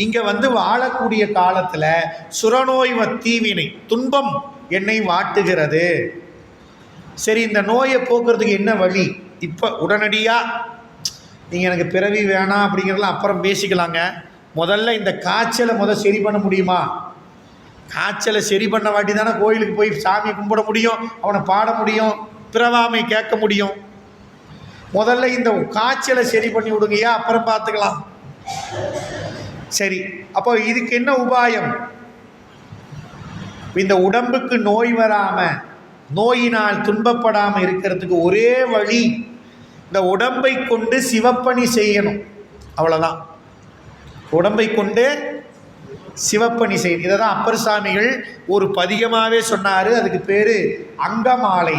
இங்கே வாழக்கூடிய காலத்தில் சுரநோய் தீவினை துன்பம் என்னை வாட்டுகிறது. சரி, இந்த நோயை போக்குறதுக்கு என்ன வழி? இப்போ உடனடியாக நீங்கள் எனக்கு பிறவி வேணாம் அப்படிங்கிறதெல்லாம் அப்புறம் பேசிக்கலாங்க. முதல்ல இந்த காய்ச்சலை சரி பண்ண முடியுமா? காய்ச்சலை சரி பண்ண வாட்டி தானே கோயிலுக்கு போய் சாமி கும்பிட முடியும், அவனை பாட முடியும், பிறவாமை கேட்க முடியும். முதல்ல இந்த காய்ச்சலை சரி பண்ணி விடுங்கய்யா, அப்புறம் பார்த்துக்கலாம். சரி, அப்போ இதுக்கு என்ன உபாயம்? இந்த உடம்புக்கு நோய் வராமல், நோயினால் துன்பப்படாமல் இருக்கிறதுக்கு ஒரே வழி, இந்த உடம்பை கொண்டு சிவப்பணி செய்யணும். அவ்வளோதான். உடம்பை கொண்டு சிவப்பணி செய்யணும். இதை தான் அப்பர் சாமிகள் ஒரு பதிகமாகவே சொன்னார். அதுக்கு பேர் அங்கமாலை,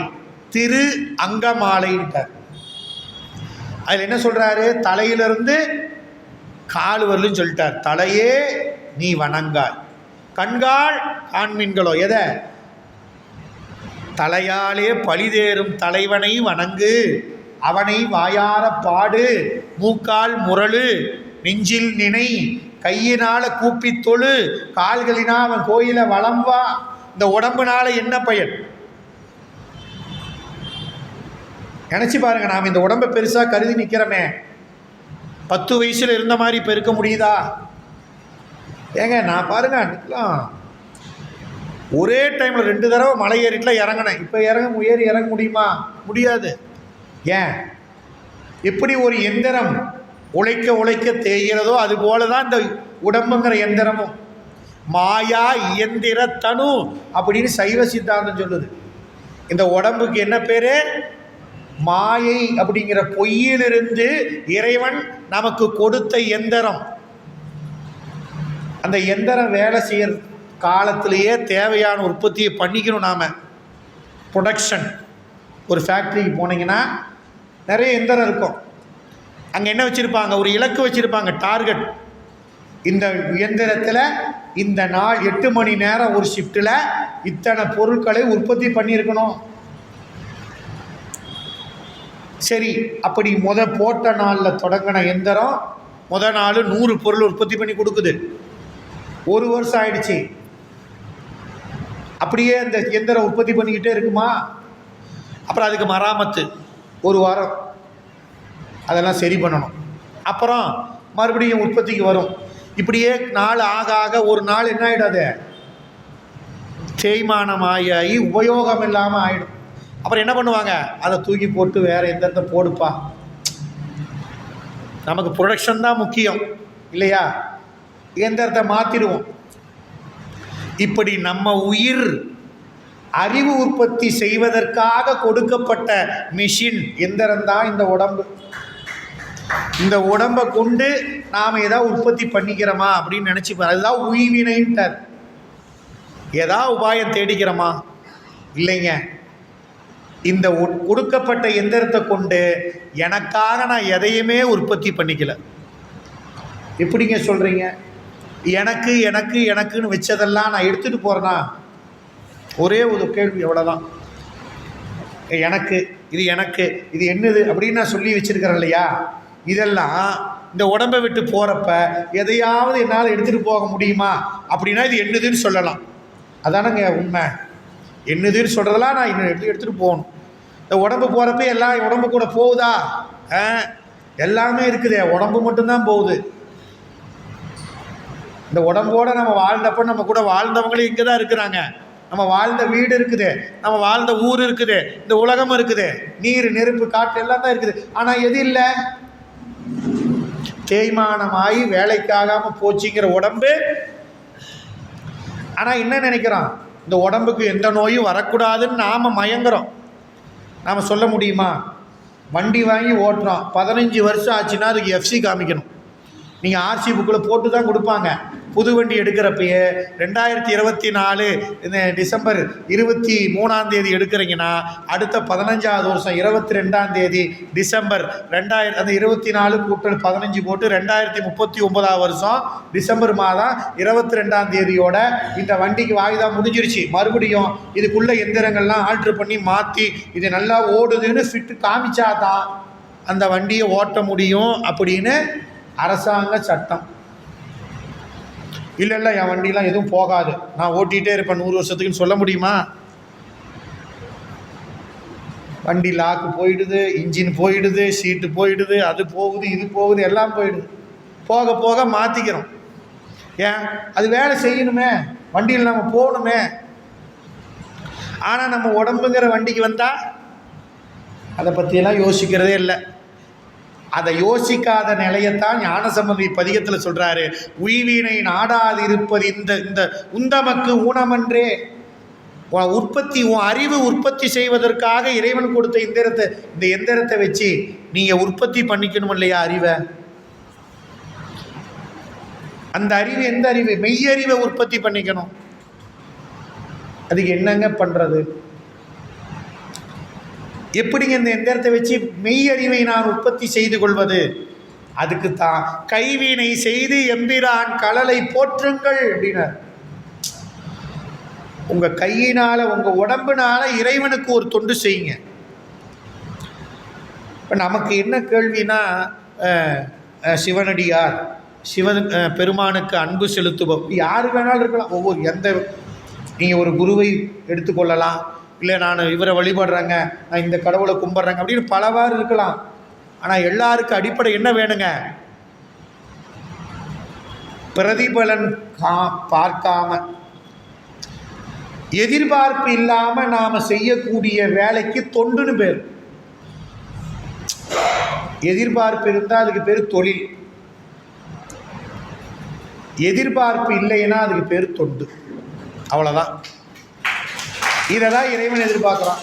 திரு அங்கமாலைன்ட்டார். அதில் என்ன சொல்கிறாரு? தலையிலிருந்து கால் வரலும் சொல்லிட்டார். தலையே நீ வணங்காய், கண்கால் காண்மீன்களோ. எதை? தலையாலே பழிதேறும் தலைவனை வணங்கு அவனை வாயார பாடு, மூக்கால் முரளு, நெஞ்சில் நினை, கையினால கூப்பி தொழு, கால்களினா அவன் கோயிலை வலம் வா. இந்த உடம்புனால என்ன பயன்? நினச்சி பாருங்க. நாம் இந்த உடம்பை பெருசாக கருதி நிற்கிறோமே, 10 வயசில் இருந்த மாதிரி இப்போ இருக்க முடியுதா? ஏங்க நான் பாருங்க, ஒரே டைமில் 2 தடவை மலை ஏறிட்டுலாம் இறங்கினேன். இப்போ ஏறி இறங்க முடியுமா? முடியாது. ஏன்? எப்படி ஒரு எந்திரம் உழைக்க உழைக்க தேய்கிறதோ அதுபோல தான் இந்த உடம்புங்கிற எந்திரமும். மாயா இயந்திர தனு அப்படின்னு சைவ சித்தாந்தம் சொல்லுது. இந்த உடம்புக்கு என்ன பேர்? மாயை அப்படிங்கிற பொய்யிலிருந்து இறைவன் நமக்கு கொடுத்த எந்திரம். அந்த எந்திரம் வேலை செய்கிற காலத்திலேயே தேவையான உற்பத்தியை பண்ணிக்கணும். நாம் ப்ரொடக்ஷன். ஒரு ஃபேக்ட்ரிக்கு போனீங்கன்னா நிறைய எந்திரம் இருக்கும். அங்கே என்ன வச்சுருப்பாங்க? ஒரு இலக்கு வச்சுருப்பாங்க, டார்கெட். இந்த இயந்திரத்தில் இந்த நாள் 8 மணி நேரம் ஒரு ஷிஃப்ட்டில் இத்தனை பொருட்களை உற்பத்தி பண்ணியிருக்கணும். சரி, அப்படி போட்ட நாளில் தொடங்கின எந்திரம் நாள் 100 பொருள் உற்பத்தி பண்ணி கொடுக்குது. 1 வருஷம் ஆயிடுச்சு. அப்படியே அந்த எந்திரம் உற்பத்தி பண்ணிக்கிட்டே இருக்குமா? அப்புறம் அதுக்கு மராமத்து 1 வாரம், அதெல்லாம் சரி பண்ணணும். அப்புறம் மறுபடியும் உற்பத்திக்கு வரும். இப்படியே நாள் ஆக ஆக ஒரு நாள் என்ன ஆகிடாது? தேய்மானம் ஆகி உபயோகம் இல்லாமல் ஆகிடும். அப்புறம் என்ன பண்ணுவாங்க? அதை தூக்கி போட்டு வேறு எந்திரத்தை போடுப்பா. நமக்கு ப்ரொடக்ஷன் தான் முக்கியம் இல்லையா? எந்திரத்தை மாற்றிடுவோம். இப்படி நம்ம உயிர் அறிவு உற்பத்தி செய்வதற்காக கொடுக்கப்பட்ட மிஷின் எந்திரம் தான் இந்த உடம்பு. இந்த உடம்பை கொண்டு நாம் ஏதாவது உற்பத்தி பண்ணிக்கிறோமா அப்படின்னு நினச்சிப்போம். அதுதான் உய்வினைன்ட்டார். ஏதாவது உபாயம் தேடிக்கிறோமா? இல்லைங்க. இந்த கொடுக்கப்பட்ட எந்திரத்தை கொண்டு எனக்காக நான் எதையுமே உற்பத்தி பண்ணிக்கல. எப்படிங்க சொல்கிறீங்க? எனக்கு எனக்கு எனக்குன்னு வச்சதெல்லாம் நான் எடுத்துகிட்டு போகிறேன்னா? ஒரே ஒரு கேள்வி, எவ்வளோதான். எனக்கு இது, எனக்கு இது என்னது அப்படின்னு நான் சொல்லி வச்சுருக்கிறேன் இல்லையா? இதெல்லாம் இந்த உடம்பை விட்டு போகிறப்ப எதையாவது என்னால் எடுத்துகிட்டு போக முடியுமா அப்படின்னா இது என்னதுன்னு சொல்லலாம். அதானங்க உண்மை. என்னதுன்னு சொல்கிறதெல்லாம் நான் இன்னும் எடுத்துகிட்டு போகணும். இந்த உடம்பு போகிறப்ப எல்லாம் உடம்பு கூட போகுதா? எல்லாமே இருக்குதே, உடம்பு மட்டும்தான் போகுது. இந்த உடம்போடு நம்ம வாழ்ந்தப்போ நம்ம கூட வாழ்ந்தவங்களும் இங்கே தான் இருக்கிறாங்க. நம்ம வாழ்ந்த வீடு இருக்குது, நம்ம வாழ்ந்த ஊர் இருக்குது, இந்த உலகம் இருக்குது, நீர் நெருப்பு காற்று எல்லாம் தான் இருக்குது. ஆனால் எது இல்லை? தேய்மானமாகி வேலைக்காகாமல் போச்சுங்கிற உடம்பு. ஆனால் என்ன நினைக்கிறோம்? இந்த உடம்புக்கு எந்த நோயும் வரக்கூடாதுன்னு நாம் மயங்குறோம். நாம் சொல்ல முடியுமா? வண்டி வாங்கி ஓட்டுறோம், 15 வருஷம் ஆச்சுன்னா அதுக்கு எஃப்சி காமிக்கணும். நீங்கள் ஆர்சி புக்கில் போட்டு தான் கொடுப்பாங்க. புது வண்டி எடுக்கிறப்பயே 2024 இந்த டிசம்பர் 23ஆம் தேதி எடுக்கிறீங்கன்னா அடுத்த 15ஆவது வருஷம் 22ஆம் தேதி டிசம்பர் 2024 கூட்டல் 15 போட்டு 2039ஆவது வருஷம் டிசம்பர் மாதம் 22ஆம் தேதியோட இந்த வண்டிக்கு வாய்தா முடிஞ்சிருச்சு. மறுபடியும் இதுக்குள்ள எந்திரங்கள்லாம் ஆல்ட்ரு பண்ணி மாற்றி இது நல்லா ஓடுதுன்னு ஃபிட்டு காமிச்சாதான் அந்த வண்டியை ஓட்ட முடியும் அப்படின்னு அரசாங்க சட்டம். இல்லை என் வண்டிலாம் எதுவும் போகாது, நான் ஓட்டிகிட்டே இருப்பேன் 100 வருஷத்துக்குன்னு சொல்ல முடியுமா? வண்டி லாக்கு போயிடுது, இன்ஜின் போயிடுது, சீட்டு போயிடுது, அது போகுது, இது போகுது, எல்லாம் போயிடுது. போக போக மாற்றிக்கிறோம். ஏன்? அது வேலை செய்யணுமே, வண்டியில் நம்ம போகணுமே. ஆனால் நம்ம உடம்புங்கிற வண்டிக்கு வந்தால் அதை பற்றியெல்லாம் யோசிக்கிறதே இல்லை. அதை யோசிக்காத நிலையத்தான் ஞானசம்பந்தி பதிகத்தில் சொல்கிறாரு. உய்வினை நாடாது இருப்பது இந்த உந்தமக்கு ஊனமன்றே. உற்பத்தி, உன் அறிவு உற்பத்தி செய்வதற்காக இறைவன் கொடுத்த இந்த எந்திரத்தை வச்சு நீங்கள் உற்பத்தி பண்ணிக்கணும் இல்லையா அறிவை? அந்த அறிவு எந்த அறிவு? மெய்யறிவை உற்பத்தி பண்ணிக்கணும். அதுக்கு என்னங்க பண்ணுறது? எப்படிங்க இந்த எந்திரத்தை வச்சு மெய்யறிவை நான் உற்பத்தி செய்து கொள்வது? அதுக்கு தான் கைவினை செய்து எம்பிரான் கழலை போற்றுங்கள் அப்படின்னார். உங்கள் கையினால் உங்கள் உடம்புனால இறைவனுக்கு ஒரு தொண்டு செய்யுங்க. இப்போ நமக்கு என்ன கேள்வினா, சிவனடியார், சிவன் பெருமானுக்கு அன்பு செலுத்துவோம், யார் வேணாலும் இருக்கலாம். நீங்கள் ஒரு குருவை எடுத்துக்கொள்ளலாம், இல்லை நான் இவரை வழிபடுறேங்க, நான் இந்த கடவுளை கும்பிட்றேங்க அப்படின்னு பலவாறு இருக்கலாம். ஆனால் எல்லாருக்கும் அடிப்படை என்ன வேணுங்க? பிரதிபலன் பார்க்காம, எதிர்பார்ப்பு இல்லாமல் நாம் செய்யக்கூடிய வேலைக்கு தொண்டுன்னு பேர். எதிர்பார்ப்பு இருந்தால் அதுக்கு பேர் தொழில், எதிர்பார்ப்பு இல்லைன்னா அதுக்கு பேர் தொண்டு. அவ்வளோதான். இதை தான் இறைவன் எதிர்பார்க்குறான்.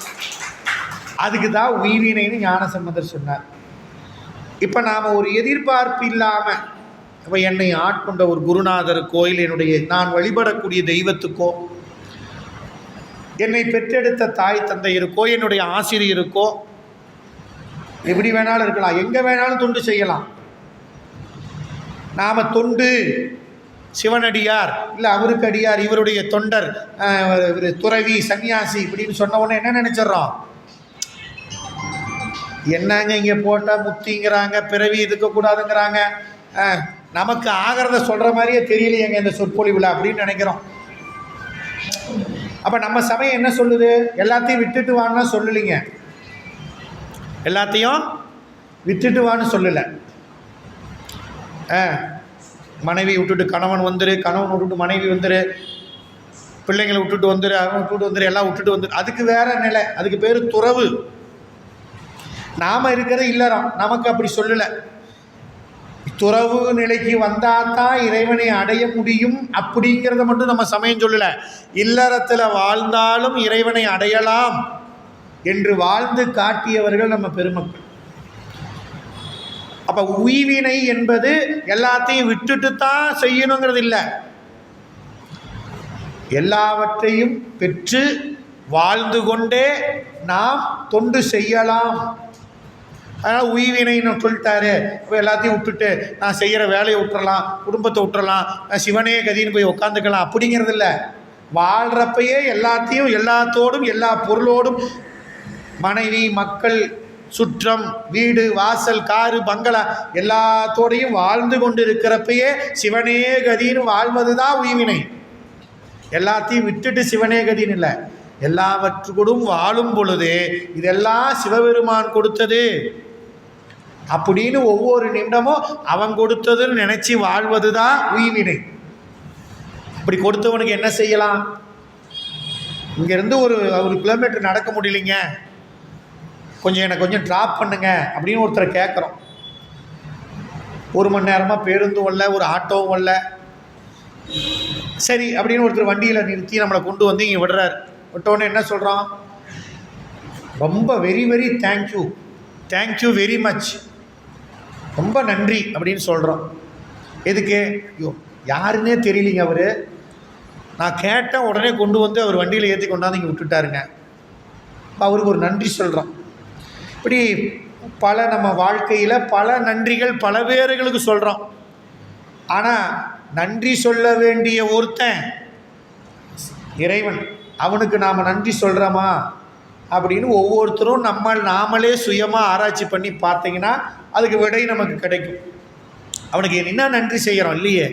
அதுக்கு தான் உய்வினைன்னு ஞானசம்பந்தர் சொன்னார். இப்போ நாம் ஒரு எதிர்பார்ப்பு இல்லாமல், இப்போ என்னை ஆட்கொண்ட ஒரு குருநாதருக்கோ, இல்லை என்னுடைய நான் வழிபடக்கூடிய தெய்வத்துக்கோ, என்னை பெற்றெடுத்த தாய் தந்தையருக்கோ, என்னுடைய ஆசிரியருக்கோ, எப்படி வேணாலும் இருக்கலாம், எங்கே வேணாலும் தொண்டு செய்யலாம். நாம் தொண்டு சிவனடியார், இல்லை அவருக்கு அடியார், இவருடைய தொண்டர், துறவி, சன்னியாசி இப்படின்னு சொன்ன உடனே என்ன நினச்சிட்றோம்? என்னங்க இங்கே போட்டால் முத்திங்கிறாங்க, பிறவி இருக்கக்கூடாதுங்கிறாங்க, நமக்கு ஆகிறத சொல்கிற மாதிரியே தெரியலையேங்க இந்த சொற்பொழிவில் அப்படின்னு நினைக்கிறோம். அப்போ நம்ம சமயம் என்ன சொல்லுது? எல்லாத்தையும் விட்டுட்டு வான்னா சொல்லலைங்க, எல்லாத்தையும் விட்டுட்டு வான்னு சொல்லலை. மனைவி விட்டுட்டு கணவன் வந்துரு, கணவன் விட்டுட்டு மனைவி வந்துரு, பிள்ளைங்களை விட்டுட்டு வந்துரு, அவன் விட்டுட்டு வந்துரு, எல்லாம் விட்டுட்டு வந்துரு, அதுக்கு வேற நிலை, அதுக்கு பேர் துறவு. நாம் இருக்கிற இல்லறம், நமக்கு அப்படி சொல்லலை. துறவு நிலைக்கு வந்தால் தான் இறைவனை அடைய முடியும் அப்படிங்கிறத மட்டும் நம்ம சமயம் சொல்லலை. இல்லறத்தில் வாழ்ந்தாலும் இறைவனை அடையலாம் என்று வாழ்ந்து காட்டியவர்கள் நம்ம பெருமக்கள். அப்போ உய்வினை என்பது எல்லாத்தையும் விட்டுட்டு தான் செய்யணுங்கிறது இல்லை, எல்லாவற்றையும் பெற்று வாழ்ந்து கொண்டே நாம் தொண்டு செய்யலாம். அதனால் உய்வினைன்னு சொல்லிட்டாரு. இப்போ எல்லாத்தையும் விட்டுட்டு நான் செய்கிற வேலையை விட்டுறலாம், குடும்பத்தை விட்டுறலாம், நான் சிவனே கதின்னு போய் உட்காந்துக்கலாம் அப்படிங்கிறது இல்லை. வாழ்கிறப்பயே எல்லாத்தையும், எல்லாத்தோடும், எல்லா பொருளோடும், மனைவி, மக்கள், சுற்றம், வீடு, வாசல், காரு, பங்களா எல்லாத்தோடையும் வாழ்ந்து கொண்டு இருக்கிறப்பயே சிவனே கதின்னு வாழ்வது தான் உய்வினை. எல்லாத்தையும் விட்டுட்டு சிவனே கதின்னு இல்லை, எல்லாவற்றுக்கூடும் வாழும் பொழுது இதெல்லாம் சிவபெருமான் கொடுத்தது அப்படின்னு ஒவ்வொரு நிமிடமும் அவன் கொடுத்ததுன்னு நினச்சி வாழ்வது தான் உய்வினை. அப்படி கொடுத்தவனுக்கு என்ன செய்யலாம்? இங்கேருந்து ஒரு கிலோமீட்டர் நடக்க முடியலைங்க, எனக்கு கொஞ்சம் ட்ராப் பண்ணுங்க அப்படின்னு ஒருத்தரை கேட்குறோம். 1 மணி நேரமாக பேருந்தும் வரல, ஒரு ஆட்டோவும் வரல. சரி அப்படின்னு ஒருத்தர் வண்டியில் நிறுத்தி நம்மளை கொண்டு வந்து இங்கே விடுறார். விட்டோன்னே என்ன சொல்கிறோம்? ரொம்ப very very thank you very much, ரொம்ப நன்றி அப்படின்னு சொல்கிறோம். எதுக்கு? ஐயோ யாருன்னே தெரியலிங்க, அவர் நான் கேட்டேன் உடனே கொண்டு வந்து அவர் வண்டியில் ஏற்றி கொண்டாந்து இங்கே விட்டுட்டாருங்க, அவருக்கு ஒரு நன்றி சொல்கிறோம். இப்படி நம்ம வாழ்க்கையில் பல நன்றிகள் பல பேர்களுக்கு சொல்கிறோம். ஆனால் நன்றி சொல்ல வேண்டிய ஒருத்தன் இறைவன், அவனுக்கு நாம் நன்றி சொல்கிறோமா அப்படின்னு ஒவ்வொருத்தரும் நாமளே சுயமாக ஆராய்ச்சி பண்ணி பார்த்தீங்கன்னா அதுக்கு விடை நமக்கு கிடைக்கும். அவனுக்கு என்ன நன்றி செய்கிறோம் இல்லையே.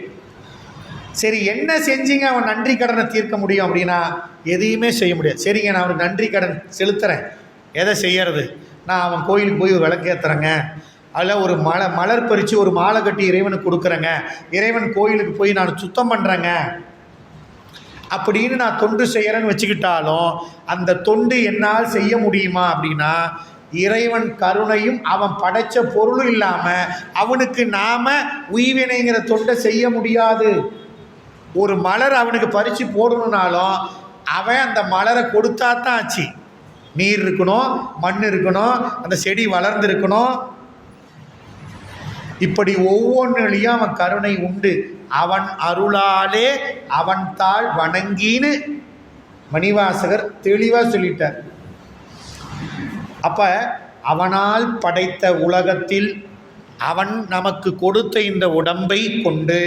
சரி என்ன செஞ்சீங்க அவன் நன்றி கடனை தீர்க்க முடியும் அப்படின்னா எதையுமே செய்ய முடியாது. சரிங்க நான் அவனுக்கு நன்றி கடன் செலுத்துகிறேன், எதை செய்கிறது? நான் அவன் கோயிலுக்கு போய் ஒரு விளக்கேற்றுறேங்க, அதில் ஒரு மலர் பறித்து ஒரு மாலை கட்டி இறைவனுக்கு கொடுக்குறேங்க, இறைவன் கோயிலுக்கு போய் நான் சுத்தம் பண்ணுறேங்க அப்படின்னு நான் தொண்டு செய்கிறேன்னு வச்சுக்கிட்டாலும் அந்த தொண்டு என்னால் செய்ய முடியுமா அப்படின்னா இறைவன் கருணையும் அவன் படைத்த பொருளும் இல்லாமல் அவனுக்கு நாம் உய்வினைங்கிற தொண்டை செய்ய முடியாது. ஒரு மலர் அவனுக்கு பறித்து போடணுன்னாலும் அவன் அந்த மலரை கொடுத்தா தான் ஆச்சு. நீர் இருக்கணும், மண் இருக்கணும், அந்த செடி வளர்ந்துருக்கணும். இப்படி ஒவ்வொன்றுலையும் அவன் கருணை உண்டு. அவன் அருளாலே அவன் தாள் வணங்கின்னு மணிவாசகர் தெளிவாக சொல்லிட்டார். அப்போ அவனால் படைத்த உலகத்தில் அவன் நமக்கு கொடுத்த இந்த உடம்பை கொண்டு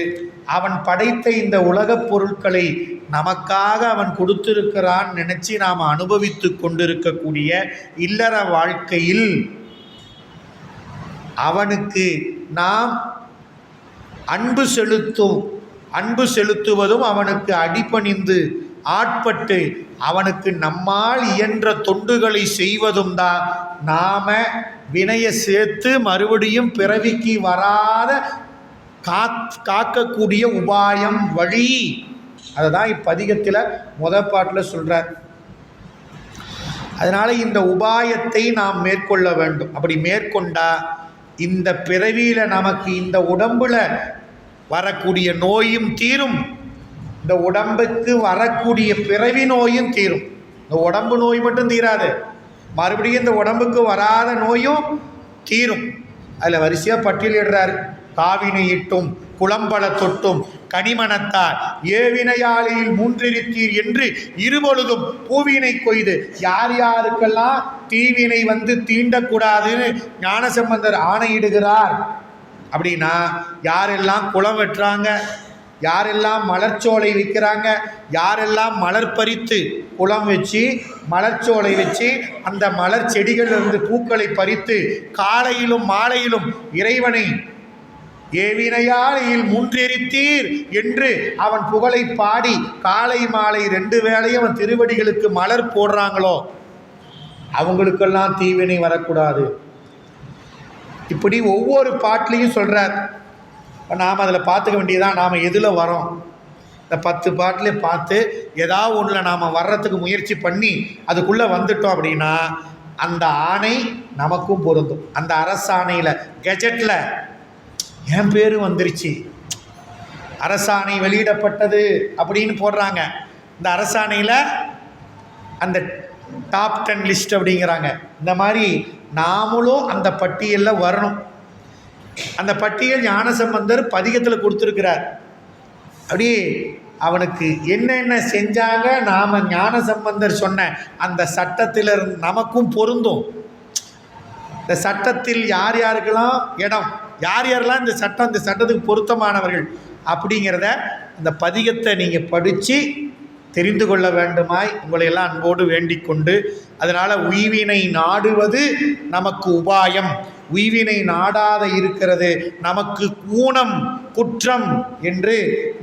அவன் படைத்த இந்த உலகப் பொருட்களை நமக்காக அவன் கொடுத்திருக்கிறான் நினச்சி நாம் அனுபவித்து கொண்டிருக்கக்கூடிய இல்லற வாழ்க்கையில் அவனுக்கு நாம் அன்பு செலுத்துவதும் அவனுக்கு அடிபணிந்து ஆட்பட்டு அவனுக்கு நம்மால் இயன்ற தொண்டுகளை செய்வதும் தான் நாம வினையை சேர்த்து மறுபடியும் பிறவிக்கு வராத காக்கக்கூடிய உபாயம் வழி. அதை தான் இப்பதிகத்தில் முதல் பாட்டில் சொல்கிறார். அதனால் இந்த உபாயத்தை நாம் மேற்கொள்ள வேண்டும். அப்படி மேற்கொண்டா இந்த பிறவியில் நமக்கு இந்த உடம்பில் வரக்கூடிய நோயும் தீரும், இந்த உடம்புக்கு வரக்கூடிய பிறவி நோயும் தீரும். இந்த உடம்பு நோய் மட்டும் தீராது, மறுபடியும் இந்த உடம்புக்கு வராத நோயும் தீரும். அதில் வரிசையாக பட்டியலிடுறார். காவினையிட்டும் குளம்பல தொட்டும் கனிமணத்தார் ஏவினையாளியில் மூன்றிருத்தீர் என்று இருபொழுதும் பூவினை கொய்து. யார் யாருக்கெல்லாம் தீவினை வந்து தீண்டக்கூடாதுன்னு ஞானசம்பந்தர் ஆணையிடுகிறார் அப்படின்னா, யாரெல்லாம் குளம் வெட்டுறாங்க, யாரெல்லாம் மலர்ச்சோலை விற்கிறாங்க, யாரெல்லாம் மலர் பறித்து குளம் வச்சு மலர்ச்சோலை வச்சு அந்த மலர் செடிகளிலிருந்து பூக்களை பறித்து காலையிலும் மாலையிலும் இறைவனை ஏவினையாளியில் மூன்றெரித்தீர் என்று அவன் புகழை பாடி காலை மாலை 2 வேளையும் அவன் திருவடிகளுக்கு மலர் போடுறாங்களோ அவங்களுக்கெல்லாம் தீவினை வரக்கூடாது. இப்படி ஒவ்வொரு பாட்டிலையும் சொல்கிறார். நாம் அதில் பார்த்துக்க வேண்டியதான் நாம் எதில் வரோம். இந்த 10 பாட்டிலே பார்த்து ஏதாவது ஒன்றில் நாம் வர்றதுக்கு முயற்சி பண்ணி அதுக்குள்ளே வந்துட்டோம் அப்படின்னா அந்த ஆணை நமக்கும் பொருந்தும். அந்த அரசாணையில் கெஜெட்டில் என் பேர் வந்துருச்சு, அரசாணை வெளியிடப்பட்டது அப்படின்னு போடுறாங்க. இந்த அரசாணையில் அந்த டாப் 10 லிஸ்ட் அப்படிங்கிறாங்க. இந்த மாதிரி நாமளும் அந்த பட்டியலில் வரணும். அந்த பட்டியல் ஞானசம்பந்தர் பதிகத்தில் கொடுத்துருக்கிறார். அப்படியே அவனுக்கு என்னென்ன செஞ்சாங்க நாம் ஞானசம்பந்தர் சொன்ன அந்த சட்டத்தில் நமக்கும் பொருந்தும். இந்த சட்டத்தில் யார் யாருக்கெல்லாம் இடம், யார் யாரெல்லாம் இந்த சட்டத்துக்கு பொருத்தமானவர்கள் அப்படிங்கிறத இந்த பதிகத்தை நீங்கள் படித்து தெரிந்து கொள்ள வேண்டுமாய் உங்களையெல்லாம் அன்போடு வேண்டிக் கொண்டு, அதனால் உய்வினை நாடுவது நமக்கு உபாயம், உய்வினை நாடாத இருக்கிறது நமக்கு ஊனம் குற்றம் என்று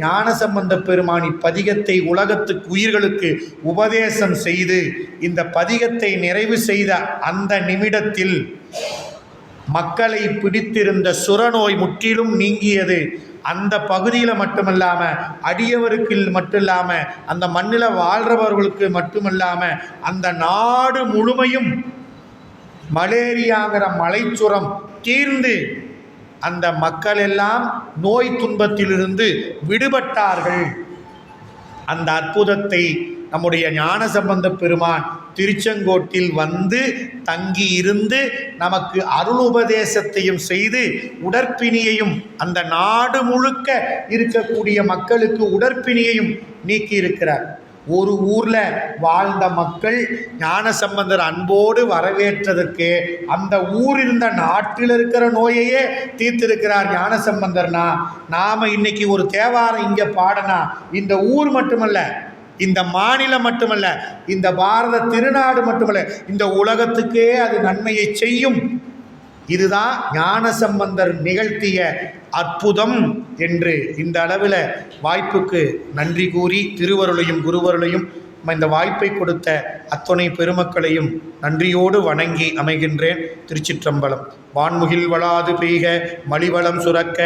ஞானசம்பந்த பெருமானி பதிகத்தை உலகத்துக்கு உயிர்களுக்கு உபதேசம் செய்து இந்த பதிகத்தை நிறைவு செய்த அந்த நிமிடத்தில் மக்களை பிடித்திருந்த சுரநோய் முற்றிலும் நீங்கியது. அந்த பகுதியில் மட்டுமல்லாமல் அடியவருக்கு மட்டும் இல்லாமல் அந்த மண்ணில் வாழ்கிறவர்களுக்கு மட்டுமல்லாமல் அந்த நாடு முழுமையும் மலேரியாங்கிற மலைச்சுரம் தீர்ந்து அந்த மக்கள் எல்லாம் நோய் துன்பத்திலிருந்து விடுபட்டார்கள். அந்த அற்புதத்தை நம்முடைய ஞானசம்பந்த பெருமான் திருச்செங்கோட்டில் வந்து தங்கி இருந்து நமக்கு அருள் உபதேசத்தையும் செய்து உடற்பிணியையும் அந்த நாடு முழுக்க இருக்கக்கூடிய மக்களுக்கு உடற்பிணியையும் நீக்கி இருக்கிறார். ஒரு ஊரில் வாழ்ந்த மக்கள் ஞானசம்பந்தர் அன்போடு வரவேற்றதற்கு அந்த ஊர் இருந்த நாட்டில் இருக்கிற நோயையே தீர்த்திருக்கிறார் ஞானசம்பந்தர்னா. நாம் இன்னைக்கு ஒரு தேவாரம் இங்கே பாடனா இந்த ஊர் மட்டுமல்ல, இந்த மாநிலம் மட்டுமல்ல, இந்த பாரத திருநாடு மட்டுமல்ல, இந்த உலகத்துக்கே அது நன்மையை செய்யும். இதுதான் ஞானசம்பந்தர் நிகழ்த்திய அற்புதம் என்று இந்த அளவில் வாய்ப்புக்கு நன்றி கூறி திருவருளையும் குருவருளையும் இந்த வாய்ப்பை கொடுத்த அத்துணை பெருமக்களையும் நன்றியோடு வணங்கி அமைகின்றேன். திருச்சிற்றம்பலம். வான்முகில் வளாது பெய்க மலிவளம் சுரக்க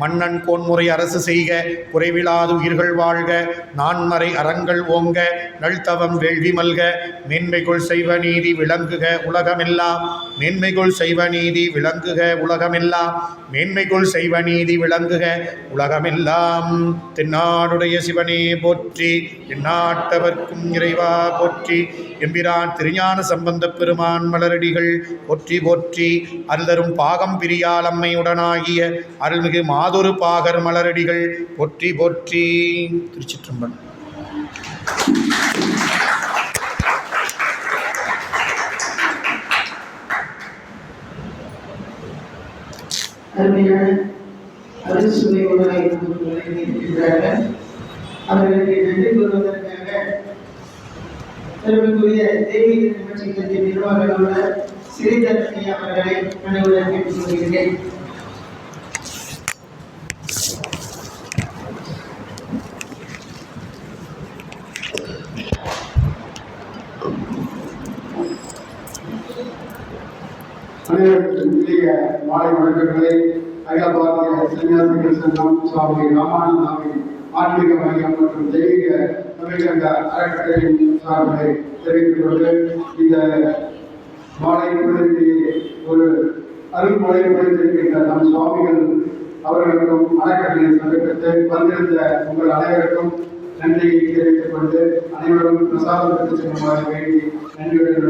மன்னன் கோன்முறை அரசு செய்க குறைவிலாது உயிர்கள் வாழ்க நான்மறை அறங்கள் ஓங்க நல்தவம் வேள்வி மல்க மேன்மைகொள் செய்வ நீதி விளங்குக உலகமெல்லாம் மேன்மைகொள் செய்வ நீதி விளங்குக உலகமெல்லாம் மேன்மைகொள் செய்வ நீதி விளங்குக உலகமெல்லாம். தென்னாடுடைய சிவனே போற்றி, எந்நாட்டவர்க்கும் இறைவா போற்றி. எம்பிரான் திருஞான சம்பந்த பெருமான் மலரடிகள் போற்றி போற்றி. அருள்தரும் பாகம் பிரியால் அம்மையுடனாகிய அருள்மிகு மாதொரு பாகர் மலரடிகள் போற்றி போற்றி. திருச்சிற்றம்பலம். அருமையான அறுசுவையுடன் அவர்களுக்கு நன்றி கூறுவதற்காக பெருமைக்குரிய தெய்வீக நிகழ்ச்சிகளுக்கு நிர்வாக ஸ்ரீதர்ஷினி அவர்களை அனைவரும் கேட்டுக்கொள்கிறேன். அனைவருக்கும் இளைய மாலை வணக்கங்களை அகில பாரதிய சன்னியாசிகள் சங்கம் சுவாமி ராமானந்தாவின் ஆன்மீக மையம் மற்றும் தெய்வீக தமிழ்கண்ட அறக்கட்டளையின் சார்பை தெரிவித்துக் கொண்டு இந்த மாலை பொழுதிலே ஒரு அருள்மொழி பொழுதிருக்கின்ற நம் சுவாமிகள் அவர்களுக்கும் அறக்கட்டளை சங்கத்தை வந்திருந்த உங்கள் அனைவருக்கும் நன்றியை தெரிவித்துக் கொண்டு அனைவரும் பிரசாதம் பெற்று செல்லுமாறு வேண்டி நன்றியுடன்